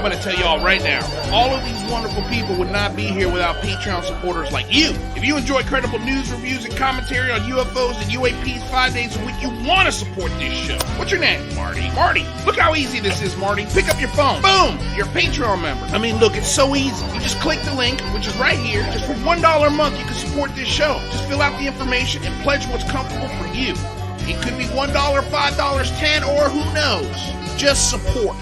I'm going to tell y'all right now, all of these wonderful people would not be here without Patreon supporters like you. If you enjoy credible news, reviews, and commentary on UFOs and UAPs 5 days a week, you want to support this show. What's your name? Marty. Marty, look how easy this is, Marty. Pick up your phone. Boom! You're a Patreon member. I mean, look, it's so easy. You just click the link, which is right here. Just for $1 a month, you can support this show. Just fill out the information and pledge what's comfortable for you. It could be $1, $5, $10, or who knows. Just support.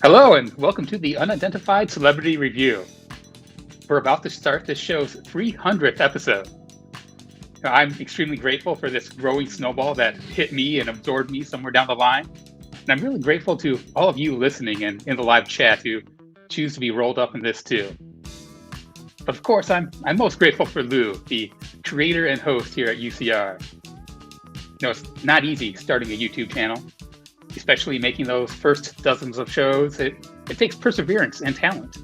Hello and welcome to the Unidentified Celebrity Review. We're about to start this show's 300th episode. Now, I'm extremely grateful for this growing snowball that hit me and absorbed me somewhere down the line. And I'm really grateful to all of you listening and in the live chat who choose to be rolled up in this too. But of course, I'm most grateful for Lou, the creator and host here at UCR. You know, it's not easy starting a YouTube channel, especially making those first dozens of shows. It takes perseverance and talent,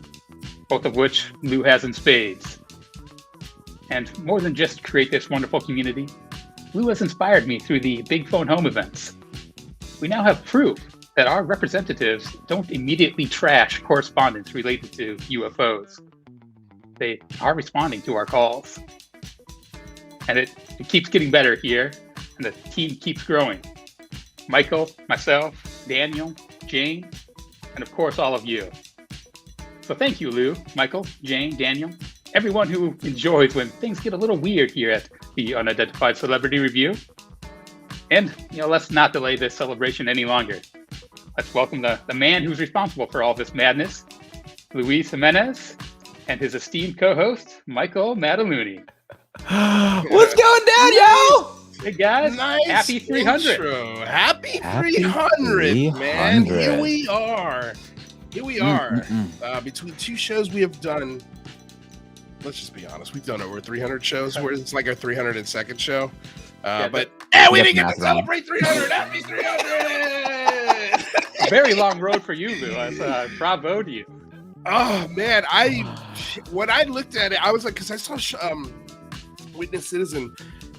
both of which Lou has in spades. And more than just create this wonderful community, Lou has inspired me through the Big Phone Home events. We now have proof that our representatives don't immediately trash correspondence related to UFOs. They are responding to our calls. And it keeps getting better here, and the team keeps growing. Michael, myself, Daniel, Jane, and of course all of you. So thank you, Lou, Michael, Jane, Daniel, everyone who enjoys when things get a little weird here at the Unidentified Celebrity Review. And, let's not delay this celebration any longer. Let's welcome the man who's responsible for all this madness, Luis Jimenez, and his esteemed co-host, Michael Mataluni. What's going down, yo? Hey guys, nice happy 300. Intro. Happy 300, man. Here we are. Between two shows we have done, let's just be honest, we've done over 300 shows. It's like our 302nd show. But we didn't get to celebrate 300. Happy 300! Very long road for you, Lou. Bravo to you. Oh, man. When I looked at it, I was like, because I saw Witness Citizen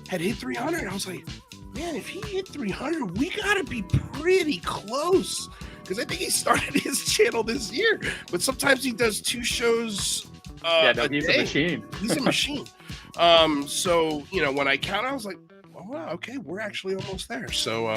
had hit 300. I was like, man, if he hit 300, we gotta be pretty close. Because I think he started his channel this year, but sometimes he does two shows a he's day. A machine. He's a machine. So when I counted, I was like, oh wow, okay, we're actually almost there. So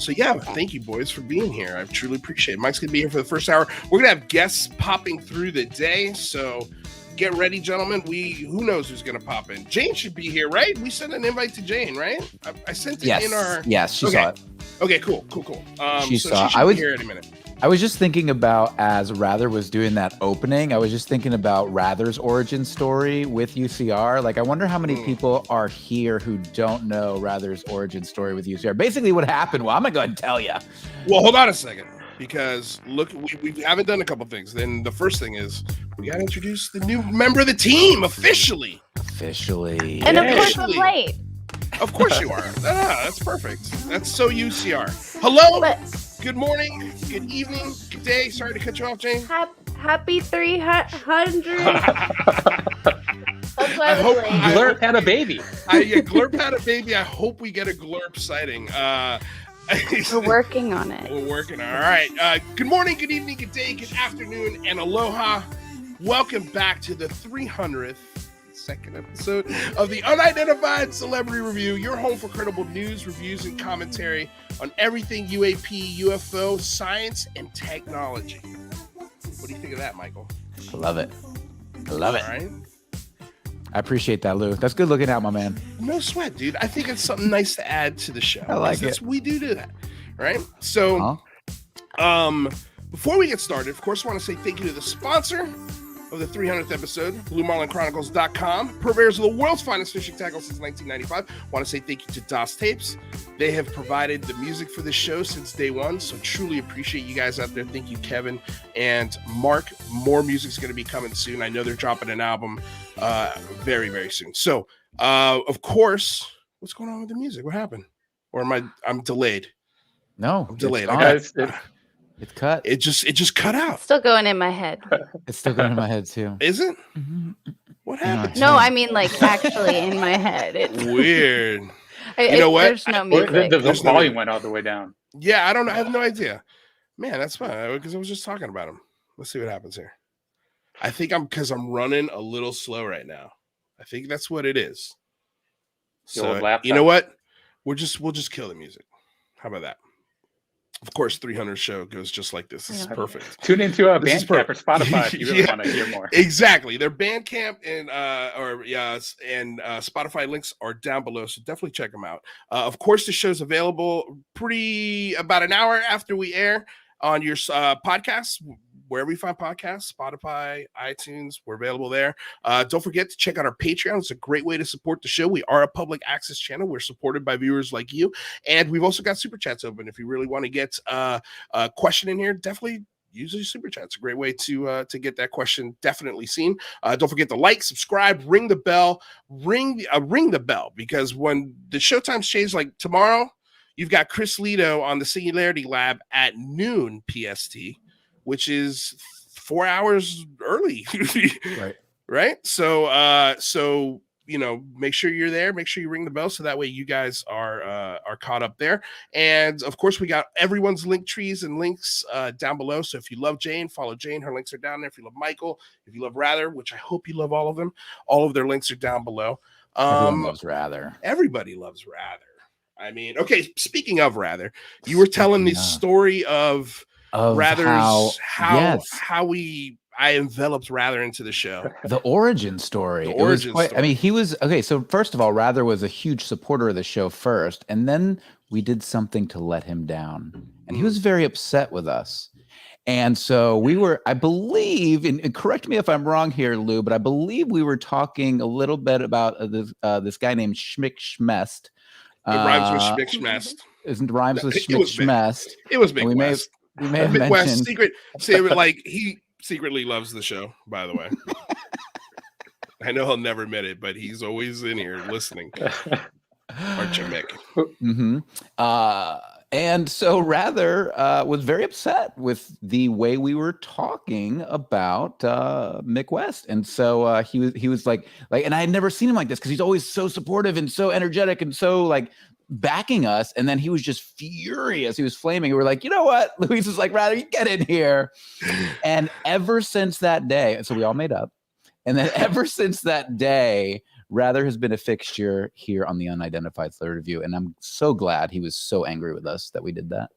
yeah, thank you boys for being here. I truly appreciate it. Mike's gonna be here for the first hour. We're gonna have guests popping through the day, so get ready, gentlemen. Who knows who's going to pop in? Jane should be here, right? We sent an invite to Jane, right? I sent it in our... Yes, she saw it. Okay, cool. She saw. She should be here any minute. I was just thinking about, as Rather was doing that opening, I was just thinking about Rather's origin story with UCR. Like, I wonder how many people are here who don't know Rather's origin story with UCR. Basically what happened, well, I'm going to go ahead and tell you. Well, hold on a second. Because look, we haven't done a couple things. Then the first thing is we got to introduce the new member of the team officially. And of course I'm late. Of course you are. That's perfect. That's so UCR. Hello. Good morning. Good evening. Good day. Sorry to cut you off, Jane. Happy 300. Glurp had a baby. Glurp had a baby. I hope we get a Glurp sighting. We're working on it. All right. Good morning, good evening, good day, good afternoon, and aloha. Welcome back to the 300th second episode of the Unidentified Celebrity Review, your home for credible news, reviews, and commentary on everything UAP, UFO, science, and technology. What do you think of that, Michael? I love it. All right. I appreciate that, Lou. That's good looking out, my man. No sweat, dude. I think it's something nice to add to the show. I like it. We do that, right? So, before we get started, of course, I want to say thank you to the sponsor of the 300th episode, BlueMarlinChronicles.com, purveyors of the world's finest fishing tackle since 1995. I want to say thank you to DOS Tapes. They have provided the music for this show since day one, so truly appreciate you guys out there. Thank you, Kevin and Mark. More music's going to be coming soon. I know they're dropping an album very, very soon. So, of course, what's going on with the music? What happened? or I'm delayed? No, I'm delayed. It's cut. It just cut out. Still going in my head. It's still going in my head too. Is it? Mm-hmm. What happened? No, I mean like actually in my head. It's weird. You know what? There's no music. The volume went all the way down. Yeah, I don't know. I have no idea. Man, that's fine because I was just talking about him. Let's see what happens here. I think because I'm running a little slow right now. I think that's what it is. So you know what? We'll just kill the music. How about that? Of course, 300 show goes just like this. This is perfect. Tune into Bandcamp or Spotify if you really want to hear more. Exactly. Their Bandcamp and Spotify links are down below, so definitely check them out. Of course, the show's available about an hour after we air on your podcasts, wherever you find podcasts, Spotify, iTunes, we're available there. Don't forget to check out our Patreon. It's a great way to support the show. We are a public access channel. We're supported by viewers like you. And we've also got super chats open. If you really want to get a question in here, definitely use your super chat. It's a great way to get that question definitely seen. Don't forget to like, subscribe, ring the bell, ring the bell, because when the show times change, like tomorrow, you've got Chris Lito on the Singularity Lab at noon PST, which is 4 hours early. Right. So, make sure you're there. Make sure you ring the bell. So that way you guys are caught up there. And of course, we got everyone's link trees and links down below. So if you love Jane, follow Jane. Her links are down there. If you love Michael, if you love Rather, which I hope you love all of them, all of their links are down below. Everyone loves Rather. Everybody loves Rather. I mean, okay. Speaking of Rather, you were telling the story of Rather's how I enveloped Rather into the show. The origin story. I mean, he was okay. So first of all, Rather was a huge supporter of the show first, and then we did something to let him down, and he was very upset with us. And so we were, I believe, and correct me if I'm wrong here, Lou, but I believe we were talking a little bit about this guy named Schmick Schmest. It rhymes with Schmick Schmest. Isn't rhymes with Schmick Schmest? It was Big West. We may have Big West mentioned secret. He secretly loves the show, by the way. I know he'll never admit it, but he's always in here listening. Aren't you, Mick? Mm-hmm. And so Rather was very upset with the way we were talking about Mick West. And so he was like, and I had never seen him like this because he's always so supportive and so energetic and so like backing us. And then he was just furious. He was flaming. We were like, you know what? Luis was like, Rather, you get in here. And ever since that day, so we all made up. And then ever since that day, Rather has been a fixture here on the Unidentified Celebrity Review, and I'm so glad he was so angry with us that we did that.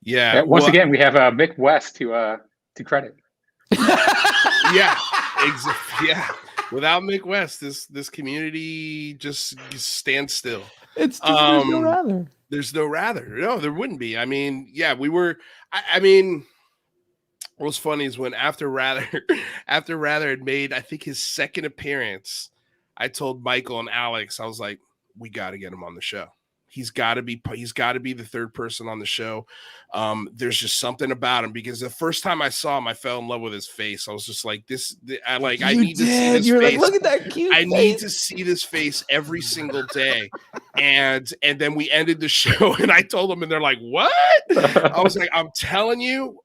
Yeah. Once again, we have Mick West to credit. Yeah. Exactly. Yeah. Without Mick West, this community just stands still. It's just, there's no Rather. There's no Rather. No, there wouldn't be. I mean, yeah, we were. I mean, what was funny is when after Rather had made, I think, his second appearance, I told Michael and Alex, I was like, we got to get him on the show. He's got to be the third person on the show. There's just something about him because the first time I saw him, I fell in love with his face. I was just like, I need to see this You're face. Like, look at that cute face. Need to see this face every single day. And then we ended the show and I told them and they're like, what? I was like, I'm telling you,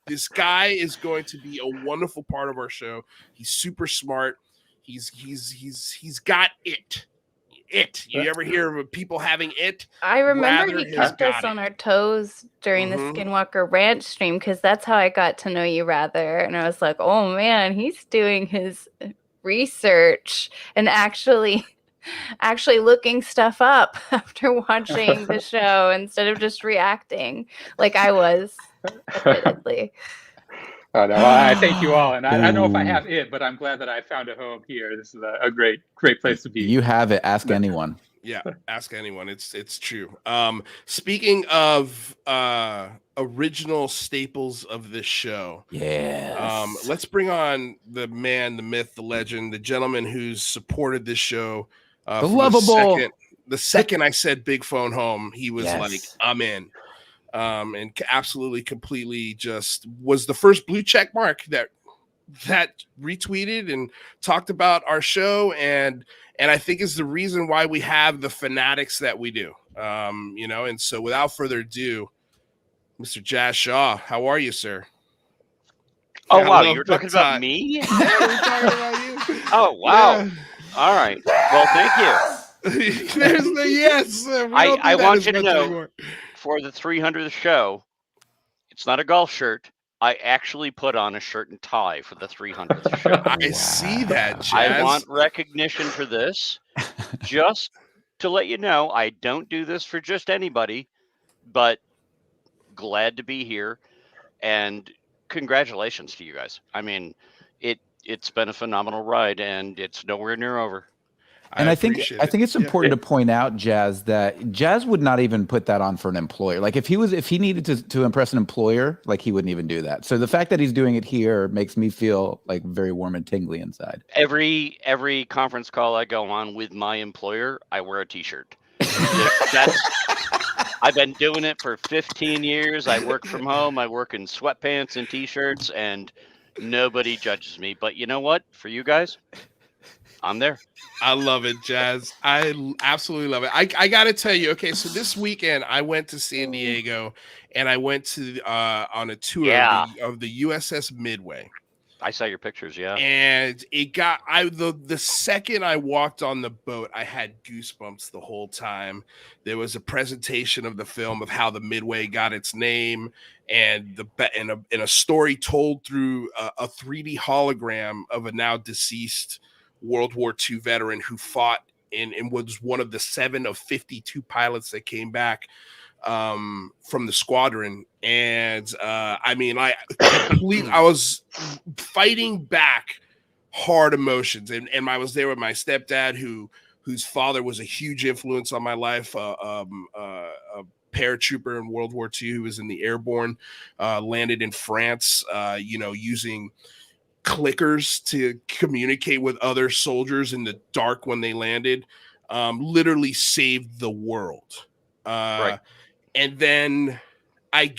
this guy is going to be a wonderful part of our show. He's super smart. He's got it. You ever hear of people having it? I remember he kept us on our toes during the Skinwalker Ranch stream because that's how I got to know you, Rather. And I was like, oh man, he's doing his research and actually looking stuff up after watching the show instead of just reacting like I was, admittedly. Oh, no, I thank you all, and I don't know if I have it, but I'm glad that I found a home here. This is a great place to be. You have it. Ask anyone. Yeah, ask anyone. It's true. Speaking of original staples of this show, let's bring on the man, the myth, the legend, the gentleman who's supported this show. The lovable. The second I said "Big Phone Home," he was like, "I'm in." And absolutely, completely just was the first blue check mark that retweeted and talked about our show. And I think is the reason why we have the fanatics that we do. And so without further ado, Mr. Jazz Shaw, how are you, sir? Oh, wow, you're talking about me? Yeah, we're talking about you. Oh, wow. Yeah. All right. Well, thank you. There's the yes. I want you to know, anymore. For the 300th show, it's not a golf shirt. I actually put on a shirt and tie for the 300th show. I see that, Jazz. I want recognition for this. Just to let you know, I don't do this for just anybody, but glad to be here. And congratulations to you guys. I mean, it's been a phenomenal ride, and it's nowhere near over. And I think it's important to point out, Jazz, that Jazz would not even put that on for an employer. Like if he needed to impress an employer, like he wouldn't even do that. So the fact that he's doing it here makes me feel like very warm and tingly inside. Every conference call I go on with my employer, I wear a t-shirt. I've been doing it for 15 years. I work from home. I work in sweatpants and t-shirts, and nobody judges me. But you know what? For you guys, I'm there. I love it, Jazz. I absolutely love it. I got to tell you, okay, so this weekend I went to San Diego, and I went to on a tour of the USS Midway. I saw your pictures, yeah. And it got the second I walked on the boat, I had goosebumps the whole time. There was a presentation of the film of how the Midway got its name, and in a story told through a 3D hologram of a now deceased World War II veteran who fought and was one of the 7 of 52 pilots that came back from the squadron. And I mean, I was fighting back hard emotions, and I was there with my stepdad whose father was a huge influence on my life, a paratrooper in World War II who was in the airborne, landed in France, using clickers to communicate with other soldiers in the dark when they landed, literally saved the world. Right. And then I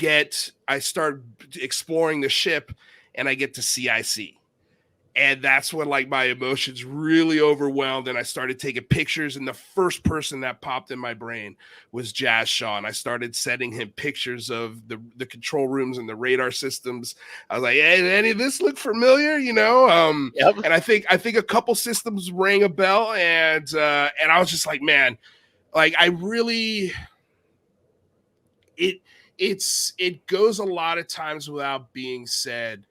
start exploring the ship, and I get to CIC. And that's when like my emotions really overwhelmed, and I started taking pictures, and the first person that popped in my brain was Jazz Shaw. And I started sending him pictures of the control rooms and the radar systems. I was like, hey, any of this look familiar? Yep. And I think a couple systems rang a bell, and I was just like, man, like I really it goes a lot of times without being said,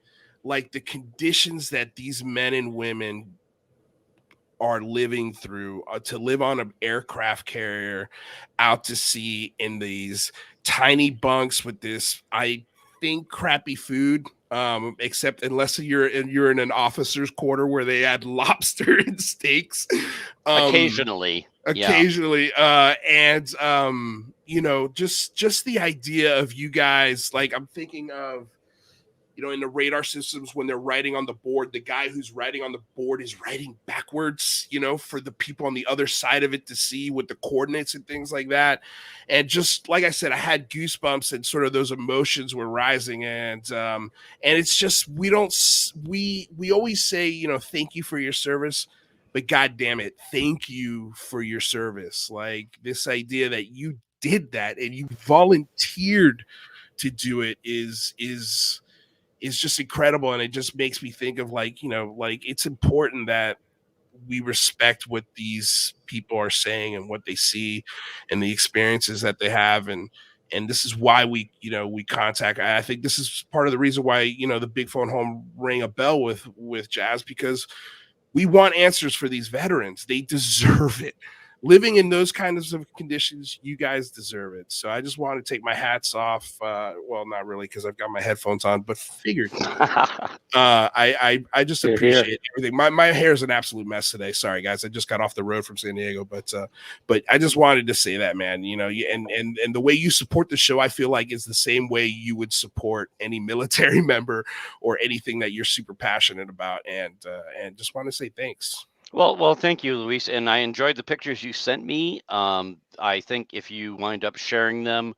like the conditions that these men and women are living through to live on an aircraft carrier out to sea in these tiny bunks with this, I think, crappy food, except unless you're in an officer's quarter where they add lobster and steaks. Occasionally. And just the idea of you guys, like I'm thinking of, in the radar systems when they're writing on the board, the guy who's writing on the board is writing backwards, for the people on the other side of it to see with the coordinates and things like that. And just like I said, I had goosebumps, and sort of those emotions were rising. And it's just, we always say, thank you for your service, but God damn it, thank you for your service. Like this idea that you did that and you volunteered to do it is just incredible. And it just makes me think of like it's important that we respect what these people are saying and what they see and the experiences that they have. And this is why we contact. I think this is part of the reason why, the Big Phone Home rang a bell with Jazz, because we want answers for these veterans. They deserve it. Living in those kinds of conditions, you guys deserve it. So I just want to take my hats off. Well, not really, because I've got my headphones on, but figuratively. I just appreciate everything. My hair is an absolute mess today. Sorry, guys. I just got off the road from San Diego, but I just wanted to say that, man. And the way you support the show, I feel like is the same way you would support any military member or anything that you're super passionate about. And just want to say thanks. Well, thank you, Luis. And I enjoyed the pictures you sent me. I think if you wind up sharing them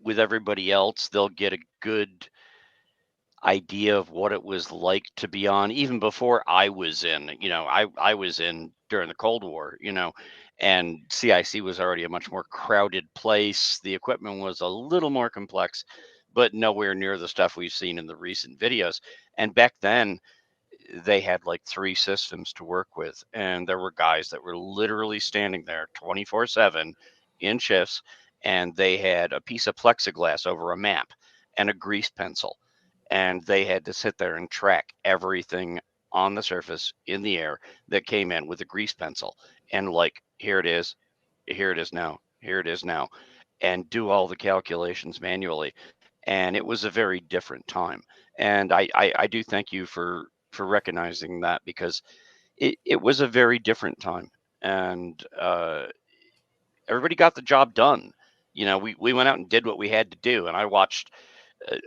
with everybody else, they'll get a good idea of what it was like to be on, even before I was in. I was in during the Cold War, and CIC was already a much more crowded place. The equipment was a little more complex, but nowhere near the stuff we've seen in the recent videos. And back then, they had like 3 systems to work with, and there were guys that were literally standing there 24/7 in shifts, and they had a piece of plexiglass over a map and a grease pencil, and they had to sit there and track everything on the surface in the air that came in with a grease pencil, and like, here it is now, here it is now, and do all the calculations manually. And it was a very different time. And I do thank you for recognizing that, because it was a very different time. And everybody got the job done. We went out and did what we had to do. And I watched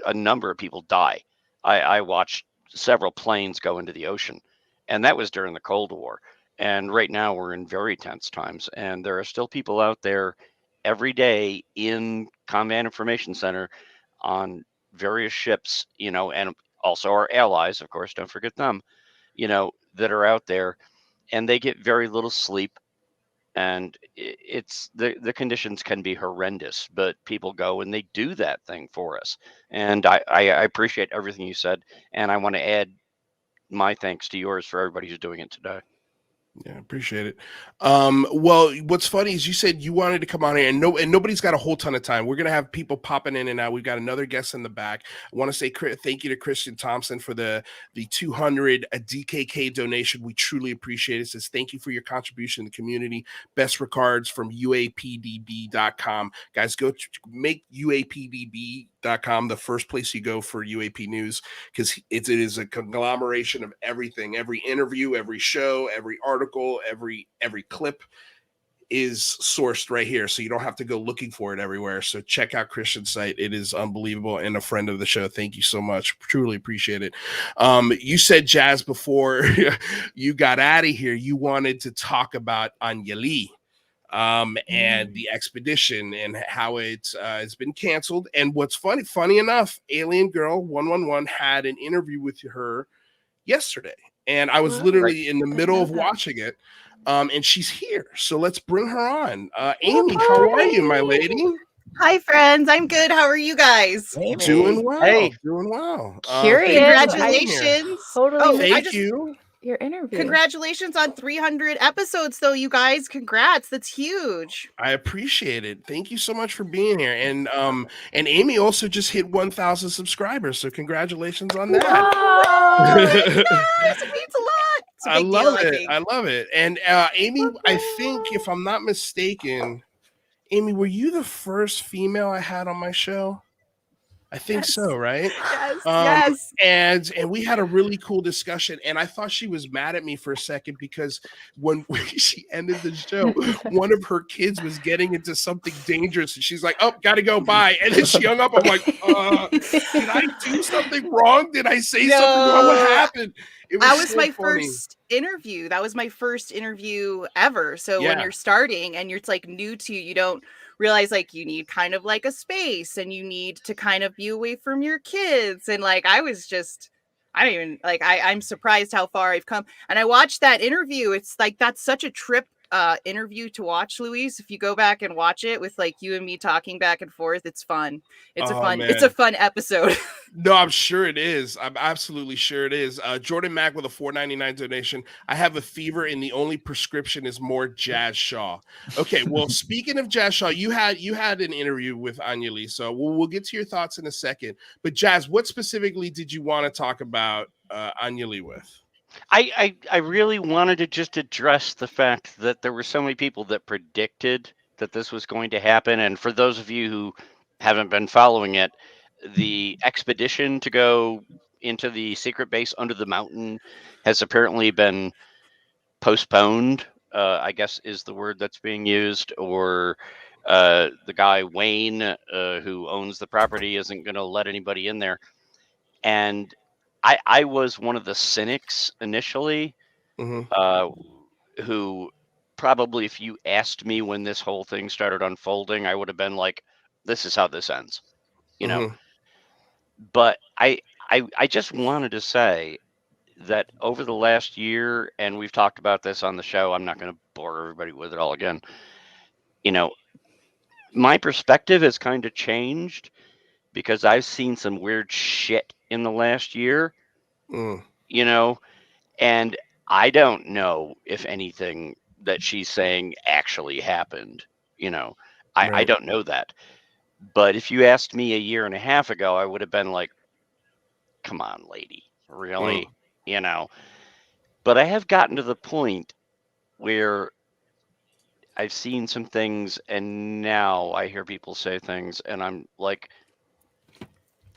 a number of people die. I watched several planes go into the ocean. And that was during the Cold War. And right now we're in very tense times. And there are still people out there every day in Combat Information Center on various ships, and also our allies, of course, don't forget them, that are out there, and they get very little sleep. And it's the conditions can be horrendous, but people go and they do that thing for us. And I appreciate everything you said. And I want to add my thanks to yours for everybody who's doing it today. Yeah, appreciate it. Well, what's funny is you said you wanted to come on here, and nobody's got a whole ton of time. We're gonna have people popping in and out. We've got another guest in the back. I want to say thank you to Christian Thompson for the 200 DKK donation. We truly appreciate it. It says thank you for your contribution to the community. Best regards from UAPDB.com. Guys, go make UAPDB.com the first place you go for UAP news, because it is a conglomeration of everything. Every interview, every show, every article, every clip is sourced right here, so you don't have to go looking for it everywhere. So check out Christian's site. It is unbelievable, and a friend of the show. Thank you so much. Truly appreciate it. You said, Jazz, before you got out of here, you wanted to talk about Anjali and the expedition and how it has been canceled. And what's funny enough, Alien Girl 111 had an interview with her yesterday, and I was literally in the middle of watching it, and she's here, so let's bring her on. Amy, how are you, my lady? Hi, friends. I'm good. How are you guys? Amy. Doing well. Hey. Doing well. Curious. Congratulations. Totally. Thank you. Your interview. Congratulations on 300 episodes, though, you guys. Congrats. That's huge. I appreciate it. Thank you so much for being here. And Amy also just hit 1,000 subscribers, so congratulations on that. Wow. Yes, it means a lot. It's a I big love deal, it. I love it. And Amy, I think, if I'm not mistaken, Amy, were you the first female I had on my show? I think so, right? Yes. And we had a really cool discussion, and I thought she was mad at me for a second, because when she ended the show, one of her kids was getting into something dangerous, and she's like, "Oh, gotta go, bye." And then she hung up. I'm like, did I do something wrong? Did I say something wrong? What happened? That was so my funny. first interview. That was my first interview ever. So when you're starting and you're like new to, you don't realize like you need kind of like a space, and you need to kind of be away from your kids. And like I don't even like I'm surprised how far I've come. And I watched that interview. It's like that's such a trip interview to watch, Luis. If you go back and watch it with like you and me talking back and forth, it's fun. It's a fun episode. No, I'm sure it is. I'm absolutely sure it is. Jordan Mack with a $4.99 donation. I have a fever, and the only prescription is more Jazz Shaw. Okay, well, speaking of Jazz Shaw, you had an interview with Anjali, so we'll get to your thoughts in a second. But Jazz, what specifically did you want to talk about Anjali with? I really wanted to just address the fact that there were so many people that predicted that this was going to happen. And for those of you who haven't been following it, the expedition to go into the secret base under the mountain has apparently been postponed, I guess is the word that's being used, or the guy Wayne, who owns the property, isn't going to let anybody in there. And I was one of the cynics initially, who probably, if you asked me when this whole thing started unfolding, I would have been like, this is how this ends, you know. But I just wanted to say that over the last year, and we've talked about this on the show, I'm not going to bore everybody with it all again. My perspective has kind of changed because I've seen some weird shit in the last year, and I don't know if anything that she's saying actually happened. I don't know that. But if you asked me a year and a half ago, I would have been like, come on, lady, really? But I have gotten to the point where I've seen some things, and now I hear people say things, and I'm like,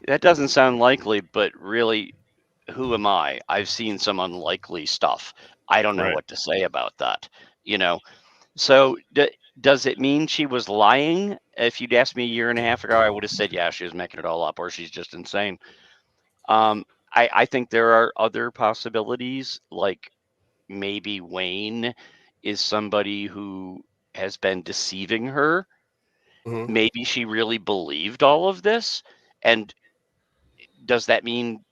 that doesn't sound likely, but really, who am I? I've seen some unlikely stuff. I don't know what to say about that, So does it mean she was lying? If you'd asked me a year and a half ago, I would have said, yeah, she was making it all up, or she's just insane. I think there are other possibilities, like maybe Wayne is somebody who has been deceiving her. Maybe she really believed all of this. And does that mean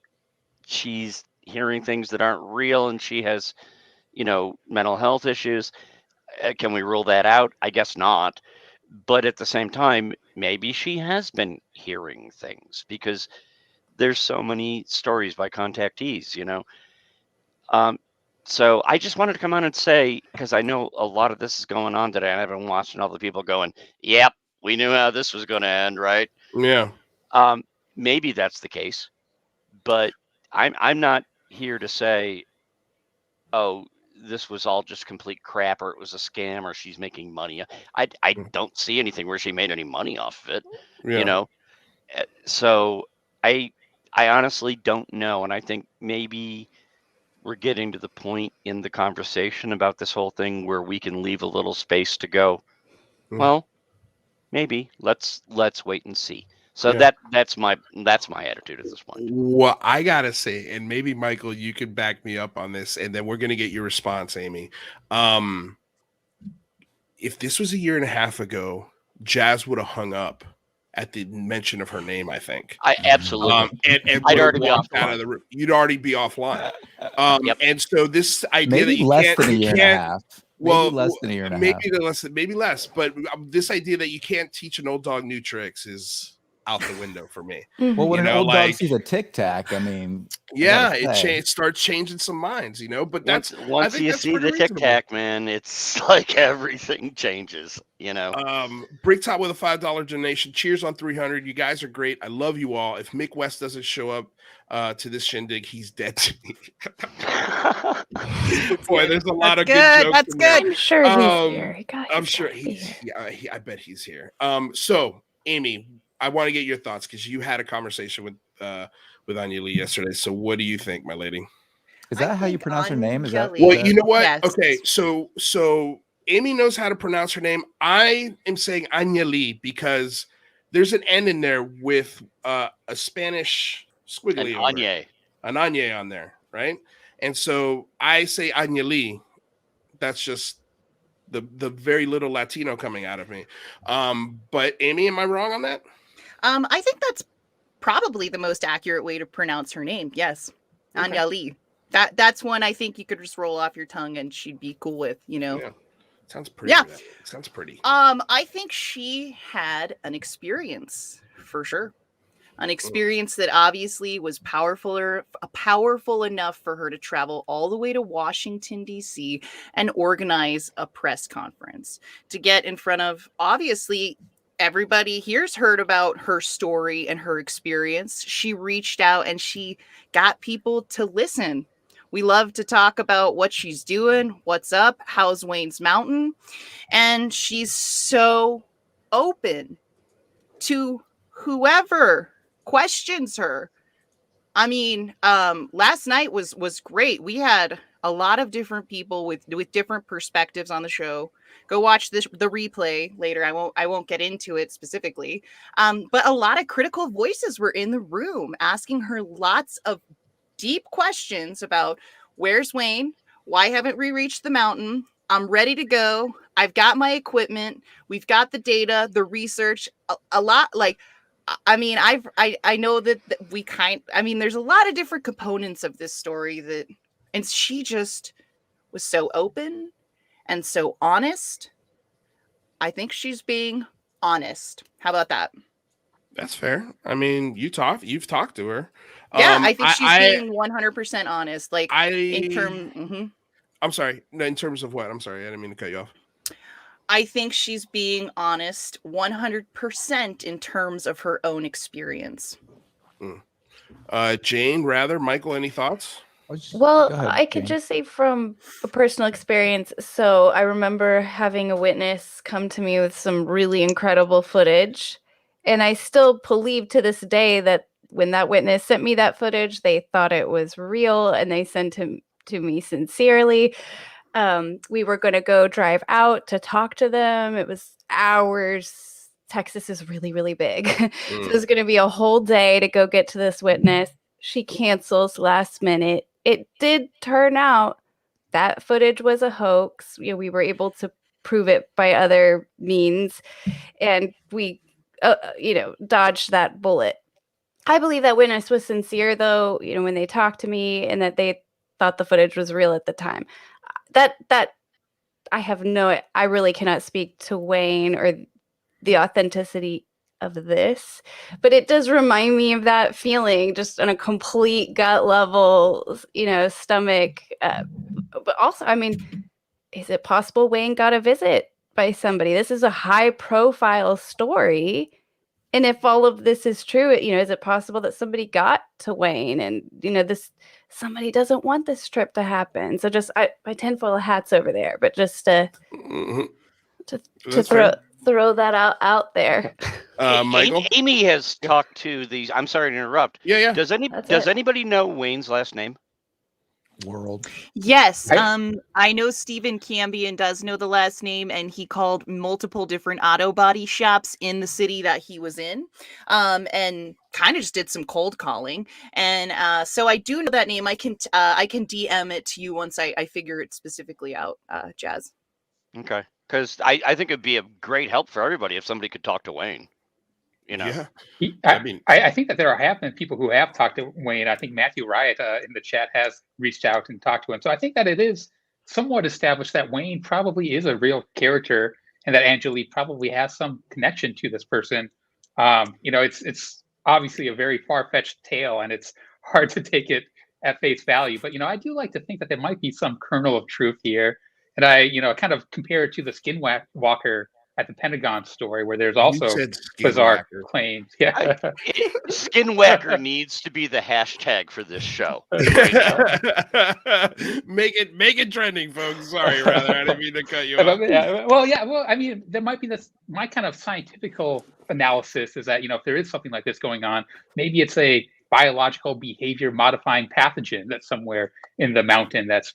she's hearing things that aren't real and she has, mental health issues? Can we rule that out? I guess not. But at the same time, maybe she has been hearing things because there's so many stories by contactees, So I just wanted to come on and say, because I know a lot of this is going on today, and I've been watching all the people going, yep, we knew how this was going to end, right? Yeah. Maybe that's the case, but I'm not here to say, oh, this was all just complete crap, or it was a scam, or she's making money. I don't see anything where she made any money off of it, So I honestly don't know, and I think maybe we're getting to the point in the conversation about this whole thing where we can leave a little space to go, well, maybe let's wait and see. So that's my attitude at this point. Well, I gotta say, and maybe Michael, you could back me up on this, and then we're gonna get your response, Amy. If this was a year and a half ago, Jazz would have hung up at the mention of her name, I think. I absolutely. And I'd already be out offline. of the room. You'd already be offline. Yep. And so this idea Maybe that you less can't, than a year and a half. Well, Maybe less than a year and a half. Maybe less. But this idea that you can't teach an old dog new tricks is out the window for me. Well, when an old dog sees a Tic Tac, I mean, it starts changing some minds, But that's once you see the Tic Tac, man, it's like everything changes, Break Top with a $5 donation. Cheers on 300. You guys are great. I love you all. If Mick West doesn't show up to this shindig, he's dead to me. Boy, there's a lot of good jokes. That's good. I'm sure he's here. I'm sure I bet he's here. So Amy, I want to get your thoughts because you had a conversation with Anya Lee yesterday. So what do you think, my lady? Is that how you pronounce her name? Is that well, you know what? Yes. Okay, so Amy knows how to pronounce her name. I am saying Anya Lee because there's an N in there with a Spanish squiggly an Anya on there, right? And so I say Anya Lee. That's just the very little Latino coming out of me. But Amy, am I wrong on that? I think that's probably the most accurate way to pronounce her name. Yes. Okay. Anya Lee. That's one I think you could just roll off your tongue and she'd be cool with, Yeah. Sounds pretty. Yeah. Sounds pretty. I think she had an experience for sure. An experience that obviously was powerful enough for her to travel all the way to Washington, D.C. and organize a press conference to get in front of, obviously, everybody here's heard about her story and her experience. She reached out and she got people to listen. We love to talk about what she's doing, what's up, how's Wayne's Mountain. And she's so open to whoever questions her. I mean, last night was great. We had a lot of different people with different perspectives on the show. Go watch the replay later. I won't get into it specifically. But a lot of critical voices were in the room asking her lots of deep questions about where's Wayne? Why haven't we reached the mountain? I'm ready to go. I've got my equipment. We've got the data, the research, a lot. Like, I mean, I know that there's a lot of different components of this story that And she just was so open and so honest. I think she's being honest. How about that? That's fair. I mean, you've talked to her. Yeah, I think she's being 100% honest. Like I'm sorry. No, in terms of what? I'm sorry. I didn't mean to cut you off. I think she's being honest 100% in terms of her own experience. Jane, rather, Michael, any thoughts? Well, I could just say from a personal experience. So I remember having a witness come to me with some really incredible footage. And I still believe to this day that when that witness sent me that footage, they thought it was real and they sent him to me sincerely. We were going to go drive out to talk to them. It was hours. Texas is really, really big. So it was going to be a whole day to go get to this witness. She cancels last minute. It did turn out that footage was a hoax. We were able to prove it by other means, and we, dodged that bullet. I believe that witness was sincere, though. When they talked to me, and that they thought the footage was real at the time. That I really cannot speak to Wayne or the authenticity of this, but it does remind me of that feeling just on a complete gut level, stomach. But also, I mean, is it possible Wayne got a visit by somebody? This is a high profile story. And if all of this is true, is it possible that somebody got to Wayne and, somebody doesn't want this trip to happen? So just my tinfoil hat's over there, but just to throw that out there. Michael? Amy has talked to these. I'm sorry to interrupt. Yeah. Does anybody know Wayne's last name? World. Yes. I know Stephen Cambion does know the last name, and he called multiple different auto body shops in the city that he was in, and kind of just did some cold calling. And so I do know that name. I can DM it to you once I figure it specifically out, Jazz. Okay. Because I think it'd be a great help for everybody if somebody could talk to Wayne. Yeah. I think that there have been people who have talked to Wayne. I think Matthew Riot in the chat has reached out and talked to him. So I think that it is somewhat established that Wayne probably is a real character and that Angelique probably has some connection to this person. It's obviously a very far-fetched tale and it's hard to take it at face value. But, I do like to think that there might be some kernel of truth here. And I, kind of compare it to the Skinwalker at the Pentagon story, where there's also bizarre claims. Yeah, Skinwalker needs to be the hashtag for this show. Make it trending, folks. Sorry, rather, I didn't mean to cut you off. Well, I mean, there might be this. My kind of scientifical analysis is that if there is something like this going on, maybe it's a biological behavior modifying pathogen that's somewhere in the mountain that's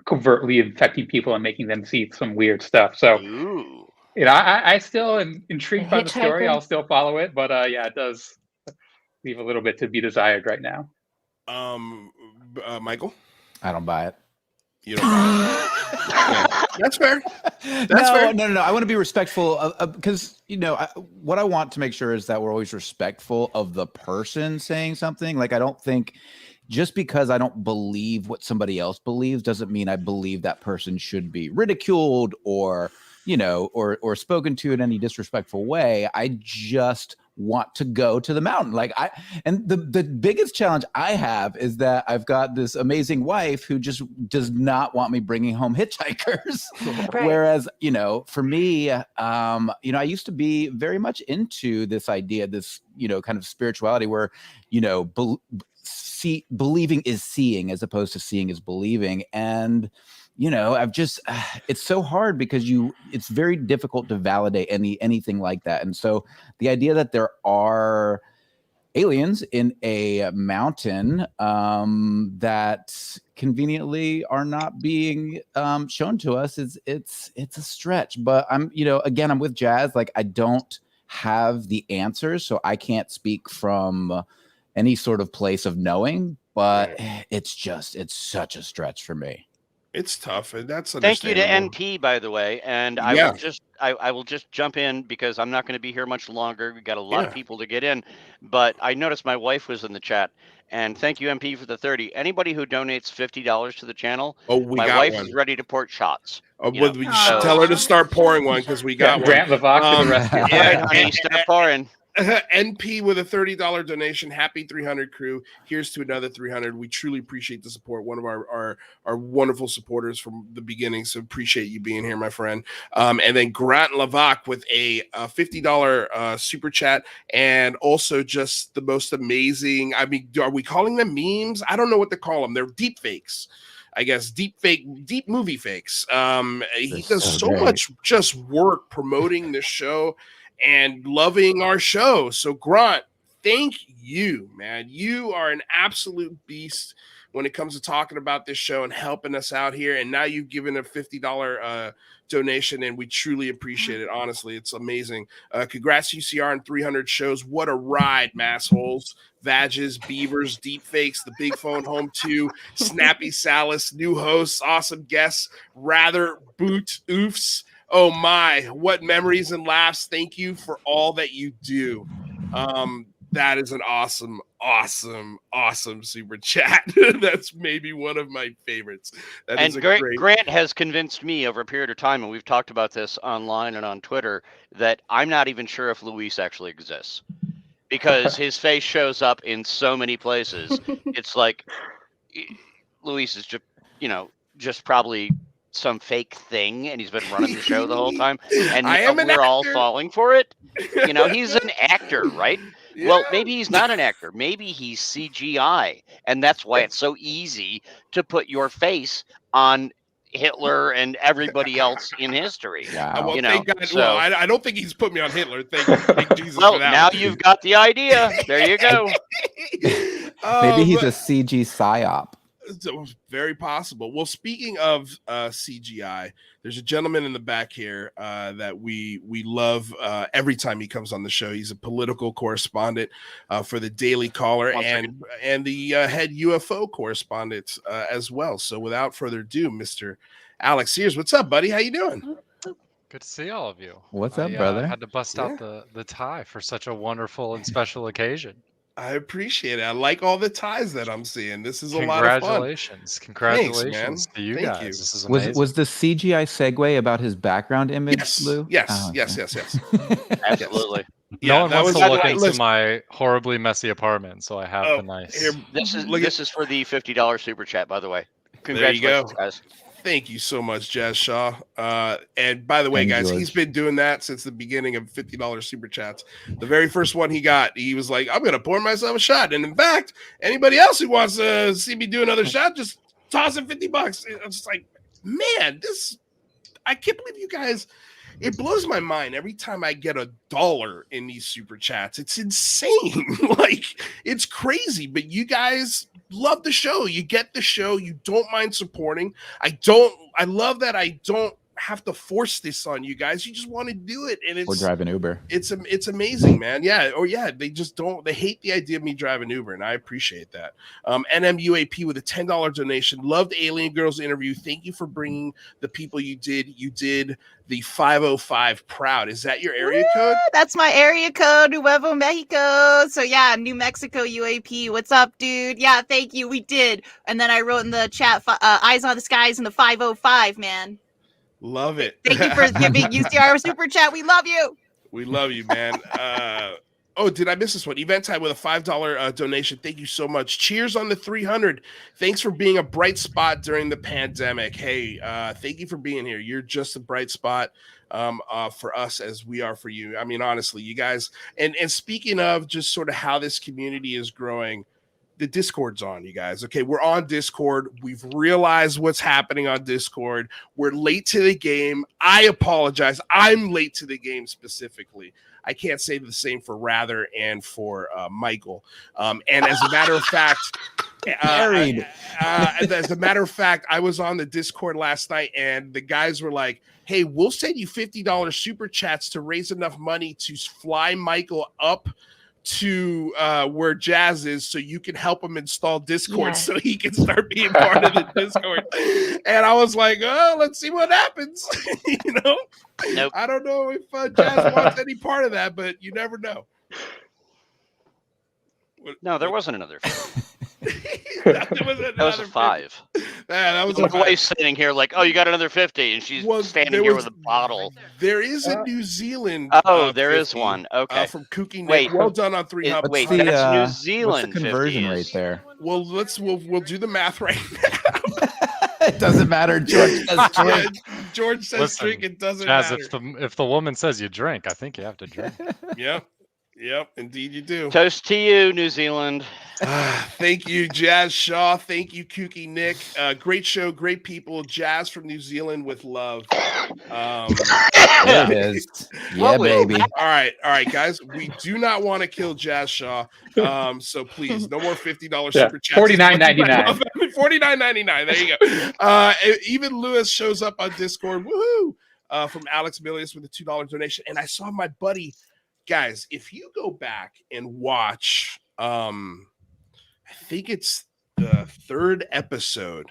covertly infecting people and making them see some weird stuff. So. Ooh. I still am intrigued by the story. I'll still follow it, but it does leave a little bit to be desired right now. Michael, I don't buy it. You don't buy it. Okay. That's fair. No. I want to be respectful because what I want to make sure is that we're always respectful of the person saying something. Like I don't think. Just because I don't believe what somebody else believes doesn't mean I believe that person should be ridiculed or spoken to in any disrespectful way. I just want to go to the mountain. And the biggest challenge I have is that I've got this amazing wife who just does not want me bringing home hitchhikers. Right. Whereas, for me, I used to be very much into this idea, this, kind of spirituality where, believing is seeing as opposed to seeing is believing. And, it's so hard because it's very difficult to validate anything like that. And so the idea that there are aliens in a mountain that conveniently are not being shown to us it's a stretch. But I'm with Jazz. Like I don't have the answers, so I can't speak from any sort of place of knowing, but it's such a stretch for me. It's tough, and that's Thank you to understandable. NP, by the way, and I will just jump in because I'm not going to be here much longer. We got a lot of people to get in, but I noticed my wife was in the chat, and thank you NP for the 30. Anybody who donates $50 to the channel, my wife is ready to pour shots. We should tell her to start pouring one because we got one. Grant Levac to the rescue. All right, honey, start pouring. NP with a $30 donation. Happy 300 crew. Here's to another 300. We truly appreciate the support. One of our wonderful supporters from the beginning. So appreciate you being here, my friend. And then Grant Levac with a $50 super chat, and also just the most amazing. I mean, are we calling them memes? I don't know what to call them. They're deep fakes. I guess deep movie fakes. He does so much just work promoting this show and loving our show. So Grant, thank you, man. You are an absolute beast when it comes to talking about this show and helping us out here. And now you've given a $50 donation, and we truly appreciate it. Honestly, it's amazing. Congrats UCR on 300 shows. What a ride, massholes, Vages, Beavers, deep fakes, the Big Phone Home 2, Snappy Salas, new hosts, awesome guests, rather boot oofs. Oh my, what memories and laughs. Thank you for all that you do. That is an awesome super chat. That's maybe one of my favorites. Grant has convinced me over a period of time, and we've talked about this online and on Twitter, that I'm not even sure if Luis actually exists, because his face shows up in so many places. It's like Luis is just probably some fake thing, and he's been running the show the whole time, and we're all falling for it. He's an actor, right? Yeah. Well, maybe he's not an actor. Maybe he's CGI, and that's why it's so easy to put your face on Hitler and everybody else in history. Wow. Thank God. So, I don't think he's put me on Hitler. Thank Jesus for that. Now you've got the idea. There you go. Maybe he's a CG psyop. So very possible. Well, speaking of CGI, there's a gentleman in the back here that we love every time he comes on the show. He's a political correspondent for the Daily Caller and the head UFO correspondent as well. So without further ado, Mr. Alex Sears, what's up, buddy? How you doing? Good to see all of you. What's up, brother? I had to bust out the tie for such a wonderful and special occasion. I appreciate it. I like all the ties that I'm seeing. This is a lot of fun. Congratulations to you guys. This is amazing. Was the CGI segue about his background image, Lou? Yes. Absolutely. No one wants to look into my horribly messy apartment, so I have the nice. This is for the $50 super chat, by the way. Congratulations, guys. Thank you so much, Jazz Shaw. And by the way, guys, he's been doing that since the beginning of $50 super chats. The very first one he got, he was like, I'm going to pour myself a shot. And in fact, anybody else who wants to see me do another shot, just toss in $50. I'm just like, man, I can't believe you guys. It blows my mind every time I get $1 in these super chats. It's insane. Like, it's crazy, but you guys love the show. You get the show. You don't mind supporting. I love that I don't have to force this on you guys. You just want to do it, and or drive an Uber. It's amazing, man. They just don't. They hate the idea of me driving Uber, and I appreciate that. NMUAP with a $10 donation. Loved Alien Girls interview. Thank you for bringing the people you did. You did the 505 proud. Is that your area code? That's my area code, Nuevo Mexico. So yeah, New Mexico UAP. What's up, dude? Yeah, thank you. We did. And then I wrote in the chat, eyes on the skies in the 505, man. Love it. Thank you for giving UCR super chat. We love you. We love you, man. Oh, did I miss this one? Event Time with a $5 donation. Thank you so much. Cheers on the 300. Thanks for being a bright spot during the pandemic. Hey, thank you for being here. You're just a bright spot for us as we are for you. I mean, honestly, you guys. And speaking of just sort of how this community is growing, the Discord's on, you guys. Okay, we're on Discord. We've realized what's happening on Discord. We're late to the game. I apologize. I'm late to the game specifically. I can't say the same for Rather and for Michael. And as a matter of fact, I was on the Discord last night, and the guys were like, "Hey, we'll send you $50 super chats to raise enough money to fly Michael up to where Jazz is so you can help him install Discord Yes. so he can start being part of the Discord. And I was like, oh, let's see what happens. You know? Nope. I don't know if Jazz wants any part of that, but you never know. No, there wasn't another. That was a 5. That was a 5. Sitting here like, oh, you got another 50, and she's standing here with a bottle. There is a New Zealand. There is one. Okay, from Kooky Nick. Wait, well done on 3 Hub. Wait, What's that's New what's Zealand. the conversion 50 rate there? Well, we'll do the math right now. It doesn't matter. George says drink. George says drink. It doesn't Jazz, matter. if the woman says you drink, I think you have to drink. Yep, indeed you do. Toast to you, New Zealand. Thank you, Jazz Shaw. Thank you, Kooky Nick. Great show, great people. Jazz from New Zealand with love. There it is. Yeah, baby. All right, guys. We do not want to kill Jazz Shaw. So please, no more $50 super chats. $49.99. $49.99. There you go. Even Lewis shows up on Discord. Woohoo! From Alex Milius with a $2 donation. And I saw my buddy. Guys, if you go back and watch, I think it's the 3rd episode.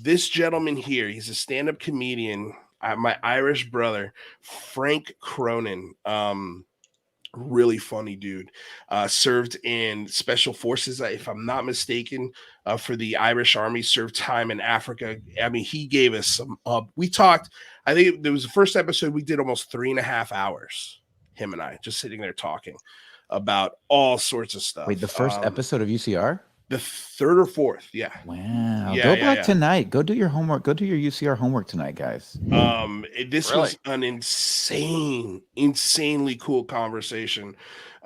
This gentleman here, he's a stand-up comedian, my Irish brother, Frank Cronin. Really funny dude. Served in special forces, if I'm not mistaken, for the Irish Army. Served time in Africa. I mean, he gave us some. We talked. I think there was the first episode we did almost 3.5 hours. Him and I just sitting there talking about all sorts of stuff. Wait, the first episode of UCR? The 3rd or 4th, yeah. Wow. Go back tonight. Go do your homework. Go do your UCR homework tonight, guys. This was an insanely cool conversation.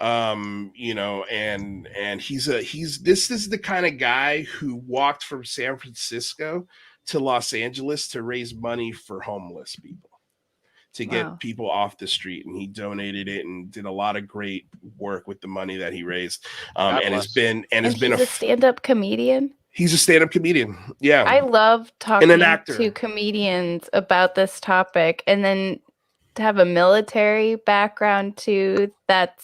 You know, and this is the kind of guy who walked from San Francisco to Los Angeles to raise money for homeless people. To get people off the street, and he donated it and did a lot of great work with the money that he raised. And has been a stand-up comedian. He's a stand-up comedian. Yeah, I love talking to comedians about this topic, and then to have a military background too. That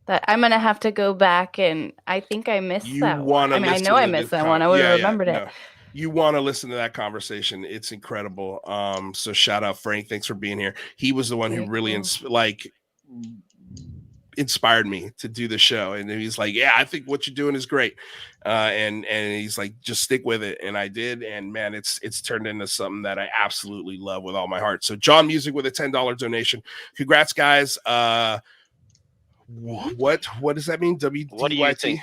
I'm gonna have to go back, and I think I missed that one. I mean, I know I missed that one. I would have remembered it. You want to listen to that conversation. It's incredible. So shout out Frank. Thanks for being here. He was the one who really inspired me to do the show. And he's like, yeah, I think what you're doing is great. And he's like, just stick with it. And I did. And man, it's turned into something that I absolutely love with all my heart. So John Music with a $10 donation. Congrats, guys. What does that mean? WDYT? What do you think?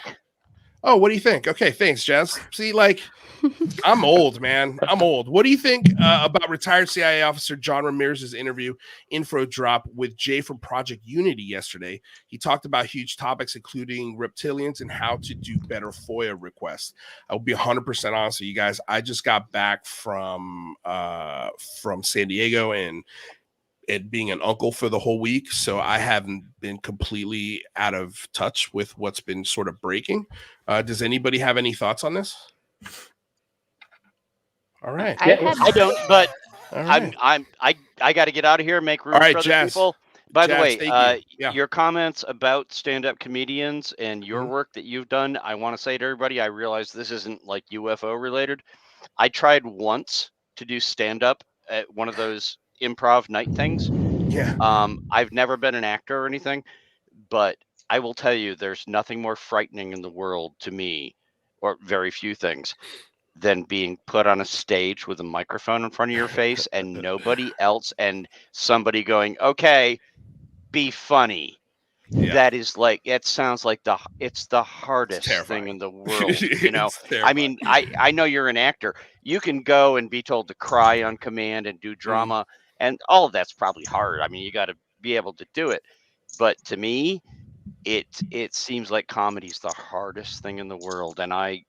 Oh, what do you think? Okay, thanks, Jazz. See, like, I'm old, man. I'm old. What do you think about retired CIA officer John Ramirez's interview info drop with Jay from Project Unity yesterday? He talked about huge topics, including reptilians and how to do better FOIA requests. I'll be 100% honest with you guys. I just got back from San Diego and being an uncle for the whole week, so I haven't been completely out of touch with what's been sort of breaking. Does anybody have any thoughts on this? All right. I don't, but right. I got to get out of here and make room for other Jazz. people. By Jazz, the way, you. Your comments about stand-up comedians and your work that you've done, I want to say to everybody, I realize this isn't like UFO related. I tried once to do stand-up at one of those improv night things. Yeah. I've never been an actor or anything, but I will tell you, there's nothing more frightening in the world to me, or very few things, than being put on a stage with a microphone in front of your face and nobody else, and somebody going, okay, be funny. Yeah. That is like, it sounds like it's the hardest thing in the world. You know, I mean, I know you're an actor. You can go and be told to cry on command and do drama, and all of that's probably hard. I mean, you got to be able to do it. But to me, it seems like comedy's the hardest thing in the world. And I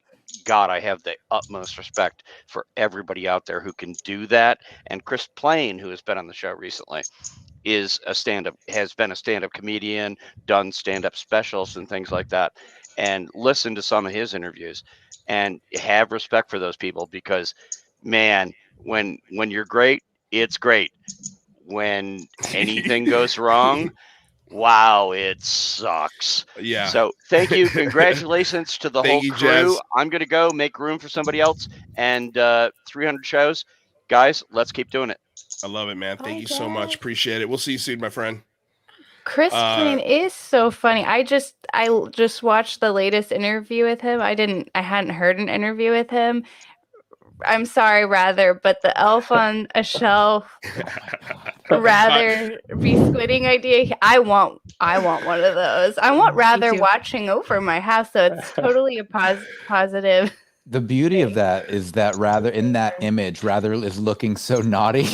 have the utmost respect for everybody out there who can do that. And Chris Plain, who has been on the show recently, has been a stand-up comedian, done stand-up specials and things like that. And listen to some of his interviews and have respect for those people, because man, when you're great, it's great. When anything goes wrong, Wow, it sucks. Yeah. So thank you. Congratulations to the whole you, crew. Jazz. I'm going to go make room for somebody else. And 300 shows. Guys, let's keep doing it. I love it, man. Thank you so much. Appreciate it. We'll see you soon, my friend. Chris Payne is so funny. I just watched the latest interview with him. I hadn't heard an interview with him. I'm sorry, rather, but the elf on a shelf rather be squitting idea. I want one of those. I want rather watching over my house, so it's totally a positive. The beauty of that is that rather in that image, rather is looking so naughty.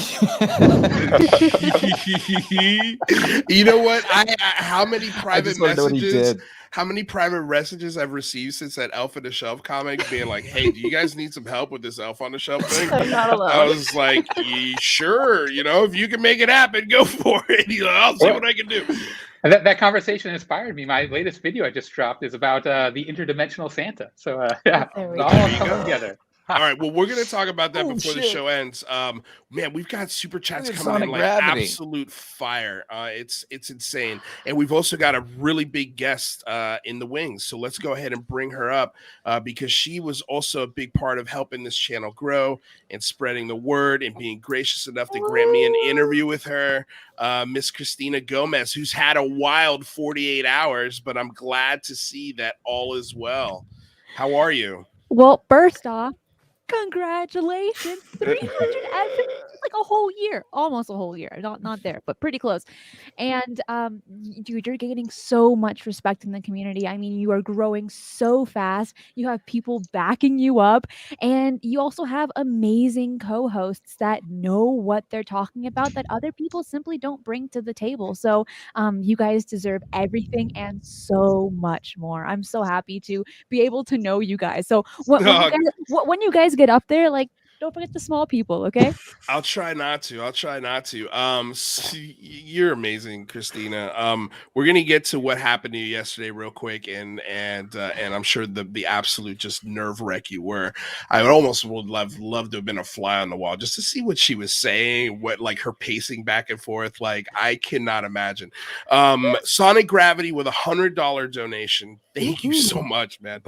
You know what? How many private messages? How many private messages I've received since that Elf on the Shelf comic, being like, "Hey, do you guys need some help with this Elf on the Shelf thing?" I'm not alone. I was like, "Sure, if you can make it happen, go for it." He's like, "I'll see what I can do." And that conversation inspired me. My latest video I just dropped is about the interdimensional Santa. So yeah, it's all coming together. All right, well, we're going to talk about that before the show ends. Man, we've got super chats coming in like absolute fire. It's insane. And we've also got a really big guest in the wings. So let's go ahead and bring her up because she was also a big part of helping this channel grow and spreading the word and being gracious enough to grant me an interview with her. Miss Christina Gomez, who's had a wild 48 hours, but I'm glad to see that all is well. How are you? Well, first off, congratulations. 300 episodes, like a whole year, almost a whole year. Not there, but pretty close. And dude, you're gaining so much respect in the community. I mean, you are growing so fast. You have people backing you up, and you also have amazing co-hosts that know what they're talking about that other people simply don't bring to the table. So you guys deserve everything and so much more. I'm so happy to be able to know you guys. So when you guys get up there, like, don't forget the small people, okay? I'll try not to. You're amazing, Christina. We're gonna get to what happened to you yesterday real quick, and I'm sure the absolute just nerve wreck you were. I almost would love to have been a fly on the wall just to see what she was saying, what like her pacing back and forth. Like I cannot imagine. Sonic Gravity with $100 donation. Thank you so much, man.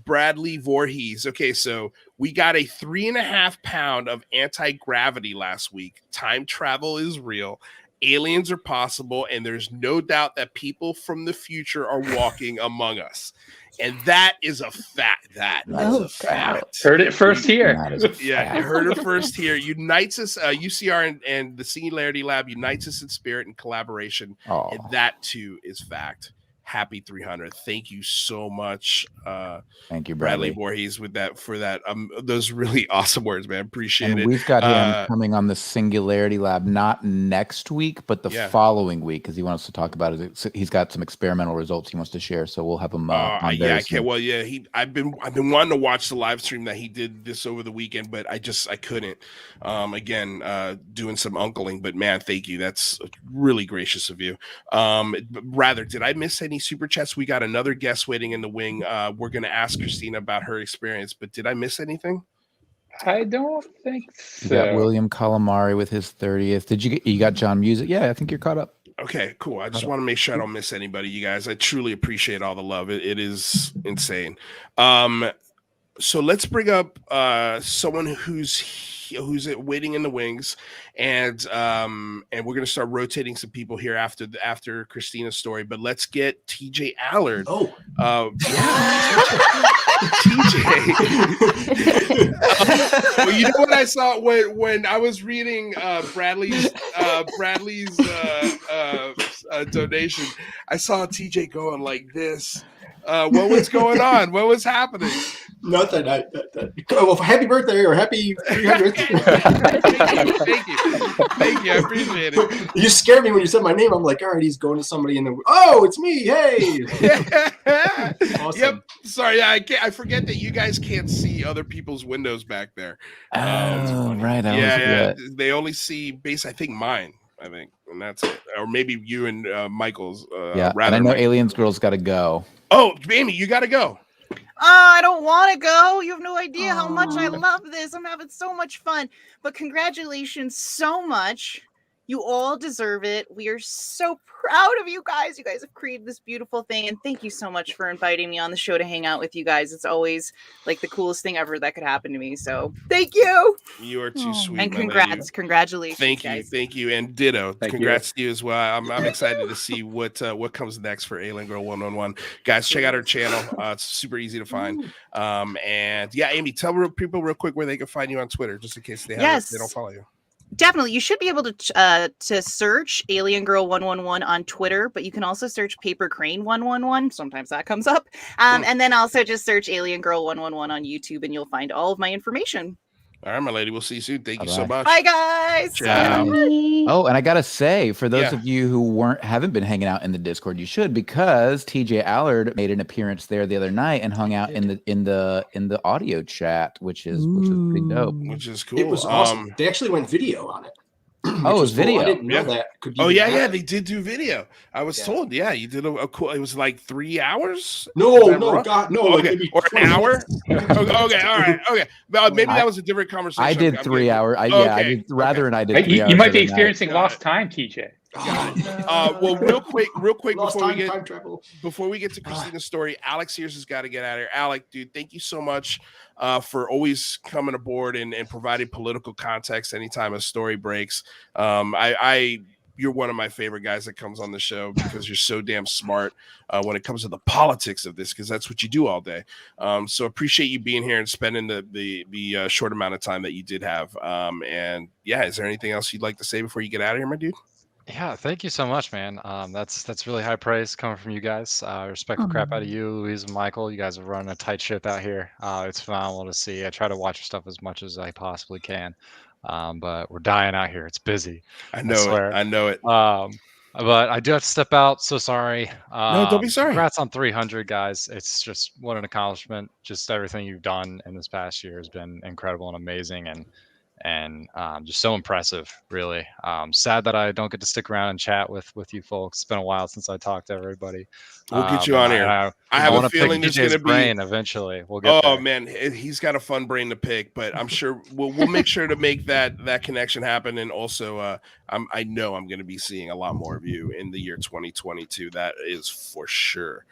Bradley Voorhees. Okay, so we got a 3.5 pound of anti-gravity last week. Time travel is real. Aliens are possible, and there's no doubt that people from the future are walking among us. And that is a fact. That is a fact. Heard it first here. Yeah, you heard it first here. Unites us, UCR and the Singularity Lab unites us in spirit and collaboration. And that too is fact. Happy 300. Thank you so much. Thank you, Bradley Voorhees, for that. Those really awesome words, man. Appreciate it. We've got him coming on the Singularity Lab, not next week, but the following week, because he wants to talk about it. He's got some experimental results he wants to share, so we'll have him on yeah, I can't. Well, yeah, I've been wanting to watch the live stream that he did this over the weekend, but I couldn't. Again, doing some uncling, but man, thank you. That's really gracious of you. Rather, did I miss any super chats? We got another guest waiting in the wing. We're going to ask Christina about her experience, but did I miss anything? I don't think so. You got William Calamari with his 30th. You got John Music? Yeah, I think you're caught up. Okay, cool. I just want to make sure I don't miss anybody, you guys. I truly appreciate all the love. It is insane. So let's bring up someone who's waiting in the wings, and we're gonna start rotating some people here after Christina's story. But let's get TJ Allard. TJ. Well, you know what I saw when I was reading Bradley's donation, I saw TJ going like this. What was going on? What was happening? Nothing. Well, happy birthday or happy 300th. Thank you. I appreciate it. You scared me when you said my name. I'm like, all right, he's going to somebody in the. Oh, it's me. Hey. Awesome. Yep. Sorry, I forget that you guys can't see other people's windows back there. Right. Yeah. They only see I think mine. And that's it. Or maybe you and Michael's. And I know Aliens Girl's got to go. Oh, Amy, you got to go. I don't want to go. You have no idea how much I love this. I'm having so much fun. But congratulations so much. You all deserve it. We are so proud of you guys. You guys have created this beautiful thing. And thank you so much for inviting me on the show to hang out with you guys. It's always like the coolest thing ever that could happen to me. So thank you. You are too sweet. And my lady. congratulations. Thank you. Guys. Thank you. And ditto. Thank Congrats to you as well. I'm excited to see what comes next for Alien Girl 111. Guys, check out her channel. It's super easy to find. And yeah, Amy, tell people real quick where they can find you on Twitter, just in case they don't follow you. Definitely. You should be able to search Alien Girl 111 on Twitter, but you can also search Paper Crane 111. Sometimes that comes up. And then also just search Alien Girl 111 on YouTube and you'll find all of my information. All right, my lady. We'll see you soon. Thank you so much. Bye, guys. Ciao. Oh, and I gotta say, for those of you who haven't been hanging out in the Discord, you should, because TJ Allard made an appearance there the other night and hung out in the audio chat, which is pretty dope. Which is cool. It was awesome. They actually went video on it. Oh, it was video. Cool. I didn't know that. They did do video. I was told. Yeah, you did a cool. It was like 3 hours. No, God, no. Okay, like or an hour. Okay, all right. Okay, well, maybe that was a different conversation. I did 3 hours. I did rather, and I did. You might be experiencing lost time, TJ. Well, real quick, time travel. before we get to Christina's story, Alex Sears has got to get out of here. Alec, dude, thank you so much for always coming aboard and providing political context anytime a story breaks. You're one of my favorite guys that comes on the show because you're so damn smart when it comes to the politics of this, because that's what you do all day. So appreciate you being here and spending the short amount of time that you did have. And yeah, is there anything else you'd like to say before you get out of here, my dude? Yeah, thank you so much, man. That's really high praise coming from you guys. I respect the crap out of you, Louise and Michael. You guys are running a tight ship out here. It's phenomenal to see. I try to watch your stuff as much as I possibly can, but we're dying out here. It's busy. I know it. But I do have to step out. So sorry. No, don't be sorry. Congrats on 300, guys. It's just what an accomplishment. Just everything you've done in this past year has been incredible and amazing, and just so impressive, really. Sad that I don't get to stick around and chat with you folks. It's been a while since I talked to everybody. We'll get you on here. I have a feeling there's going to be brain eventually. We'll get there. Man, he's got a fun brain to pick, but I'm sure we'll make sure to make that connection happen. And also, I know I'm going to be seeing a lot more of you in the year 2022. That is for sure.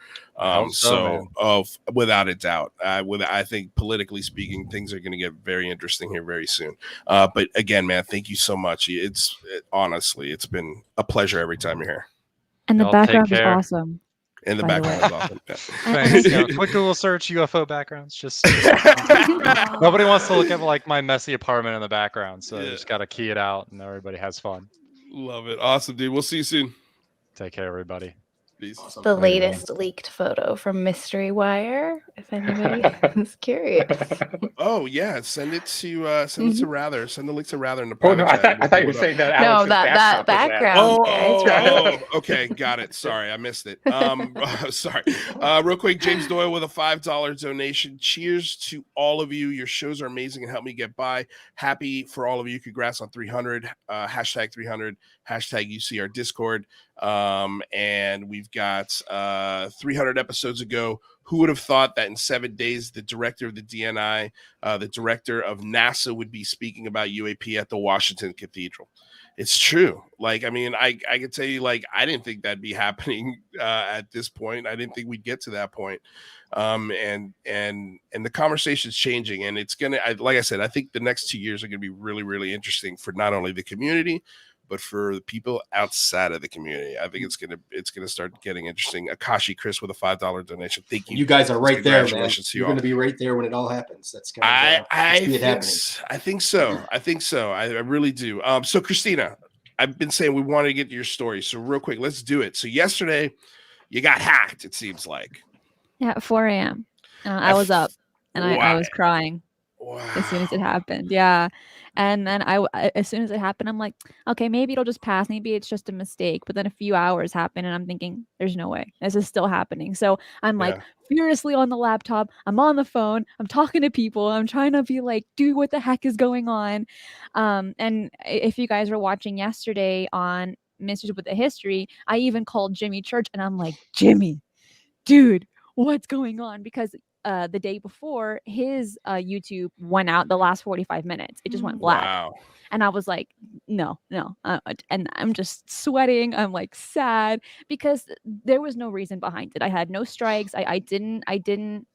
Without a doubt, I think politically speaking, things are going to get very interesting here very soon. But again, man, thank you so much. Honestly, it's been a pleasure every time you're here. And the background is awesome. In the background is awesome. Yeah. Thanks. Quick Google search UFO backgrounds. Just nobody wants to look at like my messy apartment in the background, so you just got to key it out, and everybody has fun. Love it. Awesome, dude. We'll see you soon. Take care, everybody. Peace. Awesome. The latest leaked photo from Mystery Wire, if anybody is curious. Oh yeah, send it to Rather. Send the link to Rather in the private chat. I thought you were saying that. No, that background. Okay, got it. Sorry, I missed it. Sorry. Real quick, James Doyle with a $5 donation. Cheers to all of you. Your shows are amazing and help me get by. Happy for all of you. Congrats on 300. Hashtag 300. Hashtag UCR Discord. And we've got 300 episodes ago. Who would have thought that in 7 days, the director of the DNI, the director of NASA would be speaking about UAP at the Washington Cathedral? It's true. Like, I mean, I can tell you, like, I didn't think that'd be happening at this point. I didn't think we'd get to that point. And the conversation's changing, and it's gonna, like I said, I think the next 2 years are gonna be really, really interesting for not only the community, but for the people outside of the community. I think it's gonna start getting interesting. Akashi Chris with a $5 donation. Thank you. You guys are right there, man. Congratulations to you You're all. going to be right there when it all happens. That's kind of I think so. I really do. So Christina, I've been saying we wanted to get to your story. So real quick, let's do it. So yesterday, you got hacked. It seems like. Yeah, at 4 a.m. I was up and I was crying as soon as it happened. Yeah. And then as soon as it happened, I'm like, okay, maybe it'll just pass. Maybe it's just a mistake. But then a few hours happen and I'm thinking, there's no way this is still happening. So I'm like furiously on the laptop. I'm on the phone. I'm talking to people. I'm trying to be like, dude, what the heck is going on? And if you guys were watching yesterday on Mysteries with the History, I even called Jimmy Church and I'm like, Jimmy, dude, what's going on? Because the day before, his YouTube went out the last 45 minutes. It just went black. Wow. And I was like, no. And I'm just sweating. I'm like sad because there was no reason behind it. I had no strikes. I didn't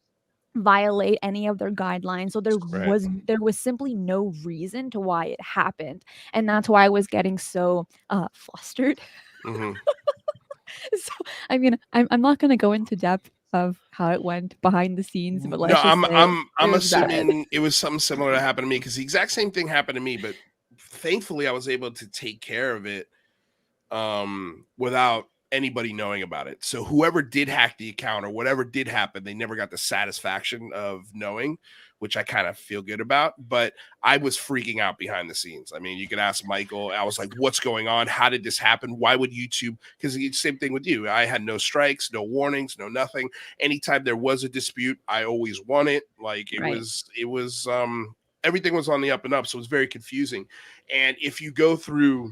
violate any of their guidelines. So there was simply no reason to why it happened. And that's why I was getting so flustered. Mm-hmm. So I mean, I'm not gonna go into depth of how it went behind the scenes, but let's just say I'm was bad. assuming it was something similar that happened to me, because the exact same thing happened to me, but thankfully I was able to take care of it without anybody knowing about it. So whoever did hack the account or whatever did happen, they never got the satisfaction of knowing, which I kind of feel good about. But I was freaking out behind the scenes. I mean, you could ask Michael. I was like, what's going on? How did this happen? Why would YouTube? Because the same thing with you. I had no strikes, no warnings, no nothing. Anytime there was a dispute, I always won it. Like it was everything was on the up and up. So it was very confusing. And if you go through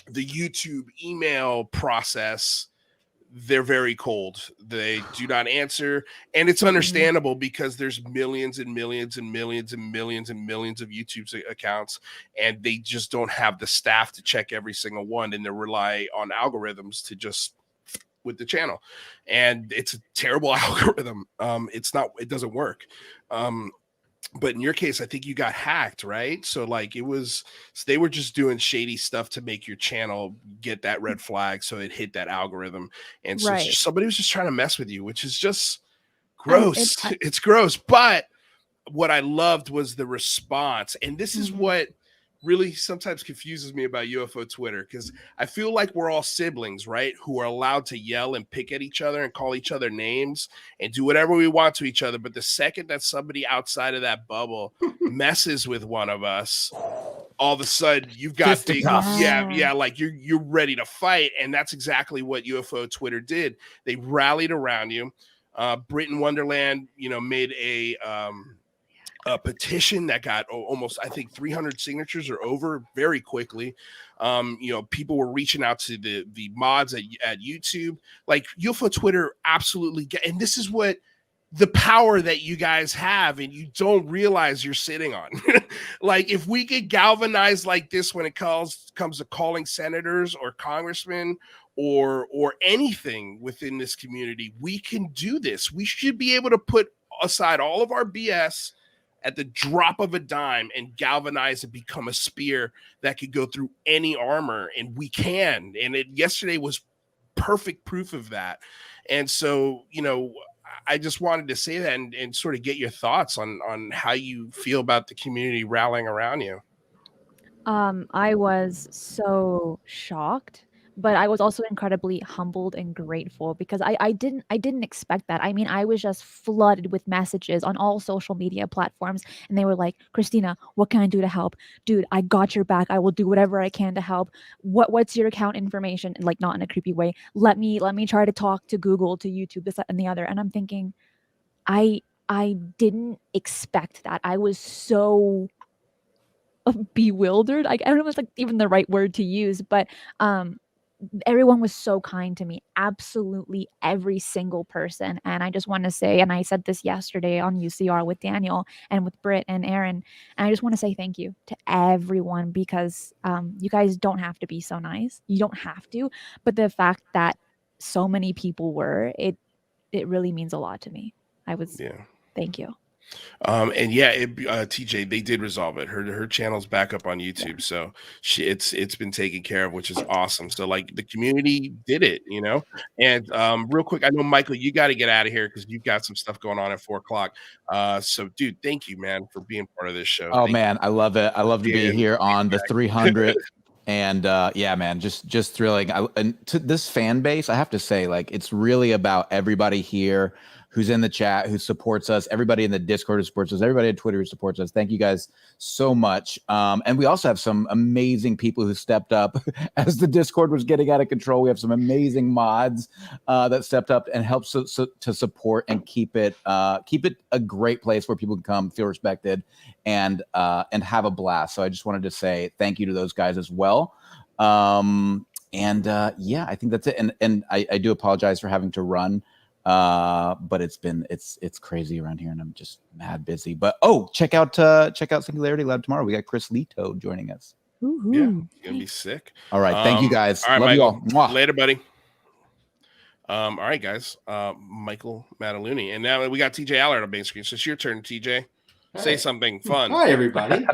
the YouTube email process, they're very cold. They do not answer, and it's understandable because there's millions and millions and millions and millions and millions of YouTube accounts, and they just don't have the staff to check every single one, and they rely on algorithms to just with the channel, and it's a terrible algorithm. It doesn't work. But in your case, I think you got hacked, right? So like they were just doing shady stuff to make your channel get that red flag, so it hit that algorithm. And so somebody was just trying to mess with you, which is just gross. It's gross. But what I loved was the response. And this is what really sometimes confuses me about UFO Twitter, because I feel like we're all siblings, right? Who are allowed to yell and pick at each other and call each other names and do whatever we want to each other. But the second that somebody outside of that bubble messes with one of us, all of a sudden you've got like you're ready to fight. And that's exactly what UFO Twitter did. They rallied around you. Britain Wonderland, made a petition that got almost, I think, 300 signatures or over very quickly. People were reaching out to the mods at YouTube. Like UFO Twitter absolutely and this is what the power that you guys have and you don't realize you're sitting on. Like if we could galvanize like this when it comes to calling senators or congressmen or anything within this community, we can do this. We should be able to put aside all of our BS at the drop of a dime and galvanize and become a spear that could go through any armor. And we can. And yesterday was perfect proof of that. And so, I just wanted to say that and sort of get your thoughts on how you feel about the community rallying around you. I was so shocked, but I was also incredibly humbled and grateful because I didn't expect that. I mean, I was just flooded with messages on all social media platforms, and they were like, "Christina, what can I do to help? Dude, I got your back. I will do whatever I can to help. What's your account information?" Like, not in a creepy way. Let me try to talk to Google, to YouTube, this, that, and the other. And I'm thinking, I didn't expect that. I was so bewildered. I don't know if it's like even the right word to use, but everyone was so kind to me, absolutely every single person. And I just want to say, and I said this yesterday on UCR with Daniel and with Britt and Aaron, and I just want to say thank you to everyone, because you guys don't have to be so nice. You don't have to, but the fact that so many people were, it really means a lot to me. Thank you. TJ, they did resolve it. Her channel's back up on YouTube, so it's been taken care of, which is awesome. So like the community did it, And real quick, I know Michael, you got to get out of here because you've got some stuff going on at 4:00. So dude, thank you, man, for being part of this show. Oh man, I love it. I love to be here on the 300th. And man, just thrilling. And to this fan base, I have to say, like, it's really about everybody here who's in the chat, who supports us, everybody in the Discord who supports us, everybody on Twitter who supports us. Thank you guys so much. And we also have some amazing people who stepped up as the Discord was getting out of control. We have some amazing mods that stepped up and helped to support and keep it a great place where people can come, feel respected, and have a blast. So I just wanted to say thank you to those guys as well. I think that's it. And I do apologize for having to run. But it's crazy around here and I'm just mad busy. But check out Singularity Lab tomorrow. We got Chris Leto joining us. Yeah, it's gonna be sick. All right, thank you guys. All right, Love Michael. you all. Mwah. Later, buddy. All right, guys. Michael Mataluni, and now we got TJ Allard on main screen. So it's your turn, TJ. Say something fun. Hi, everybody.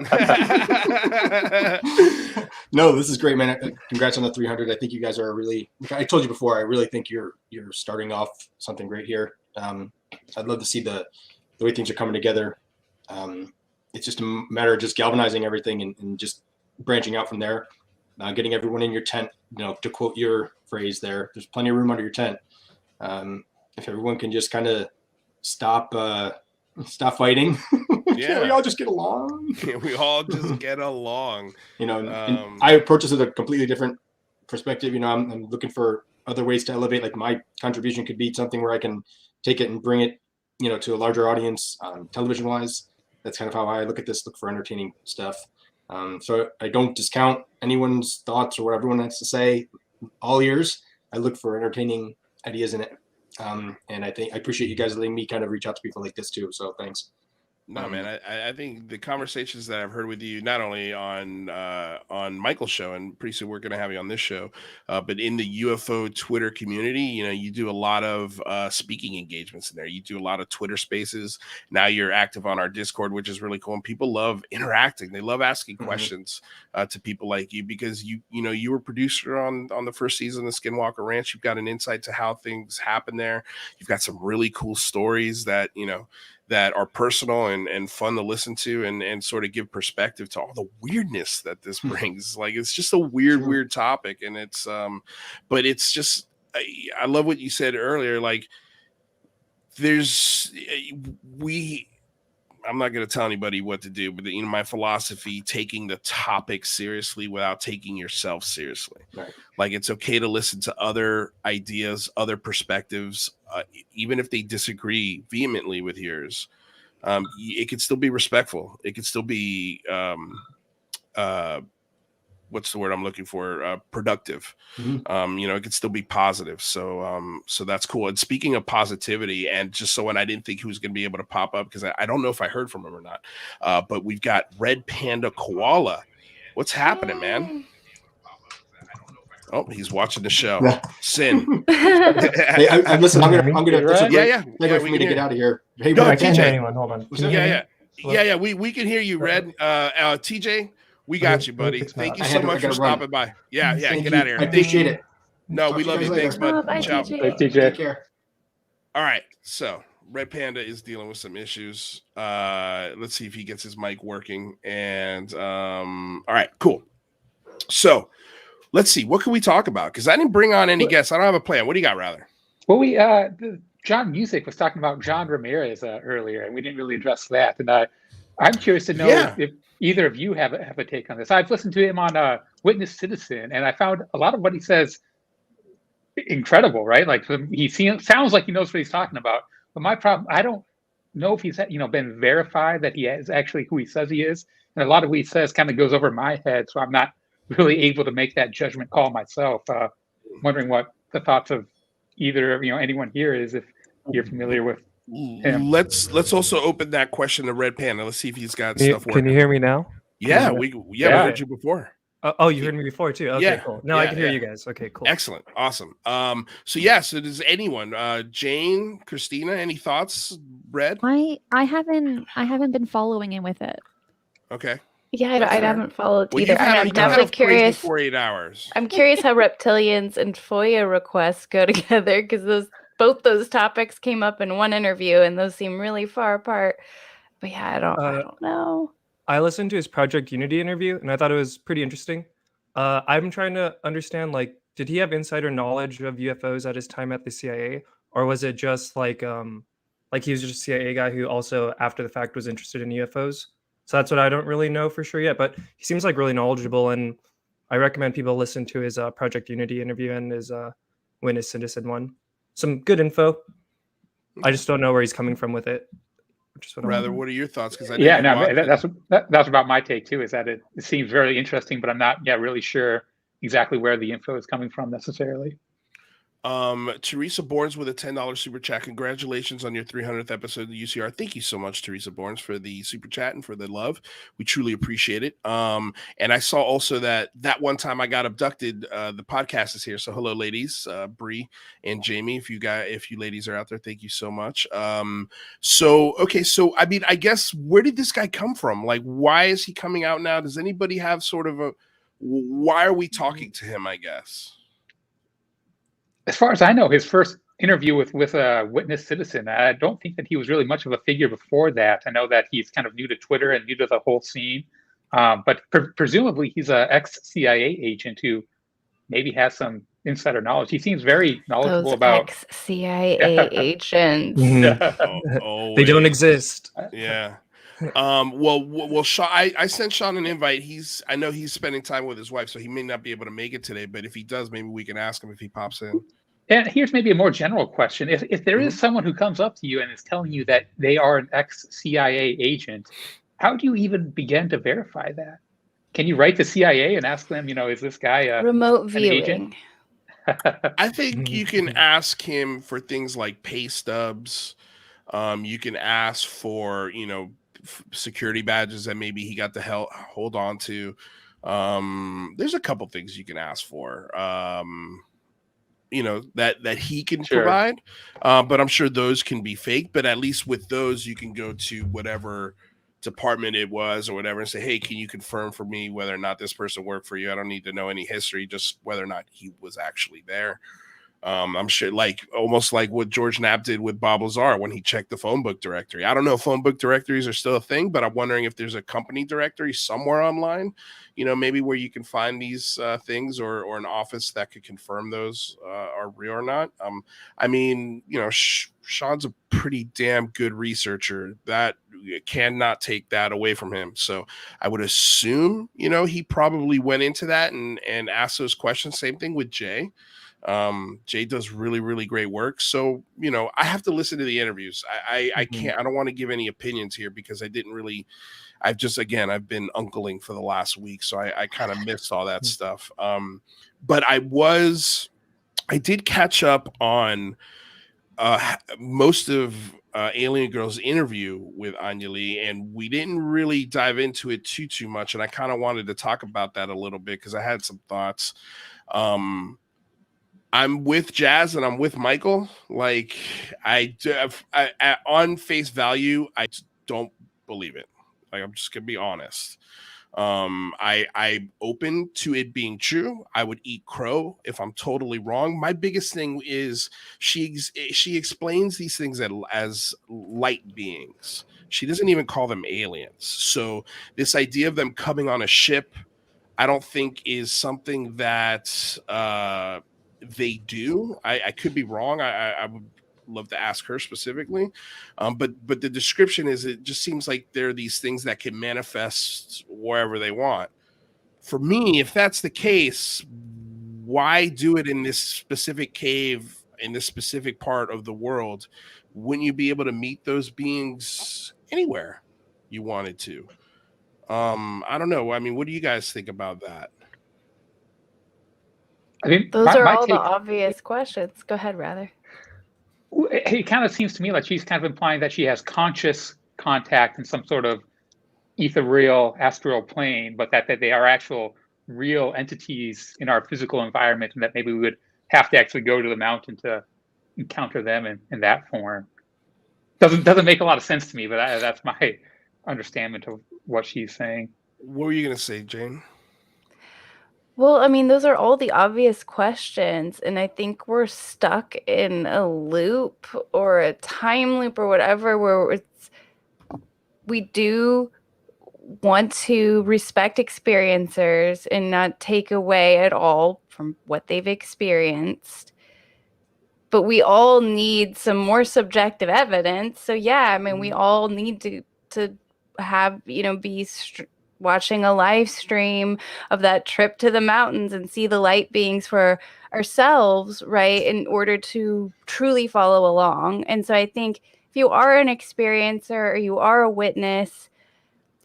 No, this is great, man. Congrats on the 300. I think you guys are really. I told you before. I really think you're starting off something great here. I'd love to see the way things are coming together. It's just a matter of just galvanizing everything and just branching out from there. Getting everyone in your tent. To quote your phrase there, there's plenty of room under your tent. If everyone can just kind of stop fighting. Yeah, we all just get along. We all just get along. And I approach this with a completely different perspective. I'm looking for other ways to elevate. Like my contribution could be something where I can take it and bring it, to a larger audience, television wise. That's kind of how I look at this. Look for entertaining stuff. So I don't discount anyone's thoughts or what everyone has to say. All ears. I look for entertaining ideas in it. And I appreciate you guys letting me kind of reach out to people like this too. So thanks. No, man, I think the conversations that I've heard with you, not only on Michael's show, and pretty soon we're going to have you on this show, but in the UFO Twitter community, you do a lot of speaking engagements in there. You do a lot of Twitter spaces. Now you're active on our Discord, which is really cool. And people love interacting. They love asking questions to people like you because you were producer on the first season of Skinwalker Ranch. You've got an insight to how things happen there. You've got some really cool stories that that are personal and fun to listen to and sort of give perspective to all the weirdness that this brings. Like, it's just a weird topic. And it's, but it's just, I love what you said earlier. Like I'm not going to tell anybody what to do, but my philosophy, taking the topic seriously without taking yourself seriously. Right. Like, it's okay to listen to other ideas, other perspectives, even if they disagree vehemently with yours. It could still be respectful. It could still be, what's the word I'm looking for? Productive. It could still be positive. So that's cool. And speaking of positivity, and just so when I didn't think he was going to be able to pop up, because I don't know if I heard from him or not, but we've got Red Panda Koala. What's happening, man? Oh, he's watching the show. Sin. Hey, listen. I'm gonna. That's a great for me to get out of here. Hey, no, I can't hear TJ. anyone. Hold on. Yeah. We can hear you, Red. TJ. We got you, buddy. Thank you so much for stopping by. Yeah, get out of here. I appreciate it. No, we love you. Thanks, bud. Bye, Ciao. TJ. Take care. All right, so Red Panda is dealing with some issues. Let's see if he gets his mic working. And all right, cool. So let's see, what can we talk about? Because I didn't bring on any guests. I don't have a plan. What do you got, rather? Well, John Music was talking about John Ramirez earlier, and we didn't really address that. And I'm curious to know if either of you have a take on this. I've listened to him on Witness Citizen, and I found a lot of what he says incredible, right? Like, sounds like he knows what he's talking about. But my problem, I don't know if he's been verified that he is actually who he says he is, and a lot of what he says kind of goes over my head, so I'm not really able to make that judgment call myself. Wondering what the thoughts of either anyone here is, if you're familiar with him. Let's also open that question to Red Panda. Let's see if he's got stuff working. Can you hear me now? Yeah, we heard you before. Oh, you heard me before too. Okay, cool. No, I can hear you guys. Okay, cool. Excellent, awesome. So does anyone, Jane, Christina, any thoughts? Red? I haven't been following in with it. Okay. Yeah, I haven't followed either. I'm definitely curious. 48 hours. I'm curious how reptilians and FOIA requests go together, because both those topics came up in one interview, and those seem really far apart. But yeah, I don't know. I listened to his Project Unity interview, and I thought it was pretty interesting. I'm trying to understand, did he have insider knowledge of UFOs at his time at the CIA, or was it just like he was just a CIA guy who also, after the fact, was interested in UFOs? So that's what I don't really know for sure yet. But he seems like really knowledgeable, and I recommend people listen to his Project Unity interview and his Witness Citizen one. Some good info. I just don't know where he's coming from with it. What are your thoughts? Because that's about my take too. Is that it seems very interesting, but I'm not really sure exactly where the info is coming from necessarily. Teresa Borns with a $10 super chat. Congratulations on your 300th episode of the UCR. Thank you so much, Teresa Borns, for the super chat and for the love. We truly appreciate it. And I saw also that one time I got abducted, the podcast is here. So hello, ladies, Bree and Jamie. If you ladies are out there, thank you so much. So I mean, I guess, where did this guy come from? Like, why is he coming out now? Does anybody have sort of why are we talking to him, I guess? As far as I know, his first interview with a witness citizen, I don't think that he was really much of a figure before that. I know that he's kind of new to Twitter and new to the whole scene, but presumably he's an ex-CIA agent who maybe has some insider knowledge. He seems very knowledgeable about ex-CIA agents. They don't exist. Yeah. Well, Sean, I sent Sean an invite. I know he's spending time with his wife, so he may not be able to make it today, but if he does, maybe we can ask him if he pops in. And here's maybe a more general question. If there is someone who comes up to you and is telling you that they are an ex-CIA agent, how do you even begin to verify that? Can you write the CIA and ask them, is this guy remote viewing? Agent? I think you can ask him for things like pay stubs. You can ask for, security badges that maybe he got to hold on to. There's a couple things you can ask for. That he can provide, but I'm sure those can be fake. But at least with those, you can go to whatever department it was or whatever and say, hey, can you confirm for me whether or not this person worked for you? I don't need to know any history, just whether or not he was actually there. I'm sure, almost like what George Knapp did with Bob Lazar when he checked the phone book directory. I don't know if phone book directories are still a thing, but I'm wondering if there's a company directory somewhere online, maybe where you can find these things or an office that could confirm those are real or not. I mean, Sean's a pretty damn good researcher. That cannot take that away from him. So I would assume, he probably went into that and asked those questions. Same thing with Jay. Jay does really, really great work. So, I have to listen to the interviews. I can't, I don't want to give any opinions here because I've been uncling for the last week. So I kind of missed all that stuff. But I did catch up on, most of, Alien Girl's interview with Anya Lee, and we didn't really dive into it too much. And I kind of wanted to talk about that a little bit because I had some thoughts. I'm with Jazz and I'm with Michael. Like, on face value, I don't believe it. Like, I'm just gonna be honest. I'm open to it being true. I would eat crow if I'm totally wrong. My biggest thing is she explains these things as light beings. She doesn't even call them aliens. So this idea of them coming on a ship, I don't think is something that they do. I could be wrong. I would love to ask her specifically. But the description is, it just seems like there are these things that can manifest wherever they want. For me, if that's the case, why do it in this specific cave, in this specific part of the world? Wouldn't you be able to meet those beings anywhere you wanted to? I don't know. I mean, what do you guys think about that? I mean, those are all the obvious questions. Go ahead, Rather. It kind of seems to me like she's kind of implying that she has conscious contact in some sort of ethereal astral plane, but that they are actual real entities in our physical environment, and that maybe we would have to actually go to the mountain to encounter them in that form. Doesn't make a lot of sense to me, but that's my understanding of what she's saying. What were you going to say, Jane? Well, I mean, those are all the obvious questions, and I think we're stuck in a loop or a time loop or whatever, where we do want to respect experiencers and not take away at all from what they've experienced. But we all need some more subjective evidence. So yeah, I mean, we all need to have, be watching a live stream of that trip to the mountains and see the light beings for ourselves, right, in order to truly follow along. And so I think if you are an experiencer or you are a witness,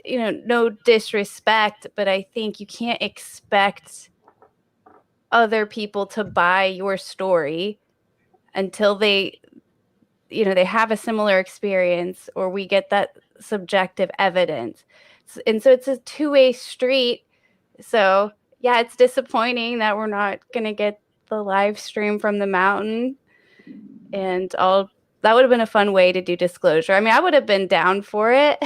no disrespect, but I think you can't expect other people to buy your story until they have a similar experience or we get that subjective evidence. And so it's a two-way street. So yeah, it's disappointing that we're not going to get the live stream from the mountain. And that would have been a fun way to do disclosure. I mean, I would have been down for it.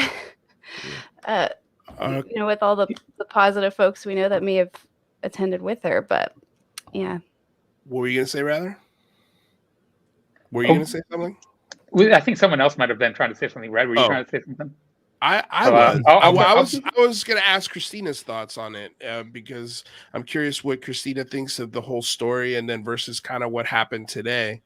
With all the positive folks we know that may have attended with her, but yeah. What were you going to say, rather? Were you going to say something? I think someone else might have been trying to say something. Red, were you trying to say something? I was going to ask Christina's thoughts on it because I'm curious what Christina thinks of the whole story, and then versus kind of what happened today.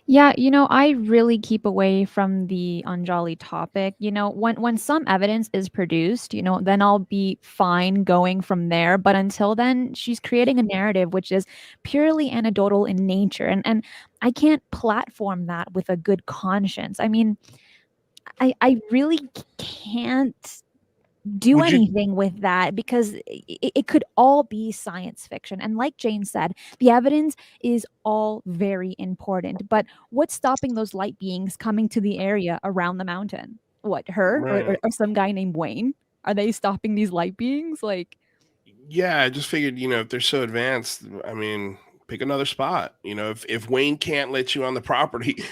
Yeah, I really keep away from the Anjali topic. When some evidence is produced, then I'll be fine going from there. But until then, she's creating a narrative which is purely anecdotal in nature. And I can't platform that with a good conscience. I mean, I really can't do anything with that because it could all be science fiction. And like Jane said, the evidence is all very important. But what's stopping those light beings coming to the area around the mountain? What, her Right. or some guy named Wayne? Are they stopping these light beings? Like, yeah, I just figured, if they're so advanced, I mean, pick another spot. If Wayne can't let you on the property,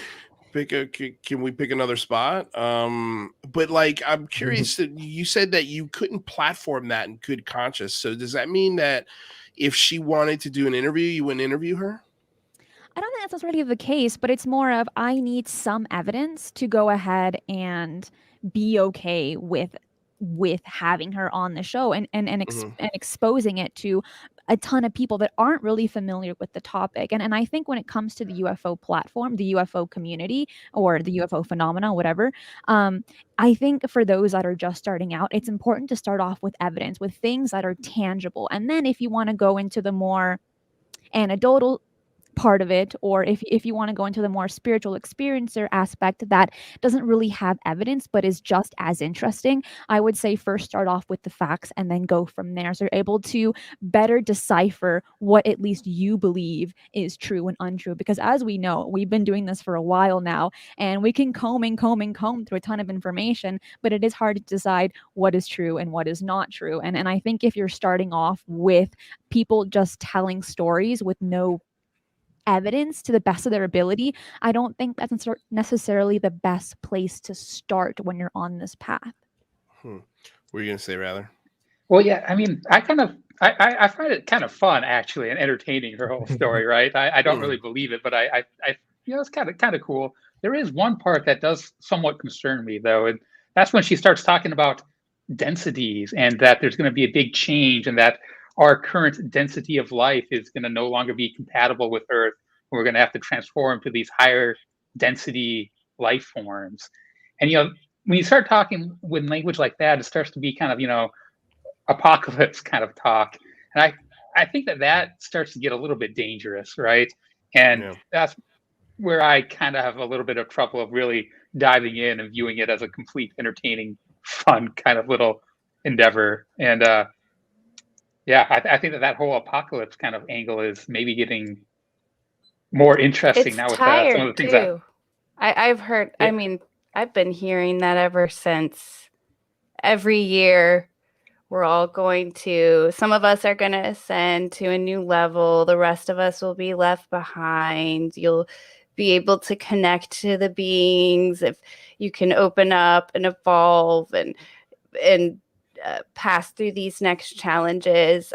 can we pick another spot? But like, I'm curious that you said that you couldn't platform that in good conscience. So does that mean that if she wanted to do an interview, you wouldn't interview her? I don't think that's necessarily the case, but it's more of I need some evidence to go ahead and be okay with having her on the show and exposing it to a ton of people that aren't really familiar with the topic. And I think when it comes to the UFO platform, the UFO community, or the UFO phenomena, whatever, I think for those that are just starting out, it's important to start off with evidence, with things that are tangible. And then if you want to go into the more anecdotal part of it, or if you want to go into the more spiritual experiencer aspect that doesn't really have evidence but is just as interesting, I would say first start off with the facts and then go from there, so you're able to better decipher what at least you believe is true and untrue. Because as we know, we've been doing this for a while now, and we can comb through a ton of information, but it is hard to decide what is true and what is not true. And I think if you're starting off with people just telling stories with no evidence to the best of their ability, I don't think that's necessarily the best place to start when you're on this path. What were you going to say, rather? Well, yeah, I mean, I find it kind of fun, actually, and entertaining, her whole story, right? I don't really believe it, but I it's kind of cool. There is one part that does somewhat concern me, though, and that's when she starts talking about densities and that there's going to be a big change and that our current density of life is going to no longer be compatible with Earth. We're going to have to transform to these higher density life forms. And, when you start talking with language like that, it starts to be kind of, apocalypse kind of talk. And I think that starts to get a little bit dangerous, right? And that's where I kind of have a little bit of trouble of really diving in and viewing it as a complete, entertaining, fun kind of little endeavor. And, I think that whole apocalypse kind of angle is maybe getting more interesting it's now with tired some of the things too. I've heard. Yeah. I mean, I've been hearing that ever since. Every year, we're all going to. Some of us are going to ascend to a new level. The rest of us will be left behind. You'll be able to connect to the beings if you can open up and evolve and pass through these next challenges.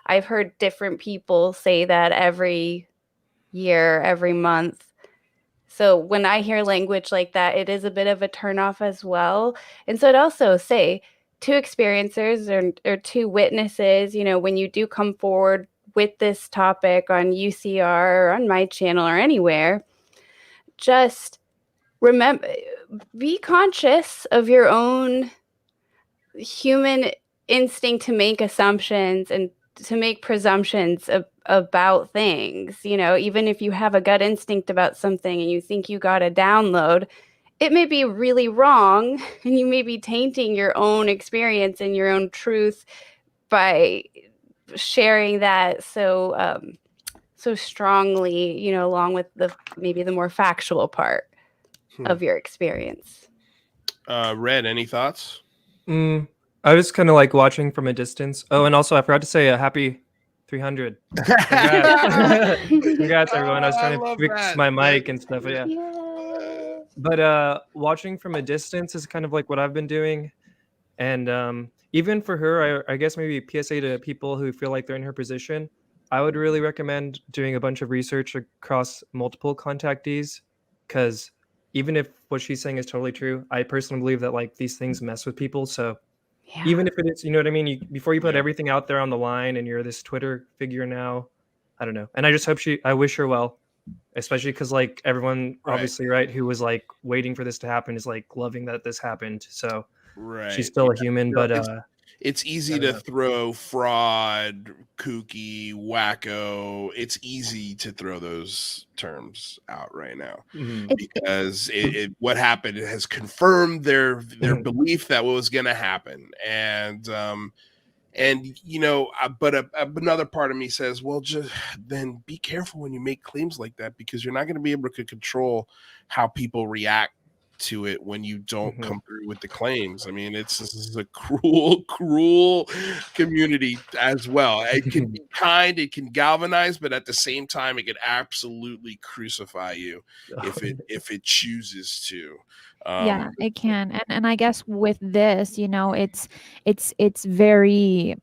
I've heard different people say that every year, every month. So when I hear language like that, it is a bit of a turnoff as well. And so I'd also say two experiencers or two witnesses, when you do come forward with this topic on UCR or on my channel or anywhere, just remember, be conscious of your own human instinct to make assumptions and to make presumptions about things. Even if you have a gut instinct about something and you think you got a download, it may be really wrong, and you may be tainting your own experience and your own truth by sharing that so so strongly, you know, along with maybe the more factual part of your experience. Red, any thoughts? I was kind of like watching from a distance. Oh, and also I forgot to say a happy 300. Congrats. Congrats, everyone. I was trying to fix my mic and stuff. Yeah. But watching from a distance is kind of like what I've been doing. And even for her, I guess maybe PSA to people who feel like they're in her position, I would really recommend doing a bunch of research across multiple contactees, because even if what she's saying is totally true, I personally believe that like these things mess with people. So even if it is, you know what I mean? Before you put everything out there on the line and you're this Twitter figure now, I don't know. And I just hope I wish her well, especially because like everyone obviously, right, who was like waiting for this to happen is like loving that this happened. So she's still a human, but it's easy to throw fraud, kooky, wacko. It's easy to throw those terms out right now because what happened has confirmed their belief that what was going to happen, and you know, but another part of me says, well, just then be careful when you make claims like that, because you're not going to be able to control how people react to it when you don't come through with the claims. I mean, this is a cruel community as well. It can be kind, it can galvanize, but at the same time, it could absolutely crucify you if it chooses to. Yeah, it can. And I guess with this, you know, it's very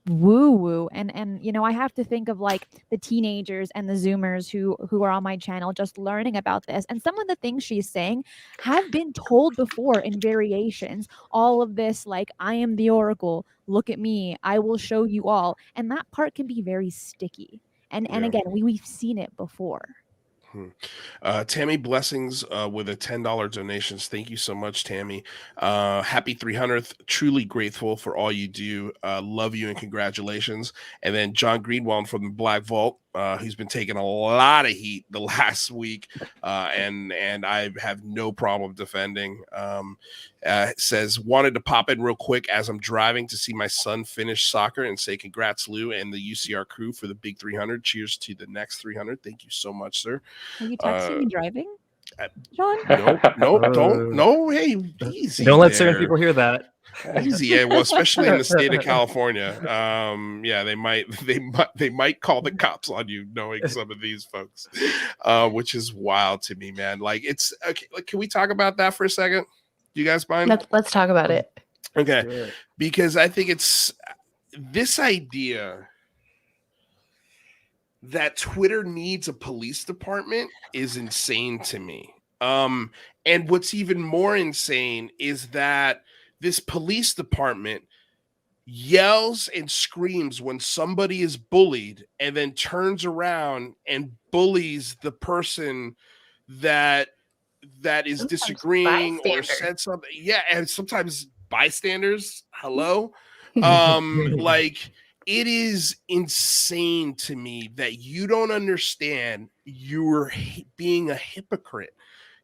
woo woo, and you know, I have to think of like the teenagers and the Zoomers who are on my channel just learning about this, and some of the things she's saying have been told before in variations. All of this, like, I am the Oracle, look at me, I will show you all, and that part can be very sticky. And again, we've seen it before. Tammy Blessings with a $10 donations. Thank you so much, Tammy. Happy 300th. Truly grateful for all you do. Love you and congratulations. And then John Greenwald from the Black Vault, who's been taking a lot of heat the last week, and I have no problem defending. Says, wanted to pop in real quick as I'm driving to see my son finish soccer and say congrats, Lou, and the UCR crew for the big 300. Cheers to the next 300. Thank you so much, sir. Are you texting and driving, John? Don't. No, hey, easy. Don't let certain people hear that. Easy, yeah. Well, especially in the state of California. Yeah, they might call the cops on you, knowing some of these folks, which is wild to me, man. Like, it's okay. Like, can we talk about that for a second? Do you guys mind? Let's talk about it. Okay, sure. Because I think it's this idea that Twitter needs a police department is insane to me. And what's even more insane is that this police department yells and screams when somebody is bullied and then turns around and bullies the person that is sometimes disagreeing or said something. Yeah, and sometimes bystanders. Hello. Like, it is insane to me that you don't understand you're being a hypocrite.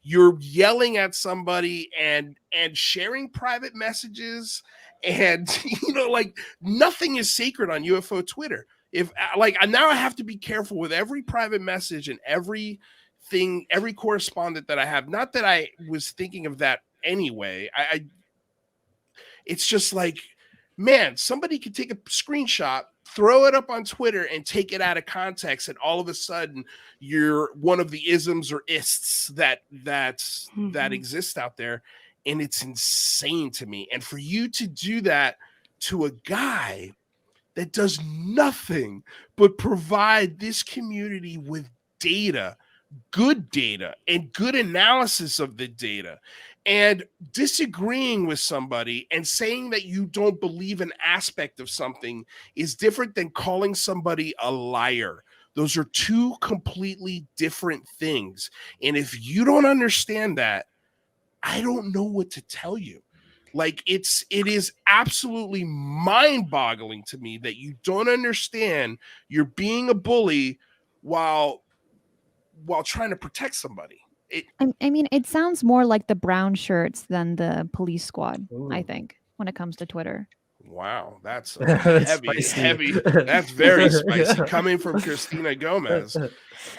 You're yelling at somebody and sharing private messages, and you know, like, nothing is sacred on UFO Twitter. If like, now I have to be careful with every private message and every correspondent that I have. Not that I was thinking of that anyway. It's just like, man, somebody could take a screenshot, throw it up on Twitter, and take it out of context, and all of a sudden you're one of the isms or ists that exist out there, and it's insane to me. And for you to do that to a guy that does nothing but provide this community with data, good data, and good analysis of the data, and disagreeing with somebody and saying that you don't believe an aspect of something is different than calling somebody a liar. Those are two completely different things. And if you don't understand that, I don't know what to tell you. Like, it is absolutely mind-boggling to me that you don't understand you're being a bully while trying to protect somebody. I mean, it sounds more like the brown shirts than the police squad. Ooh. I think, when it comes to Twitter. Wow, that's That's heavy, spicy. heavy. That's very spicy coming from Christina Gomez.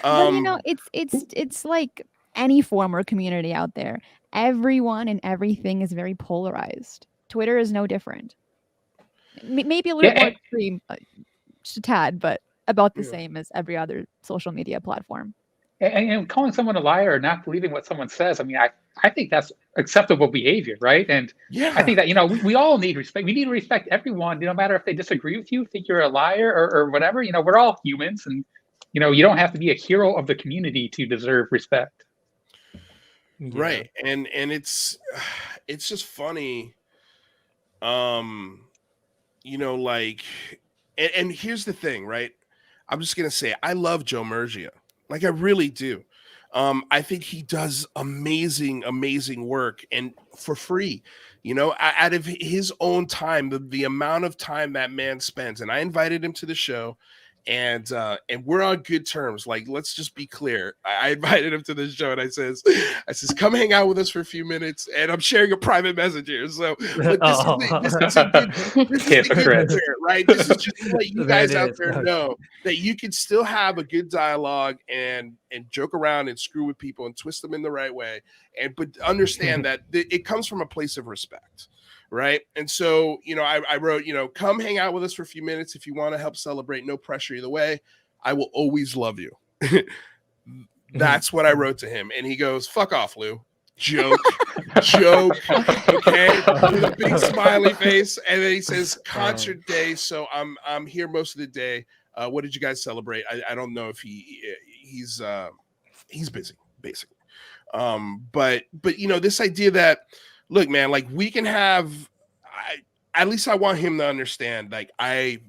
But you know, it's like any form or community out there. Everyone and everything is very polarized. Twitter is no different. Maybe a little more extreme, just a tad, but about the same as every other social media platform. And calling someone a liar or not believing what someone says, I mean, I think that's acceptable behavior, right? And I think that, you know, we all need respect. We need to respect everyone, no matter if they disagree with you, think you're a liar or whatever. You know, we're all humans, and, you know, you don't have to be a hero of the community to deserve respect. Right. And it's just funny. You know, like, and here's the thing, right? I'm just going to say, I love Joe Murgia. Like, I really do. I think he does amazing, amazing work, and for free, you know, out of his own time, the amount of time that man spends. And I invited him to the show, and we're on good terms. Like, let's just be clear. I invited him to the show, and I says, come hang out with us for a few minutes, and I'm sharing a private message here. So, but this is a good spirit, right? This is just to let you guys out there know that you can still have a good dialogue and joke around and screw with people and twist them in the right way, but understand that it comes from a place of respect. Right. And so, you know, I wrote, you know, come hang out with us for a few minutes if you want to help celebrate. No pressure either way. I will always love you. That's what I wrote to him. And he goes, fuck off, Lou. Joke. Okay. With a big smiley face. And then he says, concert day. So I'm here most of the day. What did you guys celebrate? I don't know if he's busy, basically. But you know, this idea that, look, man, like, we can have, at least I want him to understand, like, I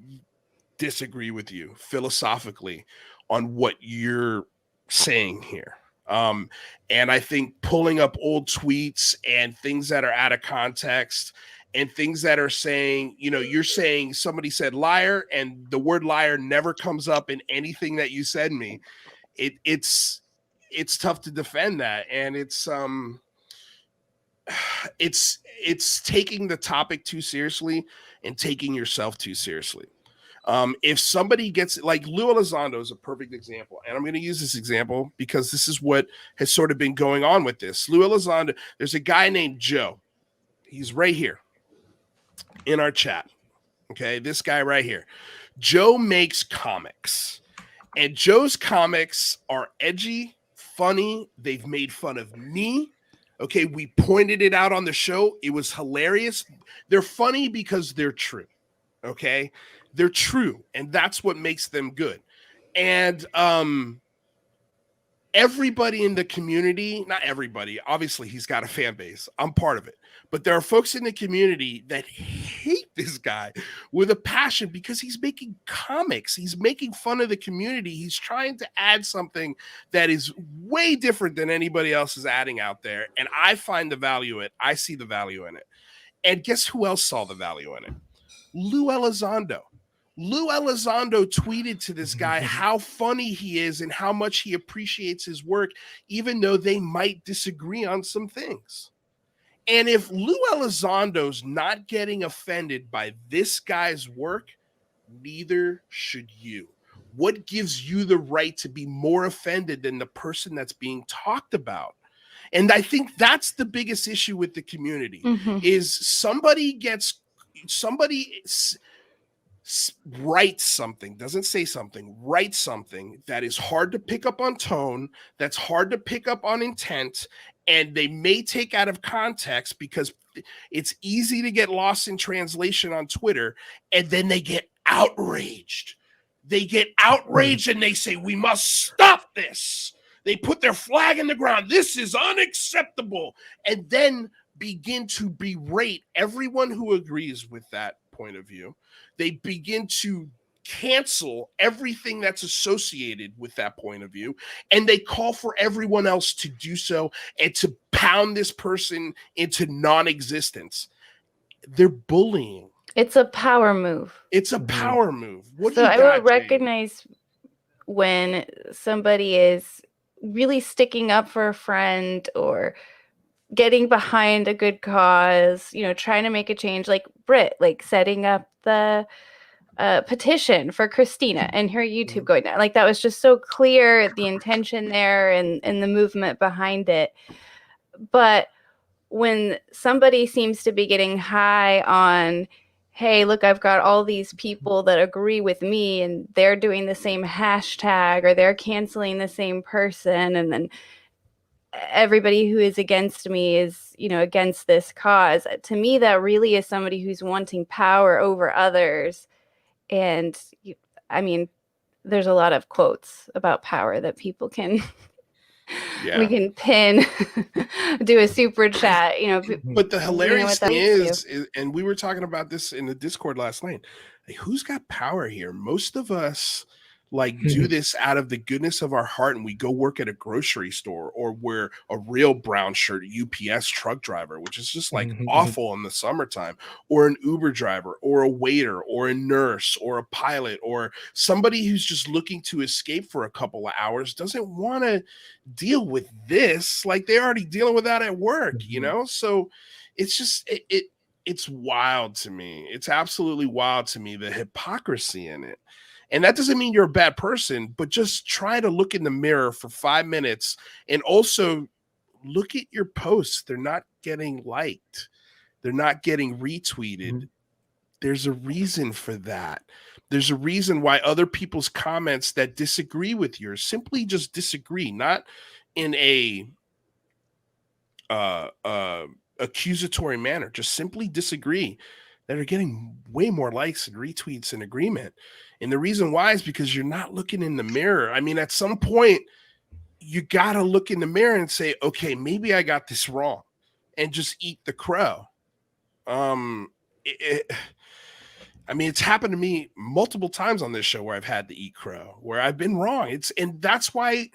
disagree with you philosophically on what you're saying here. And I think pulling up old tweets and things that are out of context and things that are saying, you know, you're saying somebody said liar and the word liar never comes up in anything that you said me. It's tough to defend that. And it's taking the topic too seriously and taking yourself too seriously. If somebody gets, like, Lou Elizondo is a perfect example, and I'm going to use this example because this is what has sort of been going on with this. Lou Elizondo, there's a guy named Joe. He's right here in our chat. Okay, this guy right here. Joe makes comics, and Joe's comics are edgy, funny. They've made fun of me. Okay, we pointed it out on the show. It was hilarious. They're funny because they're true. Okay, they're true, and that's what makes them good. And everybody in the community, not everybody, obviously he's got a fan base. I'm part of it. But there are folks in the community that hate this guy with a passion because he's making comics. He's making fun of the community. He's trying to add something that is way different than anybody else is adding out there. And I find the value in it. I see the value in it. And guess who else saw the value in it? Lou Elizondo. Lou Elizondo tweeted to this guy how funny he is and how much he appreciates his work, even though they might disagree on some things. And if Lou Elizondo's not getting offended by this guy's work, neither should you. What gives you the right to be more offended than the person that's being talked about? And I think that's the biggest issue with the community is somebody writes something, doesn't say something, writes something that is hard to pick up on tone, that's hard to pick up on intent, and they may take out of context because it's easy to get lost in translation on Twitter, and then they get outraged. They get outraged and they say, we must stop this. They put their flag in the ground. This is unacceptable. And then begin to berate everyone who agrees with that point of view. They begin to cancel everything that's associated with that point of view, and they call for everyone else to do so and to pound this person into non-existence. They're bullying. It's a power move. It's a power move. So I will recognize when somebody is really sticking up for a friend or getting behind a good cause, trying to make a change, like Britt, like setting up the petition for Christina and her YouTube going down. Like, that was just so clear, the intention there and the movement behind it. But when somebody seems to be getting high on, hey, look, I've got all these people that agree with me and they're doing the same hashtag or they're canceling the same person, and then everybody who is against me is, against this cause. To me, that really is somebody who's wanting power over others. And I mean, there's a lot of quotes about power that people can we can pin, do a super chat, But the hilarious thing is, and we were talking about this in the Discord last night, like, who's got power here? Most of us do this out of the goodness of our heart, and we go work at a grocery store or wear a real brown shirt UPS truck driver, which is just awful in the summertime, or an Uber driver or a waiter or a nurse or a pilot or somebody who's just looking to escape for a couple of hours, doesn't want to deal with this. Like, they're already dealing with that at work, so it's just it's wild to me. It's absolutely wild to me, the hypocrisy in it. And that doesn't mean you're a bad person, but just try to look in the mirror for 5 minutes and also look at your posts. They're not getting liked. They're not getting retweeted. There's a reason for that. There's a reason why other people's comments that disagree with yours, simply just disagree, not in a accusatory manner, just simply disagree, that are getting way more likes and retweets and agreement. And the reason why is because you're not looking in the mirror. I mean, at some point, you got to look in the mirror and say, okay, maybe I got this wrong, and just eat the crow. I mean, it's happened to me multiple times on this show where I've had to eat crow, where I've been wrong. And that's why,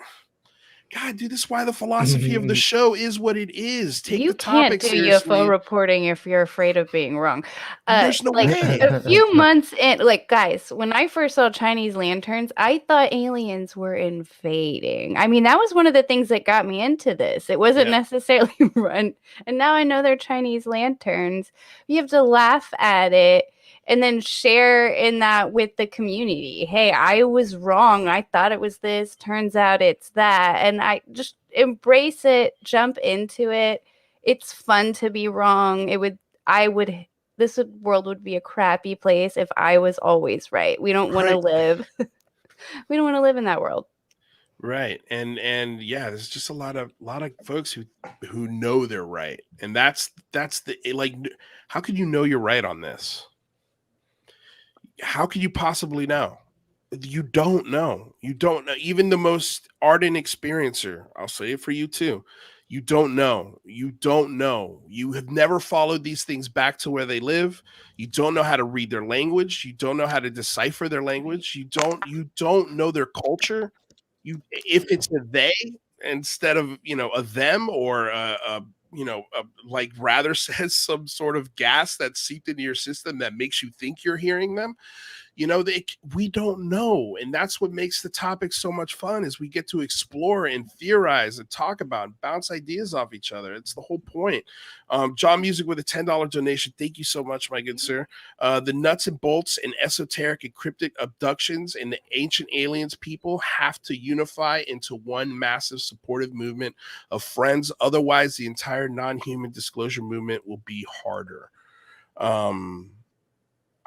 God, dude, this is why the philosophy of the show is what it is. Take the topic seriously. You can't do UFO reporting if you're afraid of being wrong. There's no way. A few months in, guys, when I first saw Chinese lanterns, I thought aliens were invading. I mean, that was one of the things that got me into this. It wasn't necessarily run. And now I know they're Chinese lanterns. You have to laugh at it and then share in that with the community. Hey, I was wrong. I thought it was this. Turns out it's that. And I just embrace it, jump into it. It's fun to be wrong. This world would be a crappy place if I was always right. We don't want to live. We don't want to live in that world. Right. And yeah, there's just a lot of folks who know they're right. And that's how could you know you're right on this? How could you possibly know? You don't know. You don't know. Even the most ardent experiencer, I'll say it for you too. You don't know. You don't know. You have never followed these things back to where they live. You don't know how to read their language. You don't know how to decipher their language. You don't know their culture. If it's a they instead of a them, or like rather says some sort of gas that's seeped into your system that makes you think you're hearing them. We don't know. And that's what makes the topic so much fun, is we get to explore and theorize and talk about and bounce ideas off each other. It's the whole point. John Music with a $10 donation. Thank you so much, my good sir. The nuts and bolts and esoteric and cryptic abductions and the ancient aliens people have to unify into one massive supportive movement of friends. Otherwise, the entire non-human disclosure movement will be harder. I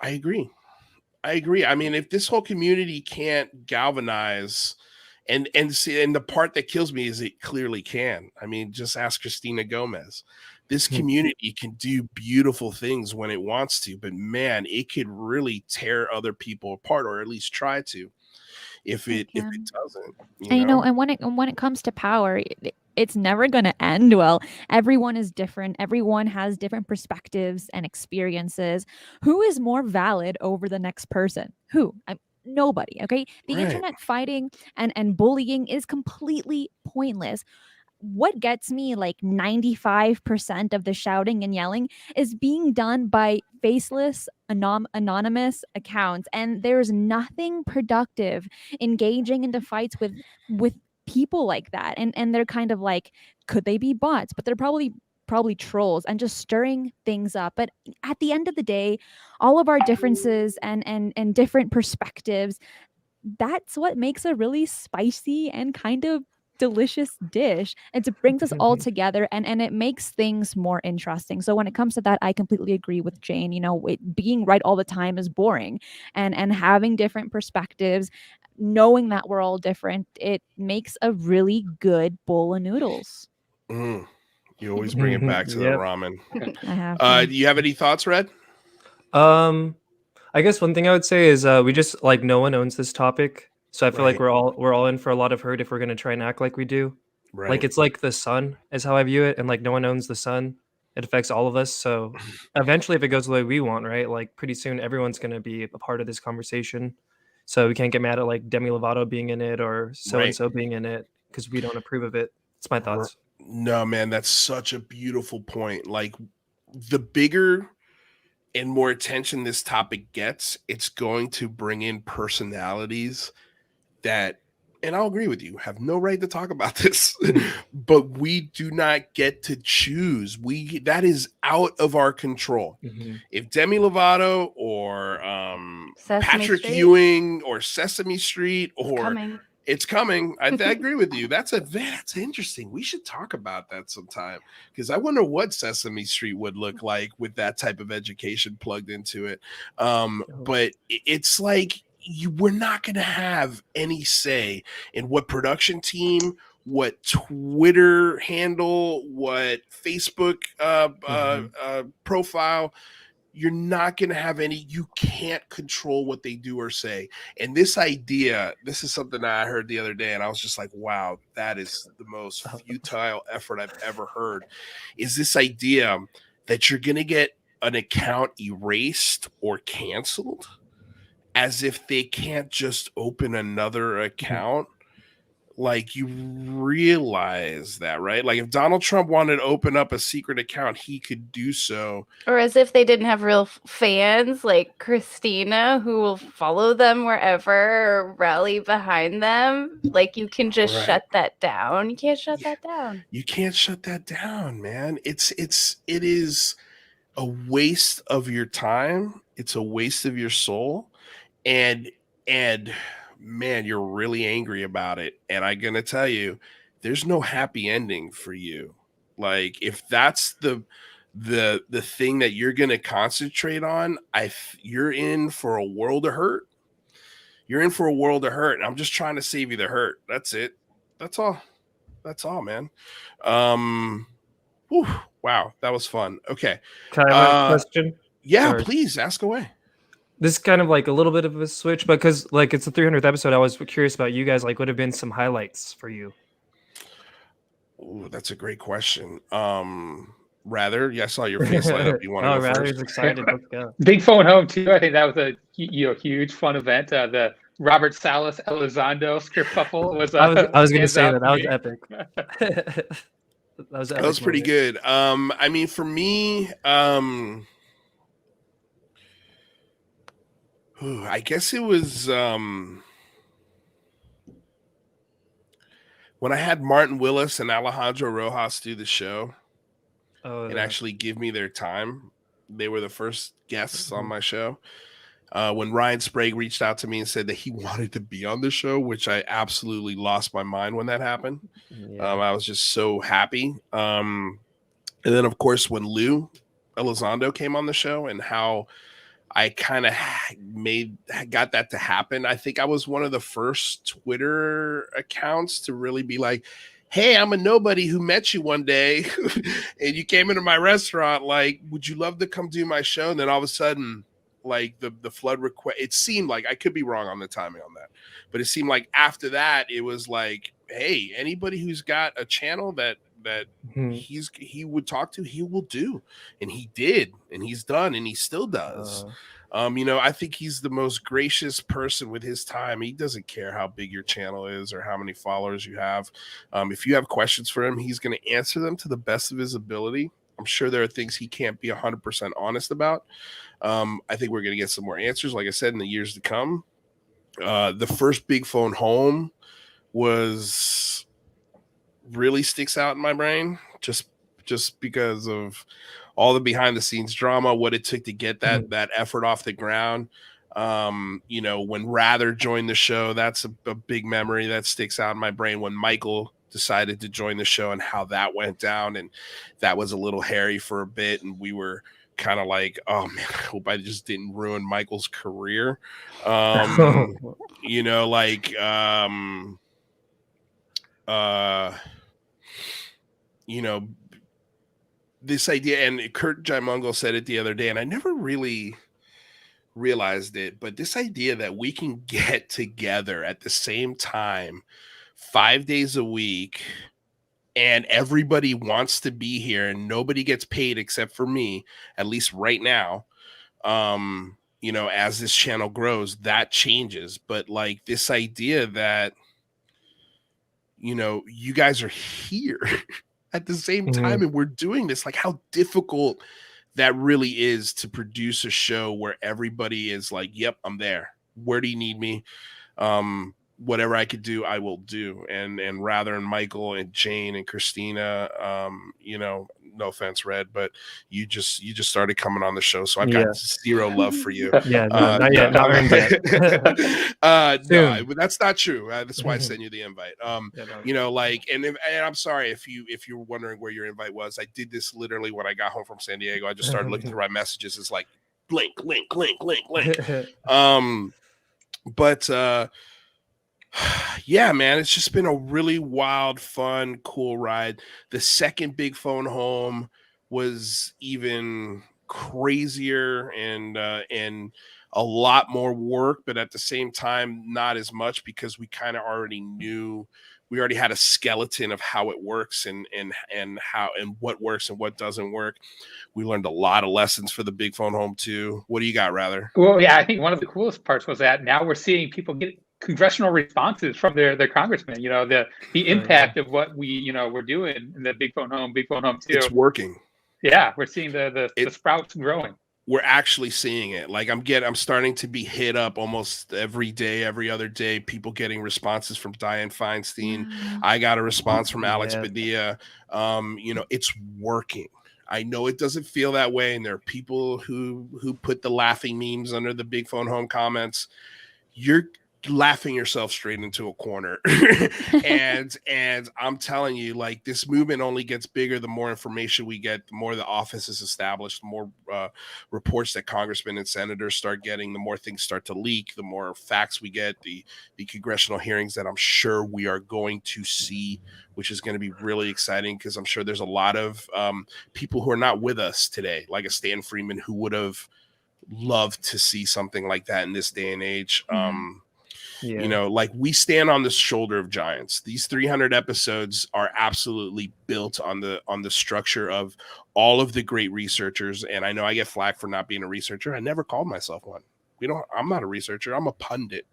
agree. I mean, if this whole community can't galvanize, and the part that kills me is it clearly can. I mean, just ask Christina Gomez. This community can do beautiful things when it wants to, but man, it could really tear other people apart, or at least try to, if it doesn't. And when it comes to power, it's never going to end well. Everyone is different. Everyone has different perspectives and experiences. Who is more valid over the next person? Who? Nobody. Okay. The internet fighting and bullying is completely pointless. What gets me 95% of the shouting and yelling is being done by faceless, anonymous accounts. And there's nothing productive engaging into fights with people like that. And they're kind of could they be bots? But they're probably probably trolls and just stirring things up. But at the end of the day, all of our differences and different perspectives, that's what makes a really spicy and kind of delicious dish. It brings us all together, and it makes things more interesting. So when it comes to that, I completely agree with Jane. Being right all the time is boring, and having different perspectives, knowing that we're all different, it makes a really good bowl of noodles. You always bring it back to the ramen. I have. Do you have any thoughts, Red? I guess one thing I would say is we just like no one owns this topic, so I feel like we're all in for a lot of hurt if we're gonna try and act like we do. Right. Like it's like the sun is how I view it, and like no one owns the sun. It affects all of us. So eventually, if it goes the way we want, right? Like pretty soon, everyone's gonna be a part of this conversation. So we can't get mad at like Demi Lovato being in it or so and so being in it because we don't approve of it. It's my thoughts. No, man, that's such a beautiful point. Like the bigger and more attention this topic gets, it's going to bring in personalities that, and I'll agree with you, have no right to talk about this, but we do not get to choose. That is out of our control. If Demi Lovato or Patrick Street. Ewing or Sesame Street or It's coming. I agree with you. That's interesting. We should talk about that sometime because I wonder what Sesame Street would look like with that type of education plugged into it. But it's like we're not going to have any say in what production team, what Twitter handle, what Facebook profile. You're not going to have any, you can't control what they do or say. And this is something that I heard the other day, and I was just like, wow, that is the most futile effort I've ever heard, is this idea that you're going to get an account erased or canceled as if they can't just open another account. Like, you realize that, right? Like, if Donald Trump wanted to open up a secret account, he could do so. Or as if they didn't have real fans like Christina who will follow them wherever or rally behind them. Like, you can just shut that down. You can't shut that down. You can't shut that down, man. It is a waste of your time. It's a waste of your soul. And man, you're really angry about it. And I'm going to tell you, there's no happy ending for you. Like, if that's the thing that you're going to concentrate on, you're in for a world of hurt. You're in for a world of hurt. And I'm just trying to save you the hurt. That's it. That's all, man. Wow. That was fun. Okay. Can I have a question? Yeah, please ask away. This is kind of like a little bit of a switch, because like it's the 300th episode. I was curious about you guys. Like, what have been some highlights for you? Oh, that's a great question. Rather, yeah, I saw your face light up. You want to go Rather's first? excited. Let's go. Big phone home too. I think that was a huge fun event. The Robert Salas Elizondo kerfuffle was. I was going to say that was epic. That was pretty good. I mean, for me, I guess it was when I had Martin Willis and Alejandro Rojas do the show and actually give me their time. They were the first guests on my show. When Ryan Sprague reached out to me and said that he wanted to be on the show, which I absolutely lost my mind when that happened. I was just so happy. And then, of course, when Lou Elizondo came on the show and how I kind of got that to happen. I think I was one of the first Twitter accounts to really be like, hey, I'm a nobody who met you one day and you came into my restaurant. Like, would you love to come do my show? And then all of a sudden, like the flood request, it seemed like, I could be wrong on the timing on that, but it seemed like after that, it was like, hey, anybody who's got a channel that he would talk to, he will do. And he did, and he's done, and he still does. I think he's the most gracious person with his time. He doesn't care how big your channel is or how many followers you have. If you have questions for him, he's going to answer them to the best of his ability. I'm sure there are things he can't be 100% honest about. I think we're going to get some more answers, like I said, in the years to come. The first Big Phone Home really sticks out in my brain. Just just because of all the behind the scenes drama, what it took to get that effort off the ground. You know, when Rather joined the show, that's a big memory that sticks out in my brain. When Michael decided to join the show and how that went down, and that was a little hairy for a bit, and we were kind of like, oh man, I hope I just didn't ruin Michael's career. You know, like you know, this idea, and Kurt Jaimungal said it the other day, and I never really realized it, but this idea that we can get together at the same time 5 days a week and everybody wants to be here and nobody gets paid except for me, at least right now. You know, as this channel grows, that changes. But like this idea that, you know, you guys are here at the same time and we're doing this, like how difficult that really is to produce a show where everybody is like, yep, I'm there. Where do you need me? Whatever I could do, I will do. And Rather and Michael and Jane and Christina, you know, no offense, Red, but you just started coming on the show, so I've got zero love for you. Not yet, not earned yet. No, but that's not true. That's why I sent you the invite. You know, like, and I'm sorry if you're wondering where your invite was. I did this literally when I got home from San Diego. I just started looking through my messages. It's like link. But yeah, man, it's just been a really wild, fun, cool ride. The second Big Phone Home was even crazier and a lot more work, but at the same time, not as much, because we kind of already knew, we already had a skeleton of how it works and how and what works and what doesn't work. We learned a lot of lessons for the Big Phone Home too. What do you got, Rather? Well, yeah, I think one of the coolest parts was that now we're seeing people get congressional responses from their congressmen. You know, the impact of what we're doing in the Big Phone Home 2. It's working. Yeah, we're seeing the sprouts growing. We're actually seeing it. Like I'm starting to be hit up almost every day, every other day. People getting responses from Dianne Feinstein. I got a response from Alex Padilla. You know, it's working. I know it doesn't feel that way, and there are people who put the laughing memes under the Big Phone Home comments. You're laughing yourself straight into a corner. and I'm telling you, like, this movement only gets bigger the more information we get, the more the office is established, the more reports that congressmen and senators start getting, the more things start to leak, the more facts we get, the congressional hearings that I'm sure we are going to see, which is going to be really exciting, because I'm sure there's a lot of people who are not with us today, like a Stan Freeman, who would have loved to see something like that in this day and age. You know, like, we stand on the shoulder of giants. These 300 episodes are absolutely built on the structure of all of the great researchers. And I know I get flack for not being a researcher. I never called myself one. I'm not a researcher. I'm a pundit.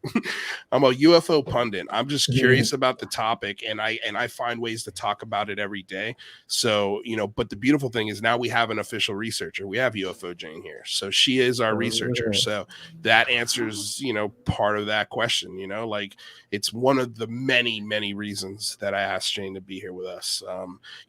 I'm a UFO pundit. I'm just curious about the topic, and I find ways to talk about it every day. So, you know, but the beautiful thing is now we have an official researcher. We have UFO Jane here. So she is our researcher. So that answers, you know, part of that question. You know, like, it's one of the many, many reasons that I asked Jane to be here with us.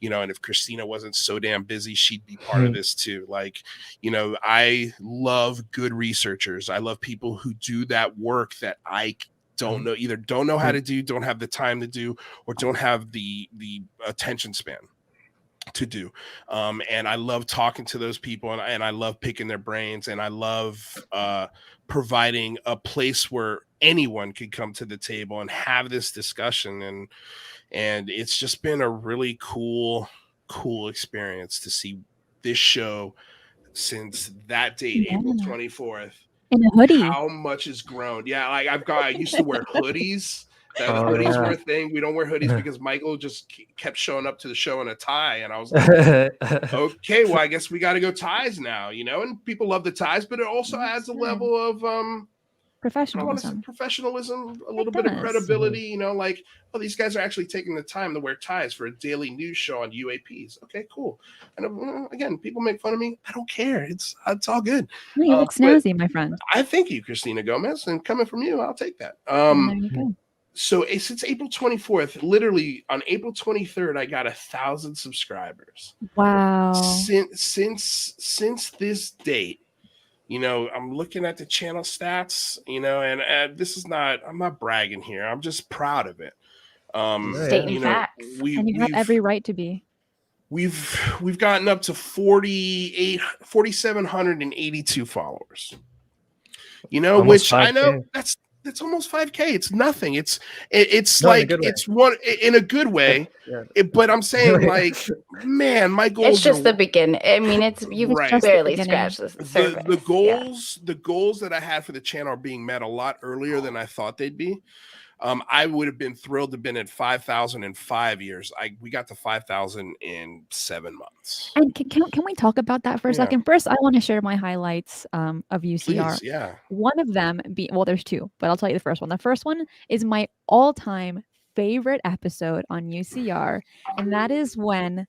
You know, and if Christina wasn't so damn busy, she'd be part of this too. Like, you know, I love good researchers. I love people who do that work that I don't know, either don't know how to do, don't have the time to do, or don't have the attention span to do. And I love talking to those people, and I love picking their brains, and I love providing a place where anyone could come to the table and have this discussion. And it's just been a really cool experience to see this show since that date, April 24th. In a hoodie. How much has grown. Yeah, like I used to wear hoodies. Hoodies were a thing. We don't wear hoodies because Michael just kept showing up to the show in a tie, and I was like, okay, well, I guess we got to go ties now, you know. And people love the ties, but it also adds a level of professionalism, a little bit of credibility, you know, like, oh, these guys are actually taking the time to wear ties for a daily news show on UAPs. Okay, cool. And again, people make fun of me. I don't care. It's all good. No, you look snazzy, my friend. I thank you, Christina Gomez, and coming from you, I'll take that. There you go. So since April 24th, literally on April 23rd, I got 1,000 subscribers. Wow. Since this date, you know, I'm looking at the channel stats, you know, and this is not, I'm not bragging here. I'm just proud of it. Stating you know, facts. And you have every right to be. We've gotten up to 4,782 followers. You know, Almost which I 5K. know that's almost 5K. It's nothing. It's No, like in a good way. it's one in a good way. Yeah. But I'm saying, like, man, my goals. It's just are, the beginning. I mean, you've Right. just barely beginning. scratched the surface. The goals that I had for the channel are being met a lot earlier than I thought they'd be. I would have been thrilled to have been at 5,000 in 5 years. We got to 5,000 in 7 months. And can we talk about that for a second? First, I want to share my highlights of UCR. Please, yeah. One of them well, there's two, but I'll tell you the first one. The first one is my all-time favorite episode on UCR, and that is when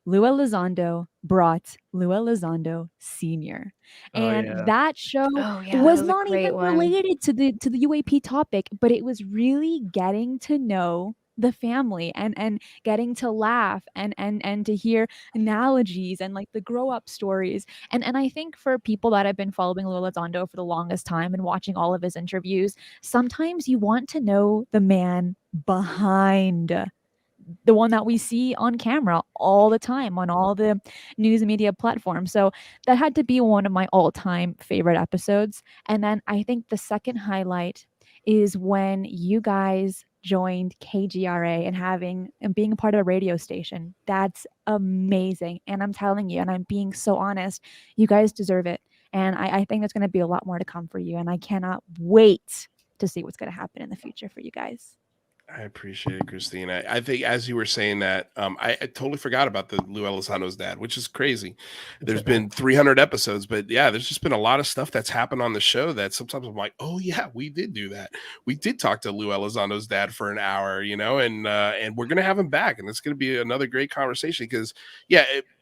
Lua Elizondo brought Lua Elizondo Sr. And that show was not even related to the UAP topic, but it was really getting to know the family and getting to laugh and to hear analogies and like the grow up stories. And I think for people that have been following Lua Elizondo for the longest time and watching all of his interviews, sometimes you want to know the man behind the one that we see on camera all the time on all the news and media platforms. So that had to be one of my all-time favorite episodes. And then I think the second highlight is when you guys joined KGRA and being a part of a radio station. That's amazing. And I'm telling you, and I'm being so honest, you guys deserve it. And I think there's going to be a lot more to come for you. And I cannot wait to see what's going to happen in the future for you guys. I appreciate it, Christine. I think as you were saying that, I totally forgot about the Lou Elizondo's dad, which is crazy. There's been 300 episodes, but yeah, there's just been a lot of stuff that's happened on the show that sometimes I'm like, oh yeah, we did do that. We did talk to Lou Elizondo's dad for an hour, you know, and we're gonna have him back, and it's gonna be another great conversation because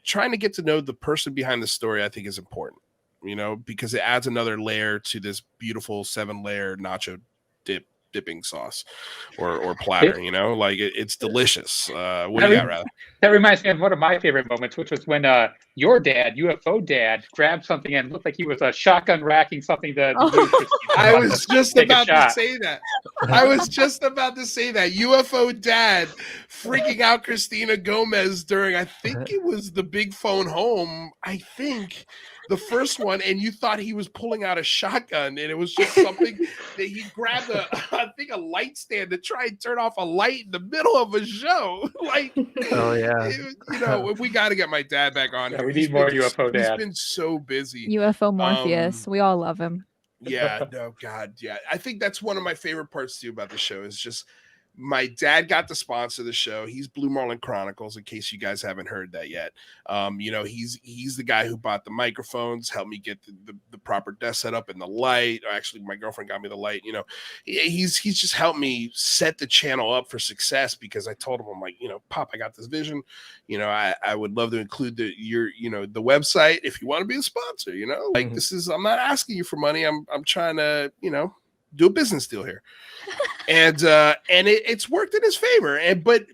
trying to get to know the person behind the story, I think, is important, you know, because it adds another layer to this beautiful 7-layer nacho dipping sauce or platter, you know, like it's delicious. What do you got, Rather? That reminds me of one of my favorite moments, which was when your dad, UFO dad, grabbed something and looked like he was shotgun racking something to I was just about to say that. UFO dad freaking out Christina Gomez during, I think it was the Big Phone Home, I think the first one, and you thought he was pulling out a shotgun, and it was just something that he grabbed a light stand to try and turn off a light in the middle of a show. Like, oh yeah, you know, we got to get my dad back on. Yeah, we need more UFO dad. He's been so busy. UFO Morpheus, we all love him. Yeah, no, God, yeah. I think that's one of my favorite parts too about the show is just my dad got to sponsor the show. He's Blue Marlin Chronicles, in case you guys haven't heard that yet. You know, he's the guy who bought the microphones, helped me get the proper desk set up and the light. Actually, my girlfriend got me the light. You know, he's just helped me set the channel up for success because I told him, I'm like, you know, Pop, I got this vision. You know, I would love to include the website if you want to be a sponsor. You know, like this is, I'm not asking you for money. I'm trying to, you know, do a business deal here. And it's worked in his favor. And but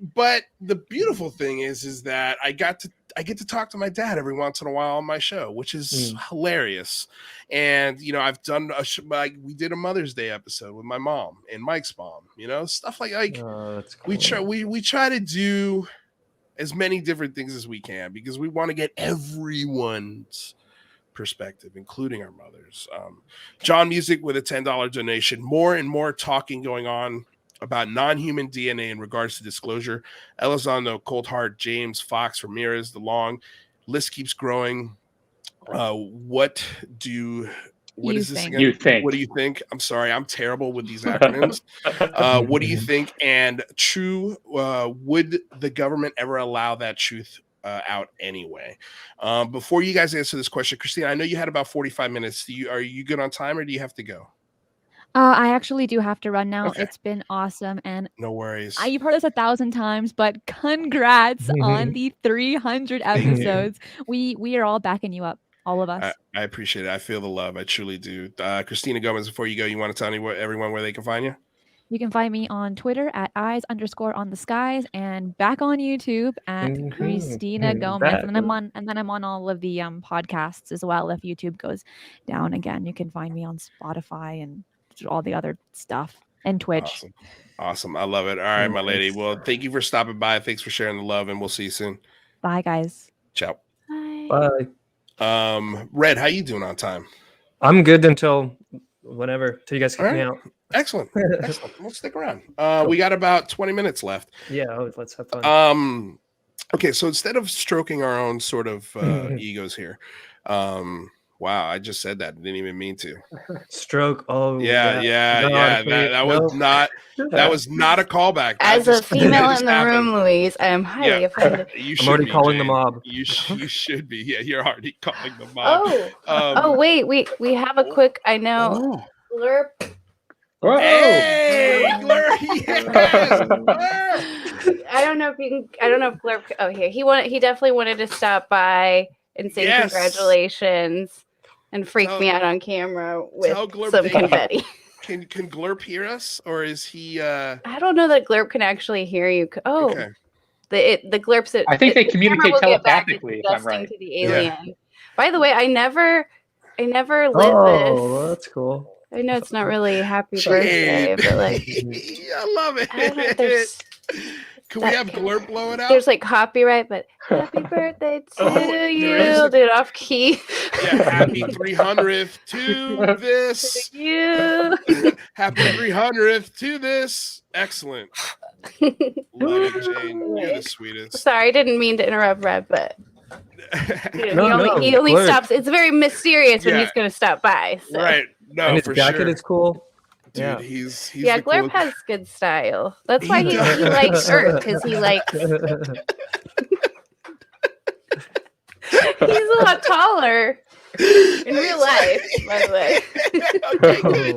the beautiful thing is that I get to talk to my dad every once in a while on my show, which is hilarious. And you know, I've done we did a Mother's Day episode with my mom and Mike's mom. You know, stuff like that's cool. we try to do as many different things as we can because we want to get everyone's perspective, including our mothers. John Music with a $10 donation. More and more talking going on about non-human DNA in regards to disclosure. Elizondo, Cold Heart, James, Fox, Ramirez, the long list keeps growing. What is this again? You think? What do you think? I'm sorry, I'm terrible with these acronyms. What do you think? And true, would the government ever allow that truth out anyway? Before you guys answer this question, Christina, I know you had about 45 minutes. Are you good on time or do you have to go? I actually do have to run now. Okay. It's been awesome. And no worries. You've heard this 1,000 times, but congrats on the 300 episodes. We are all backing you up. All of us. I appreciate it. I feel the love. I truly do. Christina Gomez, before you go, you want to tell everyone where they can find you? You can find me on Twitter at eyes_on the skies and back on YouTube at Christina Gomez. And then I'm on all of the podcasts as well. If YouTube goes down again, you can find me on Spotify and all the other stuff and Twitch. Awesome. I love it. All right, my lady. Well, thank you for stopping by. Thanks for sharing the love, and we'll see you soon. Bye, guys. Ciao. Bye. Red, how you doing on time? I'm good until whenever, till you guys kick me out. Excellent. Excellent. We'll stick around. We got about 20 minutes left. Yeah, let's have fun. Okay, so instead of stroking our own sort of egos here, wow, I just said that. Didn't even mean to. Stroke. Oh, yeah. That was not a callback. As a female in the room, Louise, I am highly offended. I'm already calling the mob. You should be. Yeah, you're already calling the mob. Wait, we have a quick. I know. Glurp. Hey, Glurp. Yes. I don't know if you can. I don't know if Glurp. Oh, here he definitely wanted to stop by and say congratulations and freak me out on camera with some confetti. Can Glurp hear us, or is he? I don't know that Glurp can actually hear you. Oh, okay. The Glurps. I think they communicate telepathically. If I'm right. To the alien. Yeah. By the way, I never lit this. Oh, that's cool. I know it's not really happy birthday, but like, I love it. I don't know if can we have Glurp blow it out? There's like copyright, but happy birthday to you. Dude, off key. Yeah, happy 300th to this. You. Happy 300th to this. Excellent. Love it, Jane. You're the sweetest. Sorry, I didn't mean to interrupt Red, but he only stops. It's very mysterious when he's going to stop by. So. Right. No, and his for jacket sure. is cool. Dude, he's Glurp has good style. That's why he likes Earth, because he likes. He's a lot taller in real life, by the way. Okay,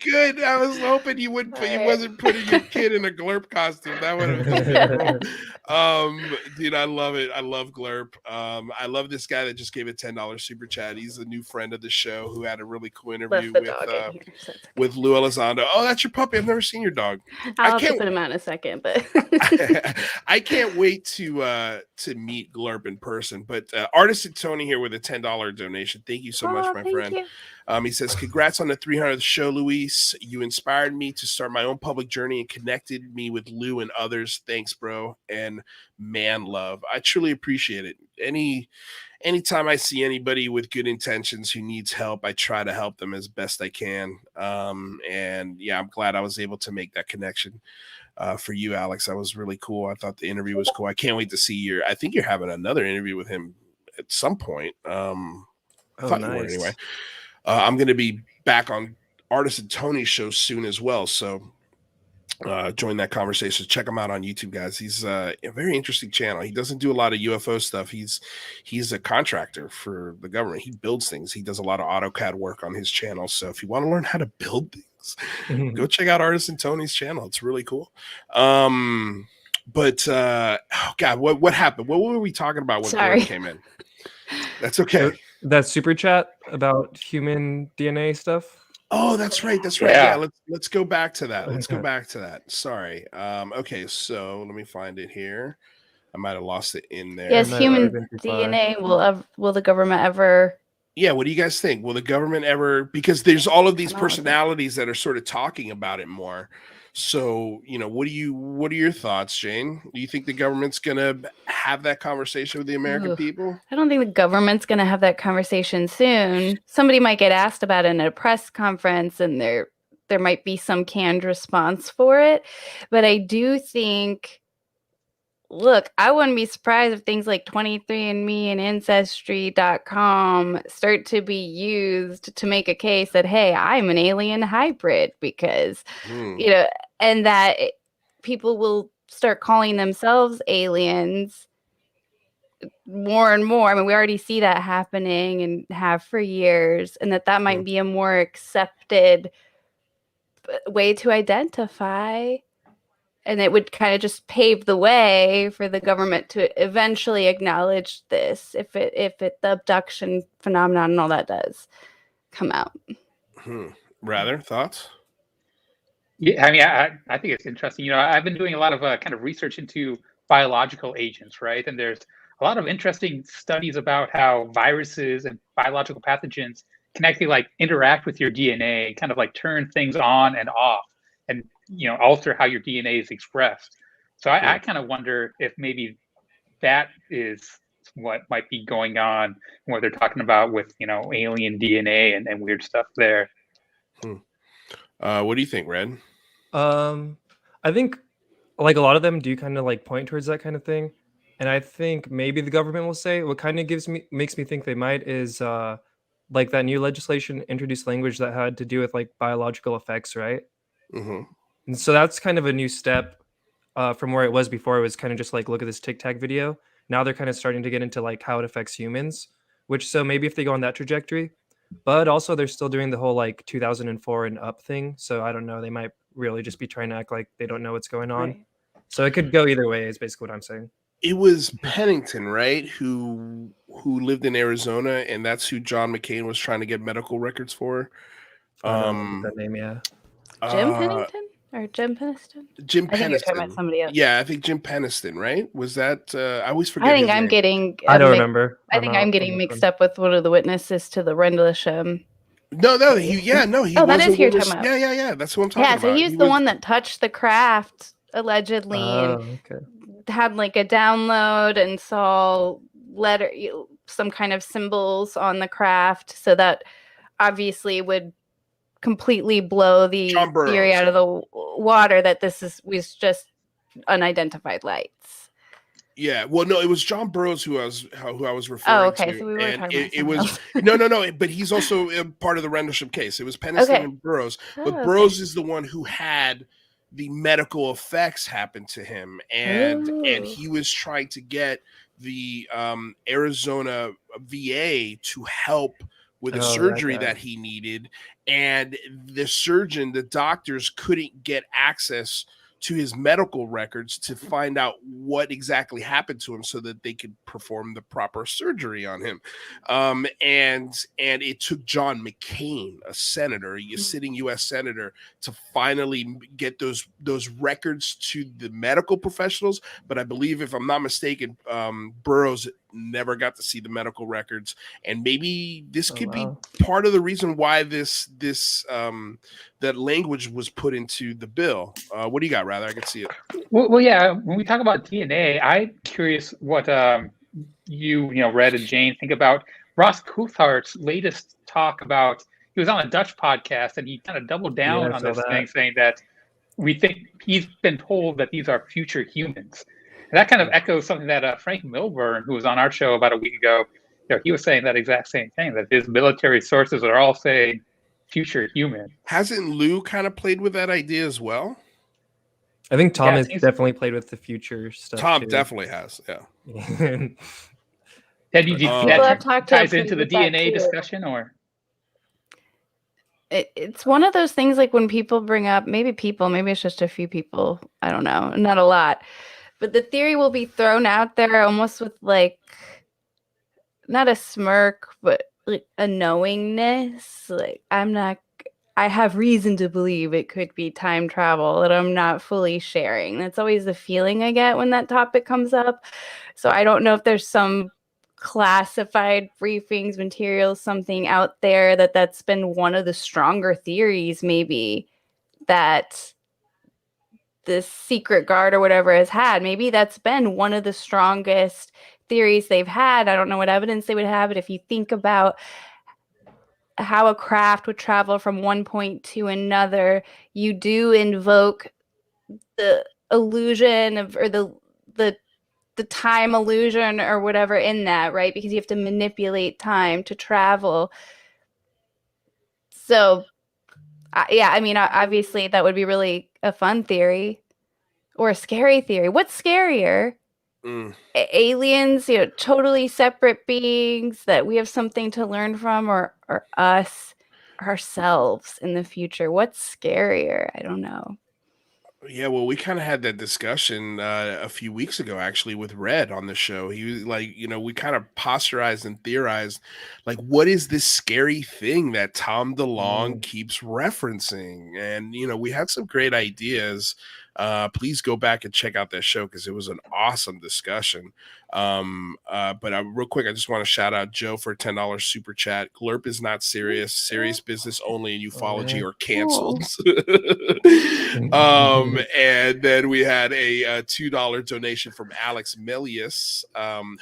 good. I was hoping you wasn't putting your kid in a Glurp costume. That would have been cool. Dude, I love it. I love Glurp. I love this guy that just gave a $10 super chat. He's a new friend of the show who had a really cool interview with Lou Elizondo. Oh, that's your puppy. I've never seen your dog. I'll have to put him out in a second, but I can't wait to meet Glurp in person. But Artisan Tony here with a $10 donation. Thank you so much, my friend. He says, congrats on the 300th show, Luis. You inspired me to start my own public journey and connected me with Lou and others. Thanks, bro. And man love. I truly appreciate it. Anytime I see anybody with good intentions who needs help, I try to help them as best I can. And yeah, I'm glad I was able to make that connection. For you, Alex. That was really cool. I thought the interview was cool. I can't wait to see I think you're having another interview with him at some point. Nice. Anyway, I'm going to be back on Artisan Tony's show soon as well. So join that conversation. Check him out on YouTube, guys. He's a very interesting channel. He doesn't do a lot of UFO stuff. He's a contractor for the government. He builds things. He does a lot of AutoCAD work on his channel. So if you want to learn how to build things, go check out Artisan Tony's channel. It's really cool. But oh God, what happened? What were we talking about when Gordon came in? That's okay. That super chat about human DNA stuff. Oh, that's right. That's right. Yeah, let's go back to that. Sorry. Okay, so let me find it here. I might have lost it in there. Yes, human DNA. Will the government ever? Yeah, what do you guys think? Will the government ever? Because there's all of these personalities that are sort of talking about it more. So, what are your thoughts, Jane? Do you think the government's going to have that conversation with the American people? I don't think the government's going to have that conversation soon. Somebody might get asked about it in a press conference and there might be some canned response for it. But I do think, look, I wouldn't be surprised if things like 23andMe and Ancestry.com start to be used to make a case that, hey, I'm an alien hybrid because, and that people will start calling themselves aliens more and more. I mean, we already see that happening and have for years, and that might be a more accepted way to identify. And it would kind of just pave the way for the government to eventually acknowledge this if the abduction phenomenon and all that does come out. Rather, thoughts? Yeah, I mean, I think it's interesting. You know, I've been doing a lot of kind of research into biological agents, right? And there's a lot of interesting studies about how viruses and biological pathogens can actually like interact with your DNA, kind of like turn things on and off, and you know, alter how your DNA is expressed. So I kind of wonder if maybe that is what might be going on, what they're talking about with, you know, alien DNA and weird stuff there. What do you think, Red? I think like a lot of them do kind of like point towards that kind of thing, and I think maybe the government will say what kind of makes me think they might is like that new legislation introduced language that had to do with like biological effects, right? Mm-hmm. And so that's kind of a new step from where it was before. It was kind of just like, look at this Tic Tac video. Now they're kind of starting to get into like how it affects humans, which so maybe if they go on that trajectory, but also they're still doing the whole like 2004 and up thing. So I don't know. They might really just be trying to act like they don't know what's going on. Right. So it could go either way is basically what I'm saying. It was Pennington, right? Who lived in Arizona, and that's who John McCain was trying to get medical records for. That name, yeah. Jim Pennington or Jim Peniston? Jim I think you're talking Peniston. about somebody else. Yeah, I think Jim Peniston, right? Was that? I always forget. I think his I'm name. getting. I don't remember. I think I'm getting mixed up with one of the witnesses to the Rendlesham. No, he Oh, that is who you're talking about. Yeah. That's who I'm talking about. Yeah, so he was the one that touched the craft allegedly and had like a download and saw some kind of symbols on the craft. So that obviously would completely blow the theory out of the water that was just unidentified lights. Yeah, well, no, it was John Burroughs who I was referring to. Oh, okay, so we were talking about it was no, but he's also a part of the Rendlesham case. It was Peniston and Burroughs, but Burroughs is the one who had the medical effects happen to him, and he was trying to get the Arizona VA to help with a surgery that he needed, and the doctors couldn't get access to his medical records to find out what exactly happened to him so that they could perform the proper surgery on him. And it took John McCain, a senator, a sitting U.S. senator, to finally get those records to the medical professionals. But I believe, if I'm not mistaken, Burroughs never got to see the medical records, and maybe this could be part of the reason why that language was put into the bill. What do you got, Rather? I can see it. Well, yeah. When we talk about DNA, I'm curious what you Red and Jane think about Ross Coulthart's latest talk about. He was on a Dutch podcast and he kind of doubled down on this thing, saying that we think he's been told that these are future humans. And that kind of echoes something that Frank Milburn, who was on our show about a week ago, he was saying that exact same thing, that his military sources are all saying future human. Hasn't Lou kind of played with that idea as well? I think Tom has definitely played with the future stuff. Tom definitely has, yeah. Do you think that ties into the DNA discussion, or? It's one of those things like when people bring up, maybe it's just a few people, I don't know, not a lot, but the theory will be thrown out there almost with like, not a smirk, but like a knowingness. Like, I have reason to believe it could be time travel that I'm not fully sharing. That's always the feeling I get when that topic comes up. So I don't know if there's some classified briefings, materials, something out there that's been one of the stronger theories, maybe, that the secret guard or whatever has had. Maybe that's been one of the strongest theories they've had. I don't know what evidence they would have, but if you think about how a craft would travel from one point to another, you do invoke the illusion of, or the time illusion or whatever in that, right? Because you have to manipulate time to travel. So yeah, I mean, obviously that would be really a fun theory or a scary theory. What's scarier? Aliens, totally separate beings that we have something to learn from, or us ourselves in the future? What's scarier? I don't know. Yeah, well, we kind of had that discussion a few weeks ago, actually, with Red on the show. He was like, we kind of posturized and theorized, like, what is this scary thing that Tom DeLonge keeps referencing? And, we had some great ideas. Please go back and check out that show because it was an awesome discussion. But real quick, I just want to shout out Joe for a $10 super chat. Glurp is not serious, serious business only, and ufology are canceled. And then we had a $2 donation from Alex Melius,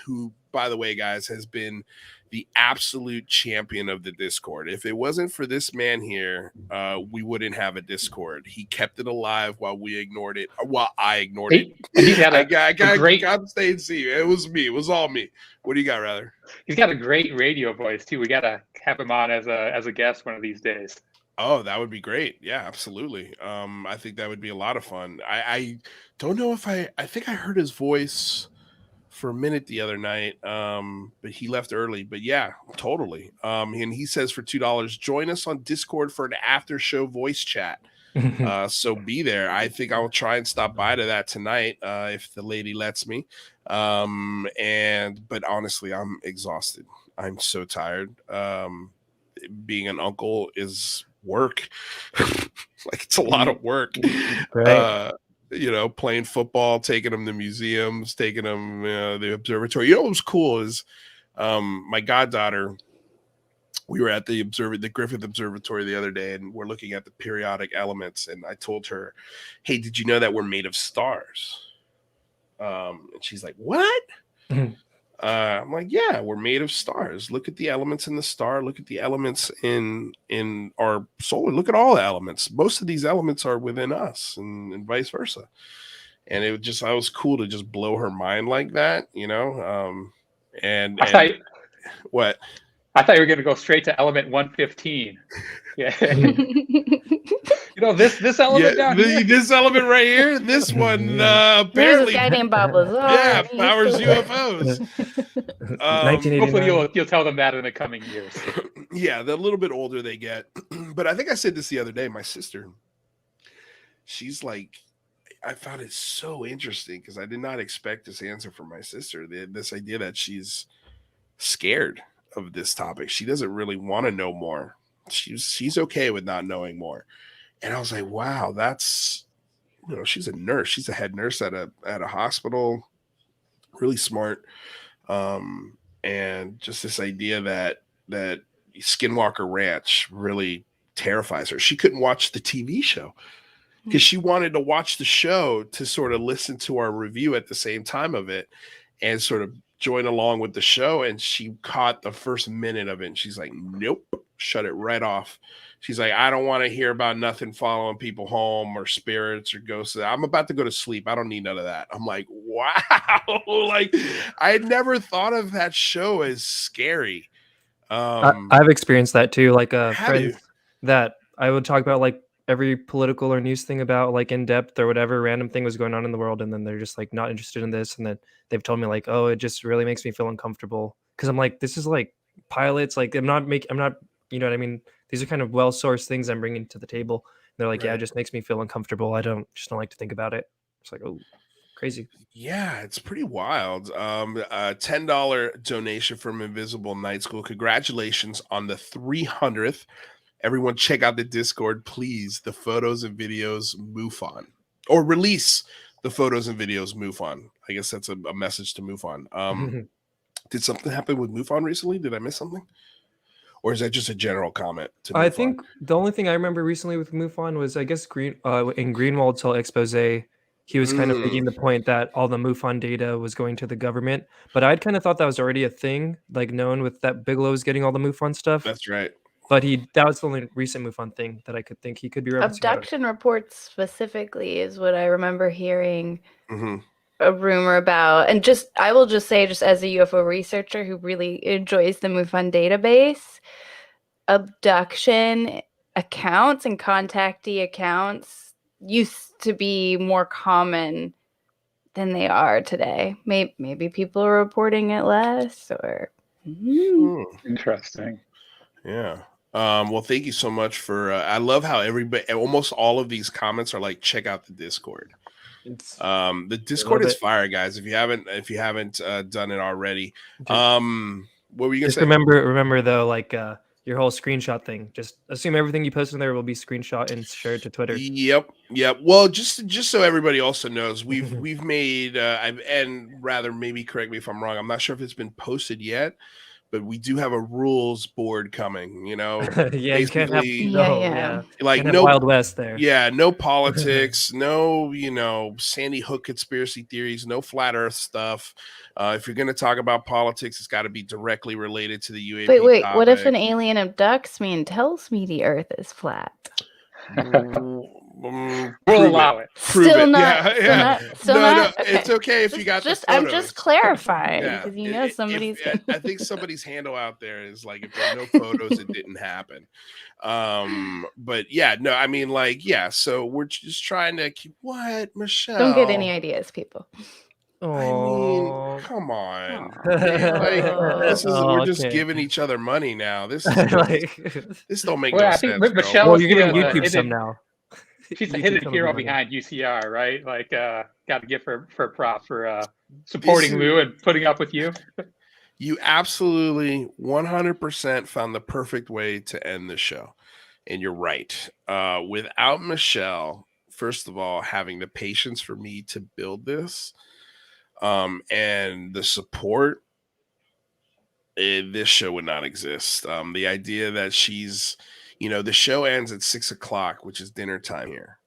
who, by the way, guys, has been the absolute champion of the Discord. If it wasn't for this man here, we wouldn't have a Discord. He kept it alive while we ignored it. While I ignored it. He's got I got stay and see. It was me. It was all me. What do you got, rather? He's got a great radio voice too. We gotta have him on as a guest one of these days. Oh, that would be great. Yeah, absolutely. I think that would be a lot of fun. I don't know if I think I heard his voice for a minute the other night, but he left early. But yeah, totally. And he says for $2, join us on Discord for an after show voice chat. So be there. I think I will try and stop by to that tonight if the lady lets me. But honestly, I'm exhausted. I'm so tired. Being an uncle is work. Like, it's a lot of work. Right. Playing football, taking them to museums, taking them the observatory. What was cool is my goddaughter, we were at the Griffith Observatory the other day, and we're looking at the periodic elements, and I told her, hey, did you know that we're made of stars? And she's like, what? I'm like, yeah, we're made of stars. Look at the elements in the star. Look at the elements in our solar. Look at all the elements. Most of these elements are within us, and vice versa. And it was cool to just blow her mind like that, what? I thought you were going to go straight to element 115. Yeah. This element down here. This element right here, this one apparently. There's a guy named Bob Lazar. Yeah, powers UFOs. 1989. Hopefully you'll tell them that in the coming years. Yeah, the little bit older they get. But I think I said this the other day. My sister, she's like, I found it so interesting because I did not expect this answer from my sister. This idea that she's scared of this topic. She doesn't really want to know more. She's okay with not knowing more. And I was like, wow, that's, she's a nurse. She's a head nurse at a hospital, really smart. And just this idea that Skinwalker Ranch really terrifies her. She couldn't watch the TV show because she wanted to watch the show to sort of listen to our review at the same time of it and sort of join along with the show. And she caught the first minute of it and she's like, nope, shut it right off. She's like, I don't want to hear about nothing following people home or spirits or ghosts. I'm about to go to sleep. I don't need none of that. I'm like, wow. Like, I had never thought of that show as scary. I've experienced that too. Like friends that I would talk about like every political or news thing about like in depth or whatever random thing was going on in the world. And then they're just like not interested in this. And then they've told me like, oh, it just really makes me feel uncomfortable. Cause I'm like, this is like pilots. Like I'm not, you know what I mean? These are kind of well-sourced things I'm bringing to the table. And they're like, yeah, it just makes me feel uncomfortable. I don't like to think about it. It's like, oh, crazy. Yeah, it's pretty wild. $10 donation from Invisible Night School. Congratulations on the 300th. Everyone check out the Discord, please. The photos and videos MUFON. Or release the photos and videos MUFON. I guess that's a message to MUFON. Did something happen with MUFON recently? Did I miss something? Or is that just a general comment? I think the only thing I remember recently with MUFON was, I guess, in Greenwald's whole expose, he was kind of making the point that all the MUFON data was going to the government. But I'd kind of thought that was already a thing, like known with that Bigelow was getting all the MUFON stuff. That's right. But that was the only recent MUFON thing that I could think he could be referencing. Abduction reports specifically is what I remember hearing. A rumor about, and I will just say, just as a UFO researcher who really enjoys the MUFON database, abduction accounts and contactee accounts used to be more common than they are today. Maybe people are reporting it less, or interesting. Yeah. Well, thank you so much for. I love how everybody, almost all of these comments are like, check out the Discord. The Discord is fire, guys. If you haven't done it already, what were you gonna say? Remember though, like your whole screenshot thing. Just assume everything you post in there will be screenshot and shared to Twitter. Yep. Well, just so everybody also knows, we've made and rather, maybe correct me if I'm wrong. I'm not sure if it's been posted yet, but we do have a rules board coming. Yeah, you can't have like can't have no Wild West there. Yeah, no politics, no Sandy Hook conspiracy theories, no flat Earth stuff. If you're going to talk about politics, it's got to be directly related to the UAP. Wait, topic. what if an alien abducts me and tells me the Earth is flat? We'll allow it. Still not. No, it's okay if you got the photos. I'm just clarifying because somebody's. I think somebody's handle out there is like, if there are no photos, it didn't happen. But yeah, no, I mean, so we're just trying to keep Michelle. Don't get any ideas, people. I mean, come on. We're just giving each other money now. This is this don't make no sense. Michelle, well, you're getting YouTube some now. She's a hidden hero behind UCR, right? Like, got to give her props for supporting Lou and putting up with you. You absolutely 100% found the perfect way to end the show. And you're right. Without Michelle, first of all, having the patience for me to build this, and the support, this show would not exist. The idea that she's, the show ends at 6:00, which is dinner time here.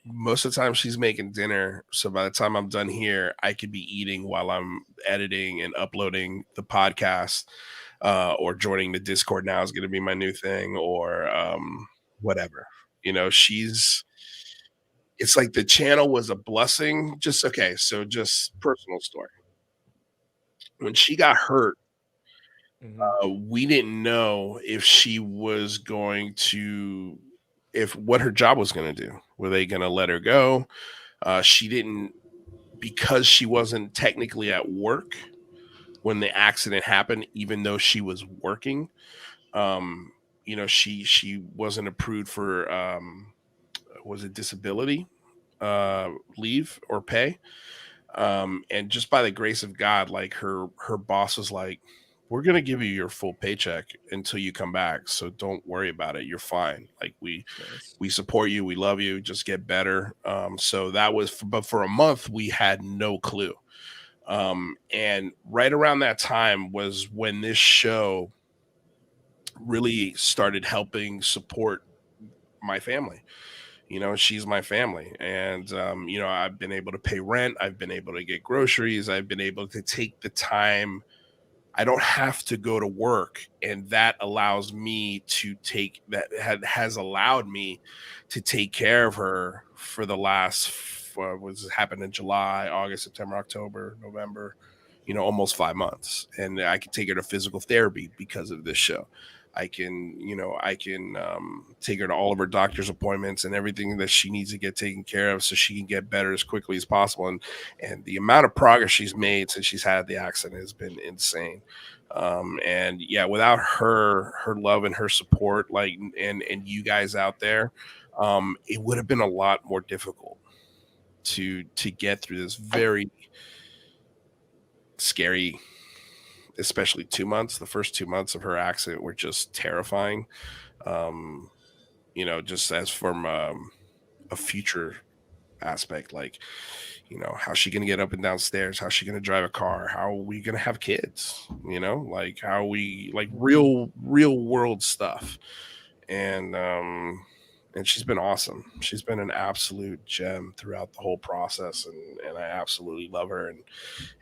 Most of the time she's making dinner. So by the time I'm done here, I could be eating while I'm editing and uploading the podcast, or joining the Discord now is going to be my new thing, or whatever. It's like the channel was a blessing. So just personal story. When she got hurt, we didn't know if she was going to, what her job was going to do. Were they going to let her go? She didn't, because she wasn't technically at work when the accident happened, even though she was working. She wasn't approved for, was it disability leave or pay? And just by the grace of God, like her boss was like, we're going to give you your full paycheck until you come back. So don't worry about it. You're fine. Like we support you. We love you. Just get better. So that was, but for a month we had no clue. And right around that time was when this show really started helping support my family. She's my family. And, I've been able to pay rent. I've been able to get groceries. I've been able to take the time. I don't have to go to work. And that allows me to has allowed me to take care of her for the last, what's happened in July, August, September, October, November, almost 5 months. And I can take her to physical therapy because of this show. I can take her to all of her doctor's appointments and everything that she needs to get taken care of so she can get better as quickly as possible. And the amount of progress she's made since she's had the accident has been insane. And yeah, without her love and her support, and you guys out there, it would have been a lot more difficult to get through this very scary, especially 2 months. The first 2 months of her accident were just terrifying. Just as from a future aspect, how's she going to get up and down stairs? How's she going to drive a car? How are we going to have kids? How we, real world stuff. And she's been awesome. She's been an absolute gem throughout the whole process. And I absolutely love her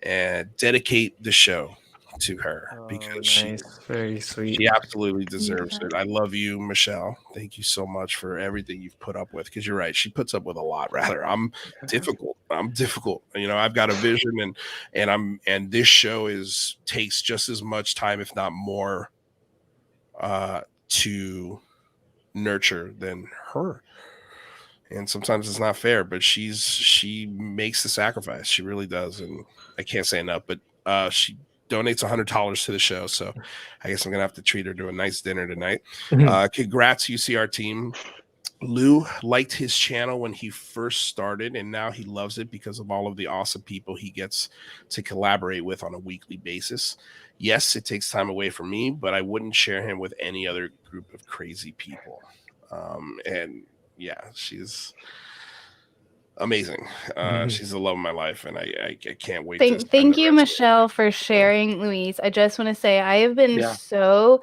and dedicate the show to her because she's very sweet. She absolutely deserves it. I love you, Michelle. Thank you so much for everything you've put up with. Because you're right, she puts up with a lot. Rather, I'm difficult. I've got a vision, and this show takes just as much time, if not more, to nurture than her. And sometimes it's not fair, but she makes the sacrifice. She really does, and I can't say enough. But donates $100 to the show. So I guess I'm going to have to treat her to a nice dinner tonight. Congrats, UCR team. Lou liked his channel when he first started, and now he loves it because of all of the awesome people he gets to collaborate with on a weekly basis. Yes, it takes time away from me, but I wouldn't share him with any other group of crazy people. And yeah, she's amazing. She's the love of my life, and I can't wait. Thank you, Michelle, for sharing, Luis. I just want to say I have been so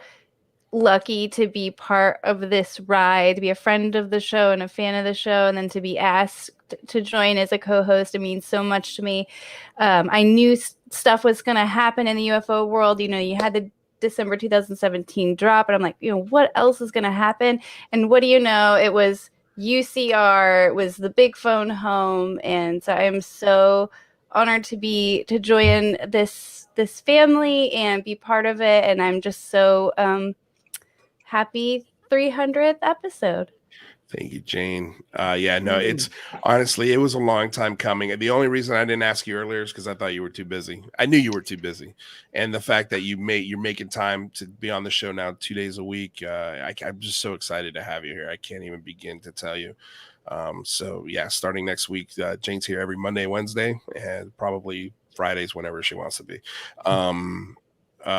lucky to be part of this ride, to be a friend of the show and a fan of the show, and then to be asked to join as a co-host. It means so much to me. I knew stuff was going to happen in the UFO world. You know, you had the December 2017 drop, and I'm like, you know, what else is going to happen? And what do you know? It was UCR, it was the big phone home, and so I am so honored to join this family and be part of it. And I'm just so happy 300th episode. Thank you, Jane. It's honestly, it was a long time coming. And the only reason I didn't ask you earlier is because I thought you were too busy. I knew you were too busy. And the fact that you're making time to be on the show now 2 days a week, I'm just so excited to have you here. I can't even begin to tell you. Starting next week, Jane's here every Monday, Wednesday, and probably Fridays whenever she wants to be.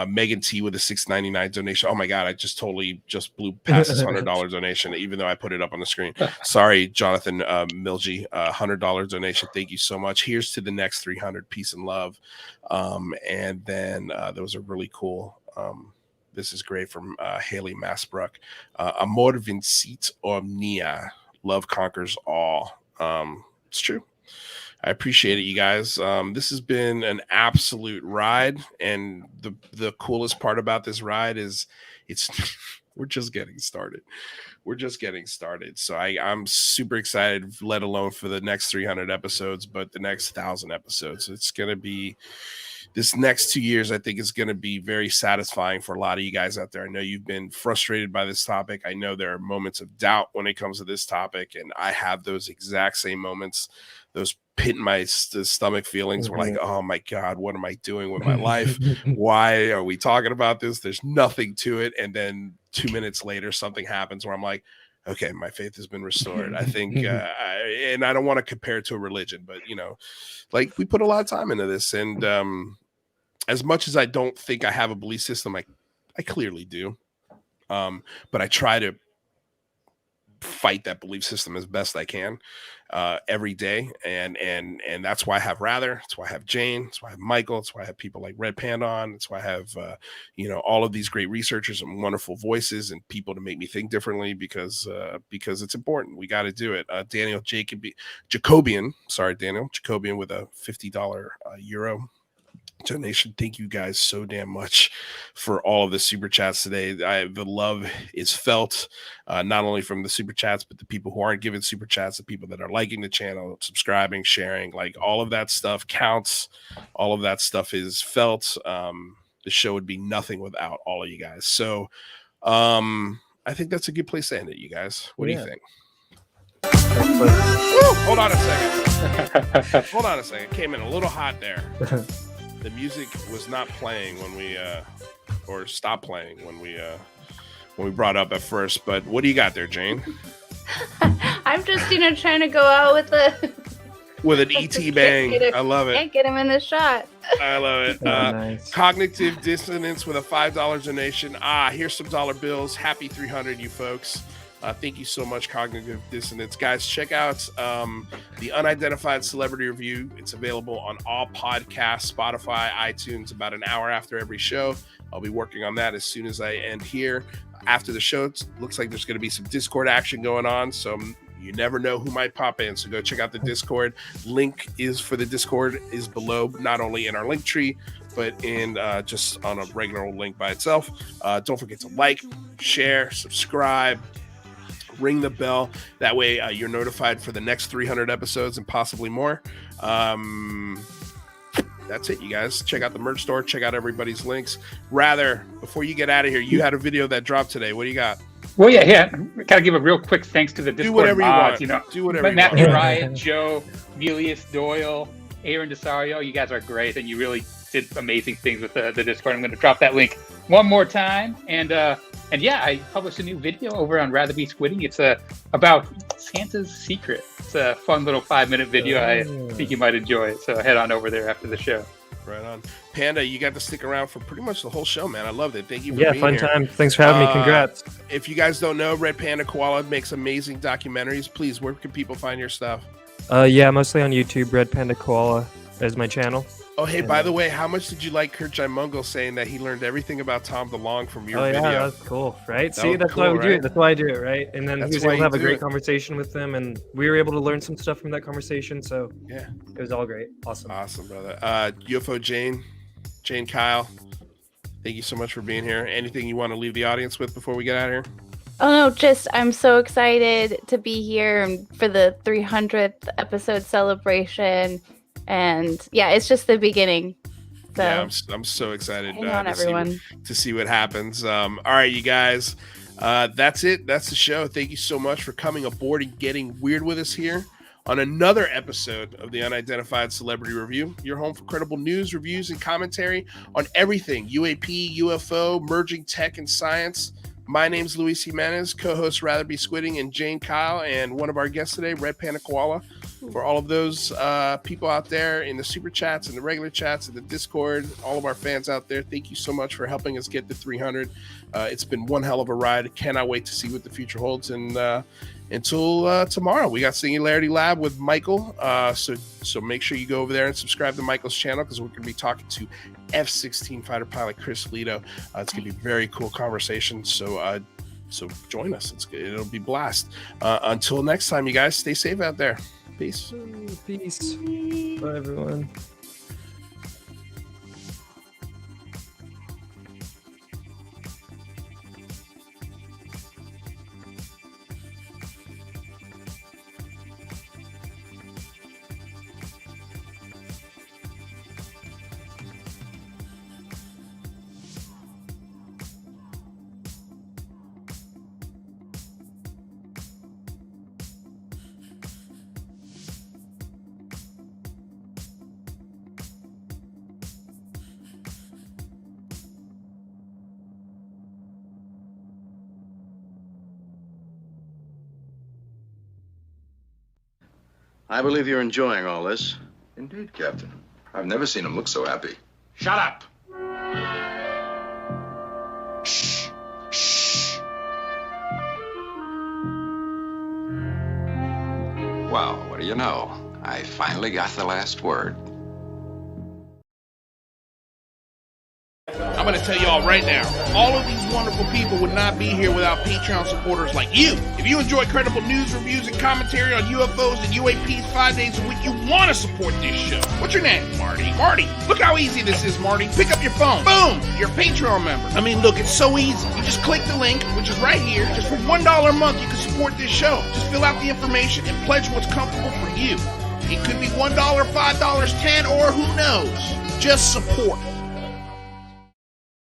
Megan T with a $6.99 donation. Oh my God, I just blew past this $100 donation, even though I put it up on the screen. Sorry, Jonathan Milgie, $100 donation. Thank you so much. Here's to the next 300. Peace and love. And then there was a really cool. This is great from Haley Massbrook. Amor vincit omnia. Love conquers all. It's true. I appreciate it, you guys. This has been an absolute ride, and the coolest part about this ride is we're just getting started. So I'm super excited, let alone for the next 300 episodes, but the next 1,000 episodes. It's going to be this next 2 years. I think is going to be very satisfying for a lot of you guys out there. I know you've been frustrated by this topic. I know there are moments of doubt when it comes to this topic, and I have those exact same moments. Those pit in my stomach feelings were like, oh my God, what am I doing with my life? Why are we talking about this? There's nothing to it. And then 2 minutes later, something happens where I'm like, okay, my faith has been restored. I think, and I don't want to compare it to a religion, but like we put a lot of time into this. And as much as I don't think I have a belief system, I clearly do. But I try to fight that belief system as best I can every day, and that's why I have Rather. That's why I have Jane. That's why I have Michael. That's why I have people like Red Panda on. That's why I have all of these great researchers and wonderful voices and people to make me think differently, because it's important. We got to do it. Daniel Jacobian with a $50 euro donation. Thank you guys so damn much for all of the super chats today. The love is felt, not only from the super chats, but the people who aren't giving super chats, the people that are liking the channel, subscribing, sharing, like all of that stuff counts. All of that stuff is felt. The show would be nothing without all of you guys. So I think that's a good place to end it, you guys. What do you think? Hold on a second. Came in a little hot there. The music was not playing when we or stopped playing when we brought up at first. But what do you got there, Jane? I'm just trying to go out with an ET bang. I love it. Can't get him in the shot. I love it. Nice. Cognitive Dissonance with a $5 donation. Here's some dollar bills. Happy 300, you folks. Thank you so much, Cognitive Dissonance. Guys, check out the Unidentified Celebrity Review. It's available on all podcasts, Spotify, iTunes, about an hour after every show. I'll be working on that as soon as I end here. After the show, it looks like there's going to be some Discord action going on, so you never know who might pop in. So go check out the Discord. Link for the Discord is below, not only in our link tree, but in just on a regular link by itself. Don't forget to like, share, subscribe, ring the bell. That way you're notified for the next 300 episodes and possibly more. That's it, you guys. Check out the merch store. Check out everybody's links. Rather, before you get out of here, you had a video that dropped today. What do you got? Well, yeah. Gotta give a real quick thanks to the Discord Do whatever mods. you want. Do whatever Matthew you want. Ryan, Joe, Melius Doyle, Aaron Desario. You guys are great, and you really did amazing things with the Discord. I'm going to drop that link one more time. And yeah, I published a new video over on Rather Be Squidding. It's about Santa's Secret. It's a fun little 5-minute video. I think you might enjoy it. So head on over there after the show. Right on. Panda, you got to stick around for pretty much the whole show, man. I loved it. Thank you for being fun here. time. Thanks for having me. Congrats. If you guys don't know, Red Panda Koala makes amazing documentaries. Please, where can people find your stuff? Yeah, mostly on YouTube. Red Panda Koala is my channel. Oh, hey, by the way, how much did you like Kurt Mungle saying that he learned everything about Tom DeLonge from your video? Yeah, that's cool, right? See, that's why we do it. That's why I do it, right? And then he was able to have a great conversation with them, and we were able to learn some stuff from that conversation. So yeah, it was all great. Awesome, brother. UFO Jane Kyle, thank you so much for being here. Anything you want to leave the audience with before we get out of here? Oh no, just I'm so excited to be here for the 300th episode celebration. And yeah, it's just the beginning. So yeah, I'm so excited to see what happens. All right, you guys, that's it. That's the show. Thank you so much for coming aboard and getting weird with us here on another episode of the Unidentified Celebrity Review, your home for credible news, reviews, and commentary on everything UAP, UFO, merging tech and science. My name's Luis Jimenez, co-host Rather Be Squidding, and Jane Kyle, and one of our guests today, Red Panda Koala. For all of those people out there in the super chats and the regular chats and the Discord, all of our fans out there, thank you so much for helping us get to 300. It's been one hell of a ride. Cannot wait to see what the future holds. And until tomorrow, we got Singularity Lab with Michael. So make sure you go over there and subscribe to Michael's channel, because we're going to be talking to F-16 fighter pilot Chris Lito. It's going to be a very cool conversation. So join us. It'll be a blast. Until next time, you guys, stay safe out there. Peace. Peace. Bye, everyone. I believe you're enjoying all this. Indeed, Captain. I've never seen him look so happy. Shut up. Shh. Shh. Well, what do you know? I finally got the last word. I'm going to tell you all right now, all of these wonderful people would not be here without Patreon supporters like you. If you enjoy credible news, reviews, and commentary on UFOs and UAPs 5 days a week, you want to support this show. What's your name? Marty. Marty, look how easy this is, Marty. Pick up your phone. Boom! You're a Patreon member. I mean, look, it's so easy. You just click the link, which is right here. Just for $1 a month, you can support this show. Just fill out the information and pledge what's comfortable for you. It could be $1, $5, $10, or who knows. Just support.